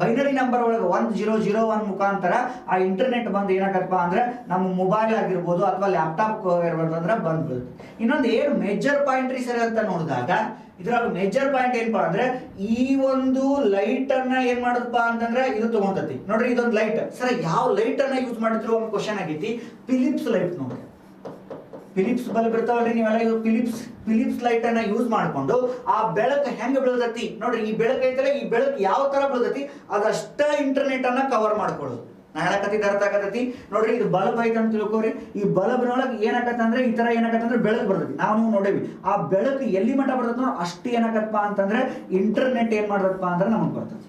ಬೈನರಿ ನಂಬರ್ ಒಳಗೆ 1001 ಮುಖಾಂತರ ಆ ಇಂಟರ್ನೆಟ್ ಬಂದು ಏನಾಗತ್ತಪ್ಪ ಅಂದ್ರೆ ನಮ್ಮ ಮೊಬೈಲ್ ಆಗಿರ್ಬೋದು ಅಥವಾ ಲ್ಯಾಪ್ಟಾಪ್ ಇರ್ಬೋದಂದ್ರೆ ಬಂದ್ಬಿಡುತ್ತೆ. ಇನ್ನೊಂದು ಏನು ಮೇಜರ್ ಪಾಯಿಂಟ್ ರೀ ಸರ್ ಅಂತ ನೋಡಿದಾಗ ಇದ್ರಾಗ ಮೇಜರ್ ಪಾಯಿಂಟ್ ಏನಪ್ಪಾ ಅಂದ್ರೆ ಈ ಒಂದು ಲೈಟ್ ಅನ್ನ ಏನ್ ಮಾಡುದಪ್ಪ ಅಂತಂದ್ರೆ ಇದು ತಗೊಂತತಿ. ನೋಡ್ರಿ, ಇದೊಂದು ಲೈಟ್. ಸರ್ ಯಾವ ಲೈಟ್ ಅನ್ನ ಯೂಸ್ ಮಾಡಿದ್ರು ಒಂದು ಕ್ವಶನ್ ಆಗೈತಿ. Philips light. ನೋಡ್ರಿ, ಫಿಲಿಪ್ಸ್ ಬಲ್ಬ್ ಇರ್ತಾವಲ್ರಿ, ನೀವೆಲ್ಲ ಇದು ಫಿಲಿಪ್ಸ್ ಲೈಟ್ ಅನ್ನ ಯೂಸ್ ಮಾಡ್ಕೊಂಡು ಆ ಬೆಳಕು ಹೆಂಗ್ ಬೀಳ್ತತಿ ನೋಡ್ರಿ. ಈ ಬೆಳಕು ಐತಲ್ಲ, ಈ ಬೆಳಕು ಯಾವ ತರ ಬೀಳ್ತತಿ ಅದಷ್ಟ ಇಂಟರ್ನೆಟ್ ಅನ್ನ ಕವರ್ ಮಾಡ್ಕೊಳ್ಳೋದು. ನಾ ಹೇಳಕತ್ತಿದ್ದ ಅರ್ಥ ಆಗತೈತಿ ನೋಡ್ರಿ. ಇದು ಬಲ್ಬ್ ಐತೆ ಅಂತ ತಿಳ್ಕೊರಿ. ಈ ಬಲ್ಬ್ನೊಳಗೆ ಏನಾಗತ್ತಂದ್ರೆ ಈ ತರ ಏನಾಗತ್ತಂದ್ರೆ ಬೆಳಕು ಬರ್ತೈತಿ. ನಾವು ನೋಡೇವಿ ಆ ಬೆಳಕು ಎಲ್ಲಿ ಮಟ್ಟ ಬರ್ತೈತಿ ನೋಡಿ, ಅಷ್ಟು ಏನಾಗತ್ತಪ್ಪ ಅಂತಂದ್ರೆ ಇಂಟರ್ನೆಟ್ ಏನ್ ಮಾಡ್ತಪ್ಪ ಅಂದ್ರೆ ನಮಗ್ ಬರ್ತೈತಿ.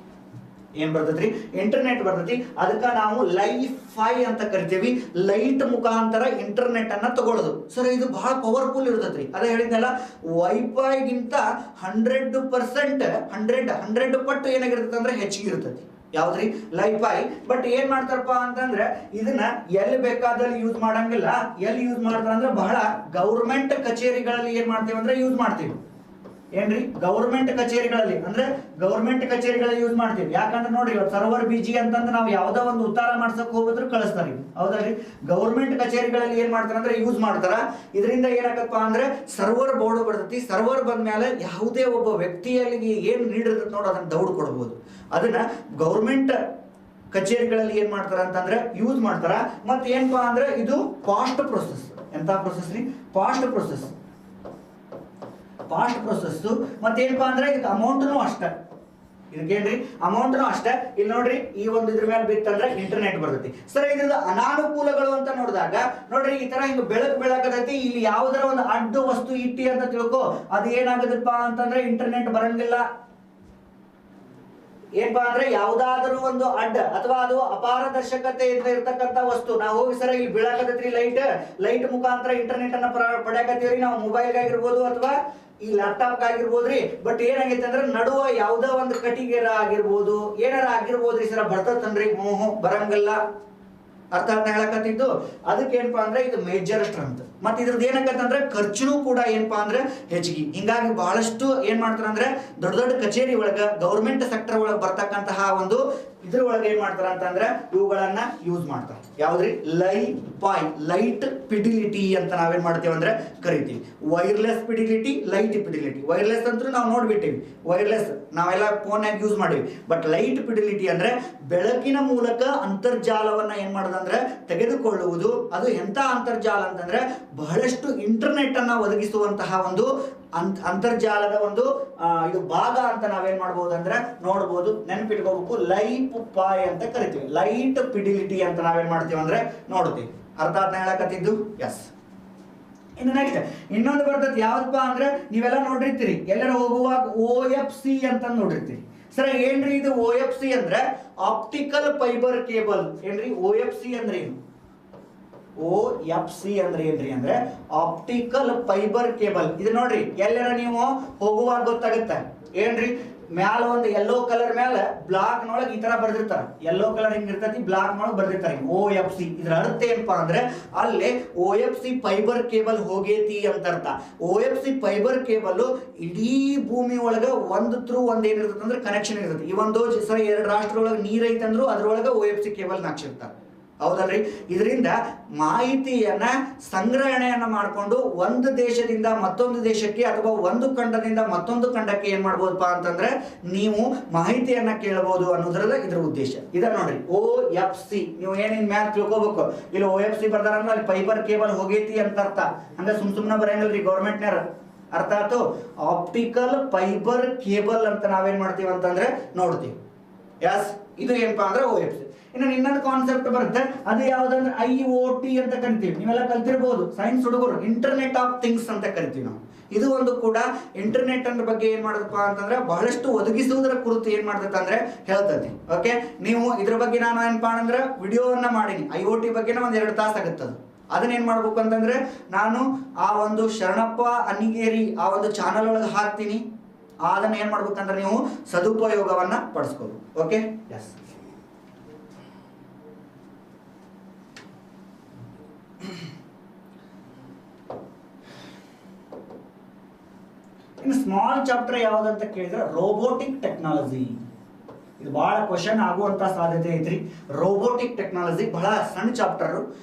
ಏನ್ ಬರ್ತೈತ್ರಿ ಇಂಟರ್ನೆಟ್ ಬರ್ತೈತಿ. ಅದಕ್ಕೆ ನಾವು ಲೈಫೈ ಅಂತ ಕರಿತೀವಿ. ಲೈಟ್ ಮುಖಾಂತರ ಇಂಟರ್ನೆಟ್ ಅನ್ನ ತಗೊಳ್ಳೋದು. ಸರ್ ಇದು ಬಹಳ ಪವರ್ಫುಲ್ ಇರ್ತೈತ್ರಿ. ಅದೇ ಹೇಳಿದ್ನಲ್ಲ, ವೈಫೈಗಿಂತ 100% 100 ಪಟ್ಟು ಏನಾಗಿರ್ತೈತೆ ಅಂದ್ರೆ ಹೆಚ್ಚಿಗೆ ಇರ್ತೈತಿ. ಯಾವ್ದ್ರಿ ಲೈಫೈ. ಬಟ್ ಏನ್ ಮಾಡ್ತಾರಪ್ಪ ಅಂತಂದ್ರೆ ಇದನ್ನ ಎಲ್ಲಿ ಬೇಕಾದಲ್ಲಿ ಯೂಸ್ ಮಾಡಂಗಿಲ್ಲ. ಎಲ್ಲಿ ಯೂಸ್ ಮಾಡ್ತಾರ ಅಂದ್ರೆ ಬಹಳ ಗೌರ್ಮೆಂಟ್ ಕಚೇರಿಗಳಲ್ಲಿ ಏನ್ ಮಾಡ್ತೀವಿ ಅಂದ್ರೆ ಯೂಸ್ ಮಾಡ್ತೀವಿ. ಏನ್ರಿ ಗೌರ್ಮೆಂಟ್ ಕಚೇರಿಗಳಲ್ಲಿ ಅಂದ್ರೆ ಗೌರ್ಮೆಂಟ್ ಕಚೇರಿಗಳಲ್ಲಿ ಯೂಸ್ ಮಾಡ್ತೀವಿ. ಯಾಕಂದ್ರೆ ನೋಡ್ರಿ ಇವತ್ತು ಸರ್ವರ್ ಬಿಜಿ ಅಂತಂದ್ರೆ ನಾವು ಯಾವ್ದೋ ಒಂದು ಉತ್ತಾರ ಮಾಡ್ಸಕ್ ಹೋಗಿದ್ರು ಕಳಿಸ್ತಾರೆ. ಹೌದಲ್ರಿ, ಗೌರ್ಮೆಂಟ್ ಕಚೇರಿಗಳಲ್ಲಿ ಏನ್ ಮಾಡ್ತಾರ ಅಂದ್ರೆ ಯೂಸ್ ಮಾಡ್ತಾರ. ಇದರಿಂದ ಏನಾಗತ್ತಪ್ಪ ಅಂದ್ರೆ ಸರ್ವರ್ ಬೋರ್ಡ್ ಬರ್ತೈತಿ. ಸರ್ವರ್ ಬಂದ್ಮೇಲೆ ಯಾವುದೇ ಒಬ್ಬ ವ್ಯಕ್ತಿಯಲ್ಲಿ ಏನ್ ನೀಡಿರ್ತೈತಿ ನೋಡು ಅದನ್ನ ದೌಡ್ ಕೊಡ್ಬೋದು. ಅದನ್ನ ಗೌರ್ಮೆಂಟ್ ಕಚೇರಿಗಳಲ್ಲಿ ಏನ್ ಮಾಡ್ತಾರ ಅಂತಂದ್ರೆ ಯೂಸ್ ಮಾಡ್ತಾರ. ಮತ್ತೆ ಏನಪ್ಪಾ ಅಂದ್ರೆ ಇದು ಫಾಸ್ಟ್ ಪ್ರೊಸೆಸ್. ಎಂತ ಪ್ರೊಸೆಸ್ ರೀ? Fast process. Fast process. ಮತ್ತೇನಪ್ಪಾ ಅಂದ್ರೆ ಇದಕ್ಕೆ ಅಮೌಂಟ್ನು ಅಷ್ಟೇ. ಇದಕ್ಕೇನ್ರಿ ಅಮೌಂಟ್ನು ಅಷ್ಟೇ. ಇಲ್ಲಿ ನೋಡ್ರಿ ಈ ಒಂದು ಇದ್ರ ಮೇಲೆ ಬಿತ್ತಂದ್ರೆ ಇಂಟರ್ನೆಟ್ ಬರ್ತೈತಿ. ಸರ್ ಇದ್ರದ ಅನಾನುಕೂಲಗಳು ಅಂತ ನೋಡಿದಾಗ ನೋಡ್ರಿ ಈ ತರ ಹಿಂಗ ಬೆಳಕದೈತಿ. ಇಲ್ಲಿ ಯಾವ್ದಾರ ಒಂದು ಅಡ್ಡ ವಸ್ತು ಇಟ್ಟಿ ಅಂತ ತಿಳ್ಕೊ, ಅದು ಏನಾಗದಪ್ಪ ಅಂತಂದ್ರೆ ಇಂಟರ್ನೆಟ್ ಬರಂಗಿಲ್ಲ. ಏನಪ್ಪಾ ಅಂದ್ರೆ ಯಾವ್ದಾದ್ರು ಒಂದು ಅಡ್ಡ ಅಥವಾ ಅದು ಅಪಾರದರ್ಶಕತೆ ಇರ್ತಕ್ಕಂಥ ವಸ್ತು ನಾವು ಹೋಗಿ ಸರ ಇಲ್ಲಿ ಬೀಳಾಕತ್ರಿ ಲೈಟ್ ಮುಖಾಂತರ ಇಂಟರ್ನೆಟ್ ಅನ್ನ ಪಡ್ಯಾಕತ್ತೀವ್ರಿ. ನಾವು ಮೊಬೈಲ್ ಆಗಿರ್ಬೋದು ಅಥವಾ ಈ ಲ್ಯಾಪ್ಟಾಪ್ ಆಗಿರ್ಬೋದ್ರಿ. ಬಟ್ ಏನಾಗೈತೆ ಅಂದ್ರೆ ನಡುವ ಯಾವ್ದೋ ಒಂದು ಕಟ್ಟಿಗೆರ ಆಗಿರ್ಬೋದು ಏನಾರ ಆಗಿರ್ಬೋದ್ರಿ ಸರ ಬರ್ತತನ್ರಿ. ಬರಂಗಿಲ್ಲ. ಅರ್ಥ ಹೇಳಕತ್ತಿದ್ದು ಅದಕ್ಕೆ ಏನಪ್ಪಾ ಅಂದ್ರೆ ಇದು ಮೇಜರ್ ಸ್ಟ್ರೆಂತ್. ಮತ್ತೆ ಇದ್ರದ್ದು ಏನಾಗತ್ತಂದ್ರೆ ಖರ್ಚುನು ಕೂಡ ಏನಪ್ಪಾ ಅಂದ್ರೆ ಹೆಚ್ಚಿಗೆ. ಹಿಂಗಾಗಿ ಬಹಳಷ್ಟು ಏನ್ ಮಾಡ್ತಾರ ಅಂದ್ರೆ ದೊಡ್ಡ ದೊಡ್ಡ ಕಚೇರಿ ಒಳಗ ಗೌರ್ಮೆಂಟ್ ಸೆಕ್ಟರ್ ಒಳಗೆ ಬರ್ತಕ್ಕಂತಹ ಒಂದು ಇದ್ರ ಒಳಗೆ ಏನ್ ಮಾಡ್ತಾರ ಅಂತಂದ್ರೆ ಇವುಗಳನ್ನ ಯೂಸ್ ಮಾಡ್ತಾರೆ. ಯಾವ್ದ್ರಿ ಲೈಫೈ ಲೈಟ್ ಫಿಡಿಲಿಟಿ ಅಂತ ನಾವೇನ್ ಮಾಡ್ತೇವೆ ಅಂದ್ರೆ ಕರಿತೀವಿ. Wireless fidelity, light fidelity. Wireless ಅಂತೂ ನಾವು ನೋಡ್ಬಿಟ್ಟಿವಿ. ವೈರ್ಲೆಸ್ ನಾವೆಲ್ಲ ಫೋನ್ಯಾಗ ಯೂಸ್ ಮಾಡಿವಿ. ಬಟ್ ಲೈಟ್ ಫಿಡಿಲಿಟಿ ಅಂದ್ರೆ ಬೆಳಕಿನ ಮೂಲಕ ಅಂತರ್ಜಾಲವನ್ನ ಏನ್ ಮಾಡೋದಂದ್ರೆ ತೆಗೆದುಕೊಳ್ಳುವುದು. ಅದು ಎಂತ ಅಂತರ್ಜಾಲ ಅಂತಂದ್ರೆ ಬಹಳಷ್ಟು ಇಂಟರ್ನೆಟ್ ಅನ್ನ ಒದಗಿಸುವಂತಹ ಒಂದು ಅಂತರ್ಜಾಲದ ಒಂದು ಇದು ಭಾಗ ಅಂತ ನಾವೇನ್ ಮಾಡಬಹುದು ಅಂದ್ರೆ ನೋಡಬಹುದು. ನೆನಪಿಟ್ಕೋಬೇಕು, ಲೈಫೈ ಅಂತ ಕರಿತೀವಿ. ಲೈಟ್ ಫಿಡಿಲಿಟಿ ಅಂತ ನಾವೇನ್ ಮಾಡ್ತೀವಿ ಅಂದ್ರೆ ನೋಡ್ತೀವಿ. ಅರ್ಥ ಹೇಳಕತ್ತಿದ್ದು ಎಸ್. ಇನ್ನು ನೆಕ್ಸ್ಟ್ ಇನ್ನೊಂದು ಬರ್ತೈತಿ. ಯಾವ್ದಪ್ಪ ಅಂದ್ರೆ ನೀವೆಲ್ಲ ನೋಡಿರ್ತೀರಿ ಎಲ್ಲರ ಹೋಗುವಾಗ OFC ಅಂತ ನೋಡಿರ್ತೀರಿ. ಸರ್ ಏನ್ರಿ ಇದು OFC ಅಂದ್ರೆ ಆಪ್ಟಿಕಲ್ ಫೈಬರ್ ಕೇಬಲ್. ಏನ್ರಿ OFC ಅಂದ್ರೆ ಏನು? OFC ಅಂದ್ರೆ ಏನ್ರಿ ಅಂದ್ರೆ ಆಪ್ಟಿಕಲ್ ಫೈಬರ್ ಕೇಬಲ್. ಇದು ನೋಡ್ರಿ ಎಲ್ಲರ ನೀವು ಹೋಗುವಾಗ ಗೊತ್ತಾಗುತ್ತೆ. ಏನ್ರಿ ಮ್ಯಾಲ ಒಂದು ಯೆಲ್ಲೋ ಕಲರ್ ಮೇಲೆ ಬ್ಲಾಕ್ ನೊಳಗೆ ಈ ತರ ಬರ್ದಿರ್ತಾರ. ಯೆಲ್ಲೋ ಕಲರ್ ಹಿಂಗ್ ಇರ್ತೈತಿ, ಬ್ಲಾಕ್ ನೊಳಗೆ ಬರ್ದಿರ್ತಾರೆ OFC. ಇದ್ರ ಅರ್ಥ ಏನಪ್ಪಾ ಅಂದ್ರೆ ಅಲ್ಲಿ OFC ಫೈಬರ್ ಕೇಬಲ್ ಹೋಗೇತಿ ಅಂತ ಅರ್ಥ. OFC ಫೈಬರ್ ಕೇಬಲ್ ಇಡೀ ಭೂಮಿ ಒಳಗ ಒಂದು ಥ್ರೂ ಒಂದ್ ಏನಿರ್ತದೆ ಅಂದ್ರೆ ಕನೆಕ್ಷನ್ ಇರ್ತೈತಿ. ಈ ಒಂದು ಸರ್ 2 ರಾಷ್ಟ್ರದೊಳಗೆ ನೀರ್ ಐತಂದ್ರು ಅದ್ರೊಳಗೆ OFC ಕೇಬಲ್ ಹಾಕ್ಸಿರ್ತಾರೆ. ಹೌದಲ್ರಿ. ಇದರಿಂದ ಮಾಹಿತಿಯನ್ನ ಸಂಗ್ರಹಣೆಯನ್ನ ಮಾಡಿಕೊಂಡು ಒಂದು ದೇಶದಿಂದ ಮತ್ತೊಂದು ದೇಶಕ್ಕೆ ಅಥವಾ ಒಂದು ಖಂಡದಿಂದ ಮತ್ತೊಂದು ಖಂಡಕ್ಕೆ ಏನ್ ಮಾಡ್ಬೋದಪ್ಪ ಅಂತಂದ್ರೆ ನೀವು ಮಾಹಿತಿಯನ್ನ ಕೇಳಬಹುದು ಅನ್ನೋದ್ರದ ಇದ್ರ ಉದ್ದೇಶ. ಇದ ನೋಡ್ರಿ OFC. ನೀವು ಏನೇನ್ ಮ್ಯಾಥ್ ತಿಳ್ಕೋಬೇಕು. ಇಲ್ಲಿ OFC ಬರ್ದಾರಂದ್ರೆ ಅಲ್ಲಿ ಫೈಬರ್ ಕೇಬಲ್ ಹೋಗೈತಿ ಅಂತ ಅರ್ಥ. ಹಂಗ ಸುಮ್ನೆ ಬರಂಗಿಲ್ರಿ ಗೌರ್ಮೆಂಟ್ನಾರ. ಅರ್ಥ ಆಯ್ತು? ಆಪ್ಟಿಕಲ್ ಫೈಬರ್ ಕೇಬಲ್ ಅಂತ ನಾವೇನ್ ಮಾಡ್ತೀವಿ ಅಂತಂದ್ರೆ ನೋಡ್ತೀವಿ. ಎಸ್, ಇದು ಏನಪ್ಪಾ ಅಂದ್ರೆ OFC. ಇನ್ನೊಂದು ಕಾನ್ಸೆಪ್ಟ್ ಬರುತ್ತೆ. ಅದು ಯಾವ್ದಂದ್ರೆ IoT ಅಂತ ಕರಿತೀವಿ. ನೀವೆಲ್ಲ ಕಲ್ತಿರ್ಬೋದು ಸೈನ್ಸ್ ಹುಡುಗರು. ಇಂಟರ್ನೆಟ್ ಆಫ್ ಥಿಂಗ್ಸ್ ಅಂತ ಕರಿತೀವಿ ನಾವು. ಇದು ಒಂದು ಕೂಡ ಇಂಟರ್ನೆಟ್ ಅನ್ನ ಬಗ್ಗೆ ಏನ್ ಮಾಡದಪ್ಪ ಅಂತಂದ್ರೆ ಬಹಳಷ್ಟು ಒದಗಿಸುವುದರ ಕುರಿತು ಏನ್ ಮಾಡ್ತೈತೆ ಅಂದ್ರೆ ಹೇಳ್ತೈತಿ. ಓಕೆ, ನೀವು ಇದ್ರ ಬಗ್ಗೆ ನಾನು ಏನಪ್ಪಾ ಅಂದ್ರೆ ವಿಡಿಯೋವನ್ನ ಮಾಡೀನಿ. IoT ಬಗ್ಗೆ 1-2 ತಾಸು ಆಗುತ್ತದು. ಅದನ್ನ ಏನ್ ಮಾಡ್ಬೇಕು ಅಂತಂದ್ರೆ ನಾನು ಆ ಒಂದು ಶರಣಪ್ಪ ಅನಿಗೇರಿ ಆ ಒಂದು ಚಾನಲ್ ಒಳಗೆ ಹಾಕ್ತೀನಿ. ಅದನ್ನ ಏನ್ ಮಾಡ್ಬೇಕಂದ್ರೆ ನೀವು ಸದುಪಯೋಗವನ್ನ ಪಡಿಸ್ಕೋಬೇಕು. Okay, yes. ಇನ್ನು ಸ್ಮಾಲ್ ಚಾಪ್ಟರ್ ಯಾವ್ದಂತ ಕೇಳಿದ್ರೆ ರೋಬೋಟಿಕ್ ಟೆಕ್ನಾಲಜಿ. ಇದು ಬಹಳ ಕ್ವಶನ್ ಆಗುವಂತ ಸಾಧ್ಯತೆ ಐತ್ರಿ. ರೋಬೋಟಿಕ್ ಟೆಕ್ನಾಲಜಿ ಬಹಳ ಸಣ್ಣ ಚಾಪ್ಟರ್.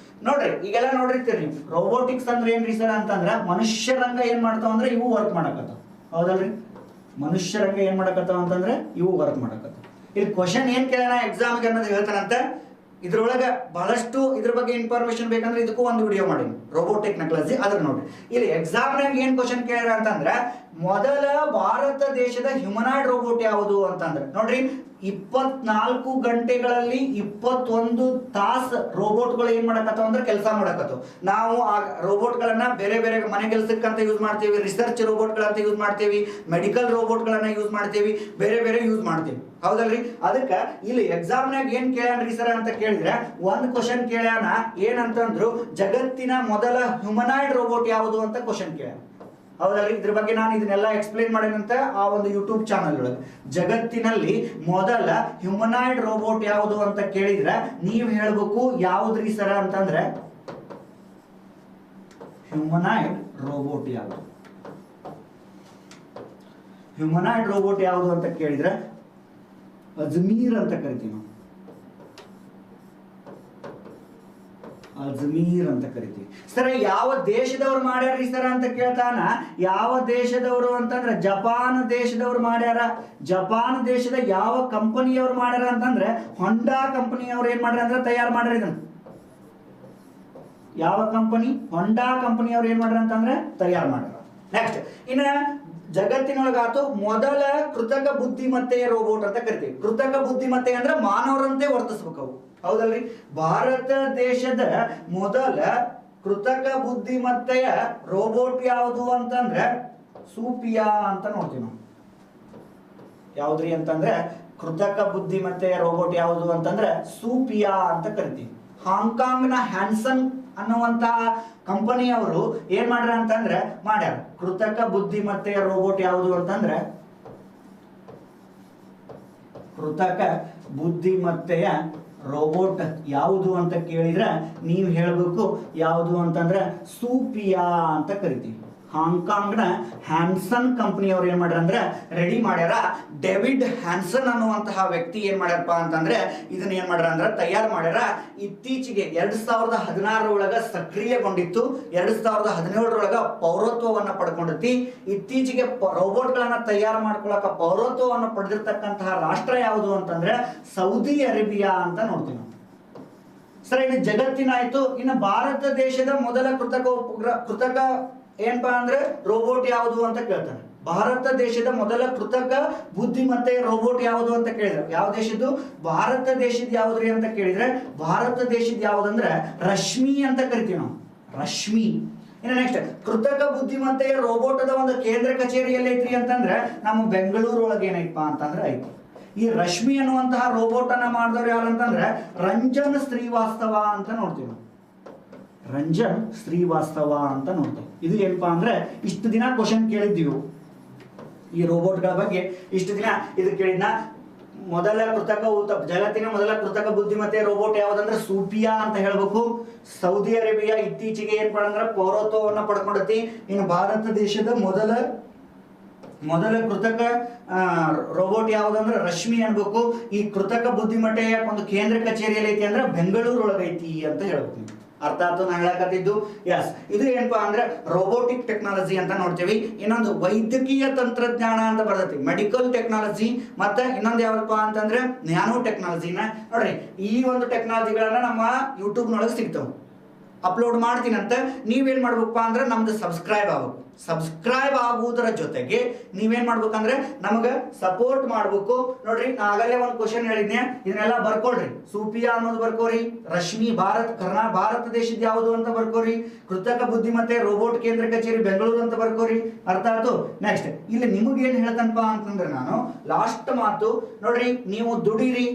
ನೋಡ್ರಿ ಈಗೆಲ್ಲ ನೋಡಿರ್ತೀರಿ ರೋಬೋಟಿಕ್ಸ್ ಅಂದ್ರೆ ಏನ್ರಿ ಸರ್ ಅಂತಂದ್ರ ಮನುಷ್ಯರಂಗ ಏನ್ ಮಾಡ್ತಾವ ಅಂದ್ರೆ ಇವು ವರ್ಕ್ ಮಾಡಕತ್ತಾವ. ಹೌದಲ್ರಿ? ಮನುಷ್ಯರಂಗ ಏನ್ ಮಾಡಕತ್ತಾವ ಅಂತಂದ್ರೆ ಇವು ವರ್ಕ್ ಮಾಡಕತ್ತಾವ. ಇಲ್ಲಿ ಕ್ವಶನ್ ಏನ್ ಕೇಳೋಣ ಎಕ್ಸಾಮ್ಗೆ ಅನ್ನೋದು ಹೇಳ್ತಾನಂತ. ಇದ್ರೊಳಗೆ ಬಹಳಷ್ಟು ಇದ್ರ ಬಗ್ಗೆ ಇನ್ಫಾರ್ಮೇಶನ್ ಬೇಕಂದ್ರೆ ಇದಕ್ಕೂ ಒಂದು ವಿಡಿಯೋ ಮಾಡಿ ರೋಬೋಟಿಕ್ ಟೆಕ್ನಾಲಜಿ. ಅದ್ರ ನೋಡ್ರಿ ಇಲ್ಲಿ ಎಕ್ಸಾಮ್ನಾಗ ಏನ್ ಕ್ವಶನ್ ಕೇಳ್ಯಾರ ಅಂತಂದ್ರೆ ಮೊದಲ ಭಾರತ ದೇಶದ ಹ್ಯೂಮನಾಯ್ಡ್ ರೋಬೋಟ್ ಯಾವುದು ಅಂತಂದ್ರೆ ನೋಡ್ರಿ 24 ಗಂಟೆಗಳಲ್ಲಿ 21 ತಾಸು ರೋಬೋಟ್ಗಳು ಏನ್ ಮಾಡಕತ್ತಾವ ಅಂದ್ರೆ ಕೆಲಸ ಮಾಡಕತ್ತಾವ. ನಾವು ಆ ರೋಬೋಟ್ಗಳನ್ನ ಬೇರೆ ಬೇರೆ ಮನೆ ಕೆಲಸಕ್ಕಂತ ಯೂಸ್ ಮಾಡ್ತೀವಿ, ರಿಸರ್ಚ್ ರೋಬೋಟ್ಗಳಂತ ಯೂಸ್ ಮಾಡ್ತೀವಿ, ಮೆಡಿಕಲ್ ರೋಬೋಟ್ಗಳನ್ನ ಯೂಸ್ ಮಾಡ್ತೀವಿ, ಬೇರೆ ಬೇರೆ ಯೂಸ್ ಮಾಡ್ತೀವಿ. ಹೌದಲ್ರಿ? ಅದಕ್ಕೆ ಇಲ್ಲಿ ಎಕ್ಸಾಮ್ನಾಗ ಏನ್ ಕೇಳ್ಯಾನ್ರಿ ಸರ್ ಅಂತ ಕೇಳಿದ್ರೆ ಒಂದು ಕ್ವಶನ್ ಕೇಳ್ಯಾನ. ಏನಂತಂದ್ರು ಜಗತ್ತಿನ ಮೊದಲ ಹ್ಯೂಮನಾಯ್ಡ್ ರೋಬೋಟ್ ಯಾವುದು ಅಂತ ಕ್ವಶನ್ ಕೇಳ್ಯಾನ. ಹೌದಲ್ರಿ? ಇದ್ರ ಬಗ್ಗೆ ನಾನು ಇದನ್ನೆಲ್ಲ ಎಕ್ಸ್ಪ್ಲೇನ್ ಮಾಡೇನಂತ ಆ ಒಂದು ಯೂಟ್ಯೂಬ್ ಚಾನಲ್ ಒಳಗೆ. ಜಗತ್ತಿನಲ್ಲಿ ಮೊದಲ ಹ್ಯೂಮನಾಯ್ಡ್ ರೋಬೋಟ್ ಯಾವುದು ಅಂತ ಕೇಳಿದ್ರೆ ನೀವು ಹೇಳ್ಬೇಕು ಯಾವ್ದ್ರಿ ಸರ ಅಂತಂದ್ರೆ ಹ್ಯೂಮನಾಯ್ಡ್ ರೋಬೋಟ್ ಯಾವುದು. ಹ್ಯೂಮನಾಯ್ಡ್ ರೋಬೋಟ್ ಯಾವುದು ಅಂತ ಕೇಳಿದ್ರೆ ಅಜ್ಮೀರ್ ಅಂತ ಕರಿತೀವಿ ನಾವು. ಅಜ್ಮೀರ್ ಅಂತ ಕರಿತೀವಿ. ಸರ್ ಯಾವ ದೇಶದವ್ರು ಮಾಡ್ಯಾರ್ರಿ ಸರ್ ಅಂತ ಕೇಳ್ತಾನ. ಯಾವ ದೇಶದವರು ಅಂತಂದ್ರೆ ಜಪಾನ್ ದೇಶದವ್ರು ಮಾಡ್ಯಾರ. ಜಪಾನ್ ದೇಶದ ಯಾವ ಕಂಪನಿಯವ್ರು ಮಾಡ್ಯಾರ ಅಂತಂದ್ರೆ ಹೊಂಡಾ ಕಂಪನಿಯವ್ರು ಏನ್ ಮಾಡ್ಯಾರ ಅಂದ್ರೆ ತಯಾರು ಮಾಡ್ಯಾರ ಇದನ್ನ. ಯಾವ ಕಂಪನಿ? ಹೊಂಡಾ ಕಂಪನಿಯವ್ರು ಏನ್ ಮಾಡ್ಯಾರ ಅಂತಂದ್ರೆ ತಯಾರು ಮಾಡ್ಯಾರ. ನೆಕ್ಸ್ಟ್ ಇನ್ನ ಜಗತ್ತಿನೊಳಗಾತು ಮೊದಲ ಕೃತಕ ಬುದ್ಧಿಮತ್ತೆಯ ರೋಬೋಟ್ ಅಂತ ಕರಿತೀವಿ. ಕೃತಕ ಬುದ್ಧಿಮತ್ತೆ ಅಂದ್ರೆ ಮಾನವರಂತೆ ವರ್ತಿಸ್ಬೇಕು ಅವು. ಹೌದಲ್ರಿ? ಭಾರತ ದೇಶದ ಮೊದಲ ಕೃತಕ ಬುದ್ಧಿಮತ್ತೆಯ ರೋಬೋಟ್ ಯಾವುದು ಅಂತಂದ್ರೆ ಸೂಪಿಯಾ ಅಂತ ನೋಡ್ತೀವಿ ನಾವು. ಯಾವ್ದ್ರಿ ಅಂತಂದ್ರೆ ಕೃತಕ ಬುದ್ಧಿಮತ್ತೆಯ ರೋಬೋಟ್ ಯಾವುದು ಅಂತಂದ್ರೆ ಸೂಪಿಯಾ ಅಂತ ಕರಿತೀವಿ. ಹಾಂಗ್ಕಾಂಗ್ನ ಹ್ಯಾನ್ಸನ್ ಅನ್ನುವಂತಹ ಕಂಪನಿಯವರು ಏನ್ ಮಾಡ್ಯಾರ ಅಂತಂದ್ರೆ ಮಾಡ್ಯಾರ ಕೃತಕ ಬುದ್ಧಿಮತ್ತೆಯ ರೋಬೋಟ್ ಯಾವುದು ಅಂತಂದ್ರೆ ಕೃತಕ ಬುದ್ಧಿಮತ್ತೆಯ ರೋಬೋಟ್ ಯಾವುದು ಅಂತ ಕೇಳಿದ್ರೆ ನೀವು ಹೇಳಬೇಕು ಯಾವುದು ಅಂತಂದ್ರೆ ಸೂಪಿಯಾ ಅಂತ ಕರಿತೀವಿ. ಹಾಂಗ್ಕಾಂಗ್ನ ಹ್ಯಾನ್ಸನ್ ಕಂಪನಿಯವ್ರು ಏನ್ ಮಾಡ್ಯಾರ ಅಂದ್ರೆ ರೆಡಿ ಮಾಡ್ಯಾರ. ಡೇವಿಡ್ ಹ್ಯಾನ್ಸನ್ ಅನ್ನುವಂತಹ ವ್ಯಕ್ತಿ ಏನ್ ಮಾಡ್ಯಾರಪ್ಪ ಅಂತಂದ್ರೆ ಇದನ್ನ ಏನ್ ಮಾಡ್ಯಾರ ಅಂದ್ರೆ ತಯಾರು ಮಾಡ್ಯಾರ. ಇತ್ತೀಚೆಗೆ 2016 ಸಕ್ರಿಯಗೊಂಡಿತ್ತು. 2017 ಪೌರತ್ವವನ್ನ ಪಡ್ಕೊಂಡೈತಿ. ಇತ್ತೀಚೆಗೆ ರೋಬೋಟ್ಗಳನ್ನ ತಯಾರು ಮಾಡ್ಕೊಳಕ ಪೌರತ್ವವನ್ನು ಪಡೆದಿರ್ತಕ್ಕಂತಹ ರಾಷ್ಟ್ರ ಯಾವುದು ಅಂತಂದ್ರೆ ಸೌದಿ ಅರೇಬಿಯಾ ಅಂತ ನೋಡ್ತೀವಿ ನಾವು. ಸರ್ ಇದು ಜಗತ್ತಿನ ಆಯ್ತು. ಇನ್ನು ಭಾರತ ದೇಶದ ಮೊದಲ ಕೃತಕ ಏನಪ್ಪಾ ಅಂದ್ರೆ ರೋಬೋಟ್ ಯಾವುದು ಅಂತ ಕೇಳ್ತಾನೆ. ಭಾರತ ದೇಶದ ಮೊದಲ ಕೃತಕ ಬುದ್ಧಿಮತ್ತೆ ರೋಬೋಟ್ ಯಾವುದು ಅಂತ ಕೇಳಿದ್ರೆ ಯಾವ ದೇಶದ್ದು? ಭಾರತ ದೇಶದ ಯಾವ್ದ್ರಿ ಅಂತ ಕೇಳಿದ್ರೆ ಭಾರತ ದೇಶದ ಯಾವ್ದಂದ್ರೆ ರಶ್ಮಿ ಅಂತ ಕರಿತೀವಿ ನಾವು. ರಶ್ಮಿ. ಇನ್ನು ನೆಕ್ಸ್ಟ್ ಕೃತಕ ಬುದ್ಧಿಮತ್ತೆಯ ರೋಬೋಟದ ಒಂದು ಕೇಂದ್ರ ಕಚೇರಿ ಎಲ್ಲೈತ್ರಿ ಅಂತಂದ್ರೆ ನಮ್ಮ ಬೆಂಗಳೂರು ಒಳಗೆ ಏನೈತಪ್ಪ ಅಂತಂದ್ರೆ ಐತಿ. ಈ ರಶ್ಮಿ ಅನ್ನುವಂತಹ ರೋಬೋಟ್ ಅನ್ನ ಮಾಡಿದವ್ರು ಯಾರು ಅಂತಂದ್ರೆ ರಂಜನ್ ಶ್ರೀವಾಸ್ತವ ಅಂತ ನೋಡ್ತೀವಿ ನಾವು. ರಂಜನ್ ಶ್ರೀವಾಸ್ತವ ಅಂತ ನೋಡ್ತೇವೆ. ಇದು ಏನಪ್ಪಾ ಅಂದ್ರೆ ಇಷ್ಟು ದಿನ ಕ್ವಶನ್ ಕೇಳಿದ್ದೀವಿ ಈ ರೋಬೋಟ್ಗಳ ಬಗ್ಗೆ. ಇಷ್ಟು ದಿನ ಇದು ಕೇಳಿದ್ನ ಜಗತ್ತಿನ ಮೊದಲ ಕೃತಕ ಬುದ್ಧಿಮತ್ತೆ ರೋಬೋಟ್ ಯಾವ್ದಂದ್ರೆ ಸೂಪಿಯಾ ಅಂತ ಹೇಳ್ಬೇಕು. ಸೌದಿ ಅರೇಬಿಯಾ ಇತ್ತೀಚೆಗೆ ಏನ್ ಅಂದ್ರೆ ಪೌರತ್ವವನ್ನ ಪಡ್ಕೊಂಡತಿ. ಇನ್ನು ಭಾರತ ದೇಶದ ಮೊದಲ ಕೃತಕ ರೋಬೋಟ್ ಯಾವ್ದಂದ್ರೆ ರಶ್ಮಿ ಅನ್ಬೇಕು. ಈ ಕೃತಕ ಬುದ್ಧಿಮತ್ತೆಯ ಒಂದು ಕೇಂದ್ರ ಕಚೇರಿಯಲ್ಲಿ ಐತಿ ಅಂದ್ರೆ ಬೆಂಗಳೂರು ಒಳಗೈತಿ ಅಂತ ಹೇಳ್ತೀನಿ. ಅರ್ಥ ಆಯ್ತು ನಾ ಹೇಳಕತ್ತಿದ್ದು? ಎಸ್. ಇದು ಏನಪ್ಪಾ ಅಂದ್ರೆ ರೋಬೋಟಿಕ್ ಟೆಕ್ನಾಲಜಿ ಅಂತ ನೋಡ್ತೀವಿ. ಇನ್ನೊಂದು ವೈದ್ಯಕೀಯ ತಂತ್ರಜ್ಞಾನ ಅಂತ ಬರ್ತೈತಿ, ಮೆಡಿಕಲ್ ಟೆಕ್ನಾಲಜಿ. ಮತ್ತೆ ಇನ್ನೊಂದು ಯಾವ್ದಪ್ಪ ಅಂತಂದ್ರೆ ನ್ಯಾನೋ ಟೆಕ್ನಾಲಜಿನ. ನೋಡ್ರಿ ಈ ಒಂದು ಟೆಕ್ನಾಲಜಿಗಳನ್ನ ನಮ್ಮ ಯೂಟ್ಯೂಬ್ನೊಳಗೆ ಸಿಗ್ತಾವ. ಅಪ್ಲೋಡ್ ಮಾಡ್ತೀನಂತ ನೀವೇನ್ ಮಾಡ್ಬೇಕಪ್ಪ ಅಂದ್ರೆ ನಮ್ದು ಸಬ್ಸ್ಕ್ರೈಬ್ ಆಗುವುದರ ಜೊತೆಗೆ ನೀವೇನ್ ಮಾಡ್ಬೇಕಂದ್ರೆ ನಮಗ ಸಪೋರ್ಟ್ ಮಾಡ್ಬೇಕು. ನೋಡ್ರಿ ನಾ ಆಗಲೇ ಒಂದು ಕ್ವಶನ್ ಹೇಳಿದ್ನೆ, ಇದನ್ನೆಲ್ಲ ಬರ್ಕೊಳ್ರಿ. ಸೂಪಿಯಾ ಅನ್ನೋದು ಬರ್ಕೋರಿ. ರಶ್ಮಿ ಭಾರತ ದೇಶದ ಯಾವುದು ಅಂತ ಬರ್ಕೋರಿ. ಕೃತಕ ಬುದ್ಧಿಮತ್ತೆ ರೋಬೋಟ್ ಕೇಂದ್ರ ಕಚೇರಿ ಬೆಂಗಳೂರು ಅಂತ ಬರ್ಕೋರಿ. ಅರ್ಥ ಆಯ್ತು? ನೆಕ್ಸ್ಟ್ ಇಲ್ಲಿ ನಿಮಗೆ ಏನ್ ಹೇಳ್ತನಪ್ಪ ಅಂತಂದ್ರೆ ನಾನು ಲಾಸ್ಟ್ ಮಾತು ನೋಡ್ರಿ, ನೀವು ದುಡಿರಿ.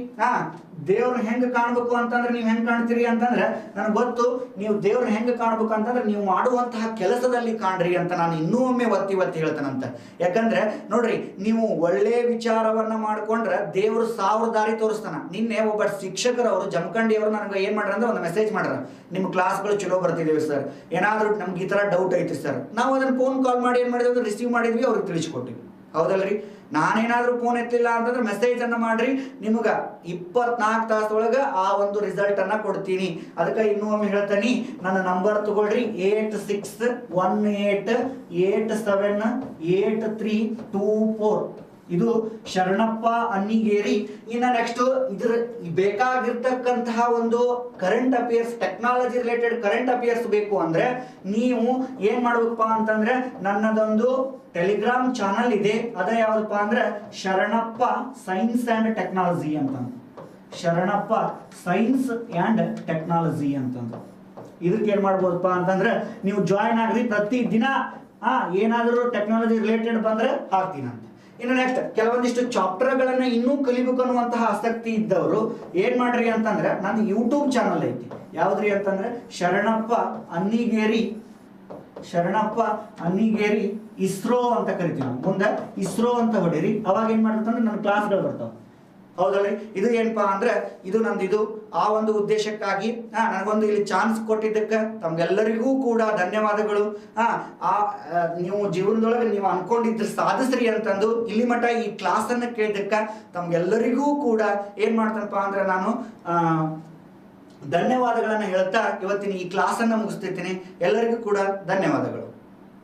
ದೇವ್ರನ್ನ ಹೆಂಗ್ ಕಾಣ್ಬೇಕು ಅಂತಂದ್ರೆ ನೀವು ಹೆಂಗ್ ಕಾಣ್ತೀರಿ ಅಂತಂದ್ರೆ ನನಗೆ ಗೊತ್ತು. ನೀವು ದೇವ್ರನ್ನ ಹೆಂಗ್ ಕಾಣ್ಬೇಕು ಅಂತಂದ್ರೆ ನೀವು ಮಾಡುವಂತಹ ಕೆಲಸದಲ್ಲಿ ಕಾಣ್ರಿ ಅಂತ ನಾನು ಇನ್ನೂ ಒಮ್ಮೆ ಒತ್ತಿ ಹೇಳ್ತಾನಂತ. ಯಾಕಂದ್ರೆ ನೋಡ್ರಿ ನೀವು ಒಳ್ಳೆ ವಿಚಾರವನ್ನ ಮಾಡ್ಕೊಂಡ್ರೆ ದೇವ್ರು 1000 ದಾರಿ ತೋರಿಸ್ತಾನ. ನಿನ್ನೆ ಒಬ್ಬ ಶಿಕ್ಷಕರವರು ಜಮಖಂಡಿಯವರು ನನಗೆ ಏನ್ ಮಾಡ್ರ ಅಂದ್ರೆ ಒಂದು ಮೆಸೇಜ್ ಮಾಡ್ರ, ನಿಮ್ಮ ಕ್ಲಾಸ್ಗಳು ಚಲೋ ಬರ್ತಿದ್ದೇವೆ ಸರ್, ಏನಾದ್ರೂ ನಮ್ಗೆ ಈ ತರ ಡೌಟ್ ಐತಿ ಸರ್. ನಾವು ಅದನ್ನ ಫೋನ್ ಕಾಲ್ ಮಾಡಿ ಏನ್ ಮಾಡಿದ್ವಿ ರಿಸೀವ್ ಮಾಡಿದ್ವಿ, ಅವ್ರಿಗೆ ತಿಳಿಸ್ಕೊಟ್ಟಿವಿ. ಹೌದಲ್ರಿ? ನಾನೇನಾದ್ರೂ ಫೋನ್ ಎತ್ತಲಿಲ್ಲ ಅಂತಂದ್ರೆ ಮೆಸೇಜ್ ಅನ್ನ ಮಾಡ್ರಿ, ನಿಮಗ 24 ತಾಸೊಳಗ ಆ ಒಂದು ರಿಸಲ್ಟ್ ಅನ್ನ ಕೊಡ್ತೀನಿ. ಅದಕ್ಕೆ ಇನ್ನೂ ಒಮ್ಮೆ ಹೇಳ್ತೀನಿ, ನನ್ನ ನಂಬರ್ ತಗೊಳ್ರಿ 8618878324. ಇದು ಶರಣಪ್ಪ ಅನ್ನಿಗೇರಿ. ಇನ್ನು ನೆಕ್ಸ್ಟ್ ಇದ್ರ ಬೇಕಾಗಿರ್ತಕ್ಕಂತಹ ಒಂದು current affairs, technology related current affairs ಬೇಕು ಅಂದ್ರೆ ನೀವು ಏನ್ ಮಾಡ್ಬೇಕಪ್ಪ ಅಂತಂದ್ರೆ ನನ್ನದೊಂದು ಟೆಲಿಗ್ರಾಮ್ ಚಾನಲ್ ಇದೆ. ಅದ ಯಾವ್ದಪ್ಪ ಅಂದ್ರೆ ಶರಣಪ್ಪ ಸೈನ್ಸ್ ಅಂಡ್ ಟೆಕ್ನಾಲಜಿ ಅಂತಂದು, ಶರಣಪ್ಪ ಸೈನ್ಸ್ ಅಂಡ್ ಟೆಕ್ನಾಲಜಿ ಅಂತಂದು. ಇದಕ್ಕೆ ಏನ್ ಮಾಡ್ಬೋದಪ್ಪ ಅಂತಂದ್ರೆ ನೀವು ಜಾಯಿನ್ ಆಗ್ರಿ. ಪ್ರತಿ ದಿನ ಏನಾದರೂ ಟೆಕ್ನಾಲಜಿ ರಿಲೇಟೆಡ್ ಬಂದ್ರೆ ಹಾಕ್ತೀನಂತ. ಇನ್ನು ನೆಕ್ಸ್ಟ್ ಕೆಲವೊಂದಿಷ್ಟು ಚಾಪ್ಟರ್ಗಳನ್ನ ಇನ್ನೂ ಕಲಿಬೇಕು ಅನ್ನುವಂತಹ ಆಸಕ್ತಿ ಇದ್ದವರು ಏನ್ ಮಾಡ್ರಿ ಅಂತಂದ್ರೆ ನನ್ನ ಯೂಟ್ಯೂಬ್ ಚಾನಲ್ ಐತಿ. ಯಾವ್ದ್ರಿ ಅಂತಂದ್ರೆ ಶರಣಪ್ಪ ಅನ್ನಿಗೇರಿ, ಶರಣಪ್ಪ ಅನ್ನಿಗೇರಿ ಇಸ್ರೋ ಅಂತ ಕರಿತೀವಿ. ಮುಂದೆ ಇಸ್ರೋ ಅಂತ ಹೊಡೀರಿ, ಅವಾಗ ಏನ್ ಮಾಡ್ತಂದ್ರೆ ನನ್ನ ಕ್ಲಾಸ್ಗಳು ಬರ್ತಾವ. ಹೌದಲ್ರಿ? ಇದು ಏನಪ್ಪಾ ಅಂದ್ರೆ ಇದು ನಂದಿದು ಆ ಒಂದು ಉದ್ದೇಶಕ್ಕಾಗಿ ನನಗೊಂದು ಇಲ್ಲಿ ಚಾನ್ಸ್ ಕೊಟ್ಟಿದ್ದಕ್ಕೆ ತಮ್ಗೆಲ್ಲರಿಗೂ ಕೂಡ ಧನ್ಯವಾದಗಳು. ನೀವು ಜೀವನದೊಳಗೆ ನೀವು ಅನ್ಕೊಂಡಿದ್ರೆ ಸಾಧಿಸ್ರಿ ಅಂತಂದು ಇಲ್ಲಿ ಮಟ್ಟ ಈ ಕ್ಲಾಸ್ ಅನ್ನ ಕೇಳಿದ್ದಕ್ಕೆ ತಮ್ಗೆಲ್ಲರಿಗೂ ಕೂಡ ಏನ್ ಮಾಡ್ತಾನಪ್ಪ ಅಂದ್ರೆ ನಾನು ಧನ್ಯವಾದಗಳನ್ನ ಹೇಳ್ತಾ ಇವತ್ತಿನ ಈ ಕ್ಲಾಸ್ ಅನ್ನ ಮುಗಿಸ್ತಿರ್ತೀನಿ. ಎಲ್ಲರಿಗೂ ಕೂಡ ಧನ್ಯವಾದಗಳು.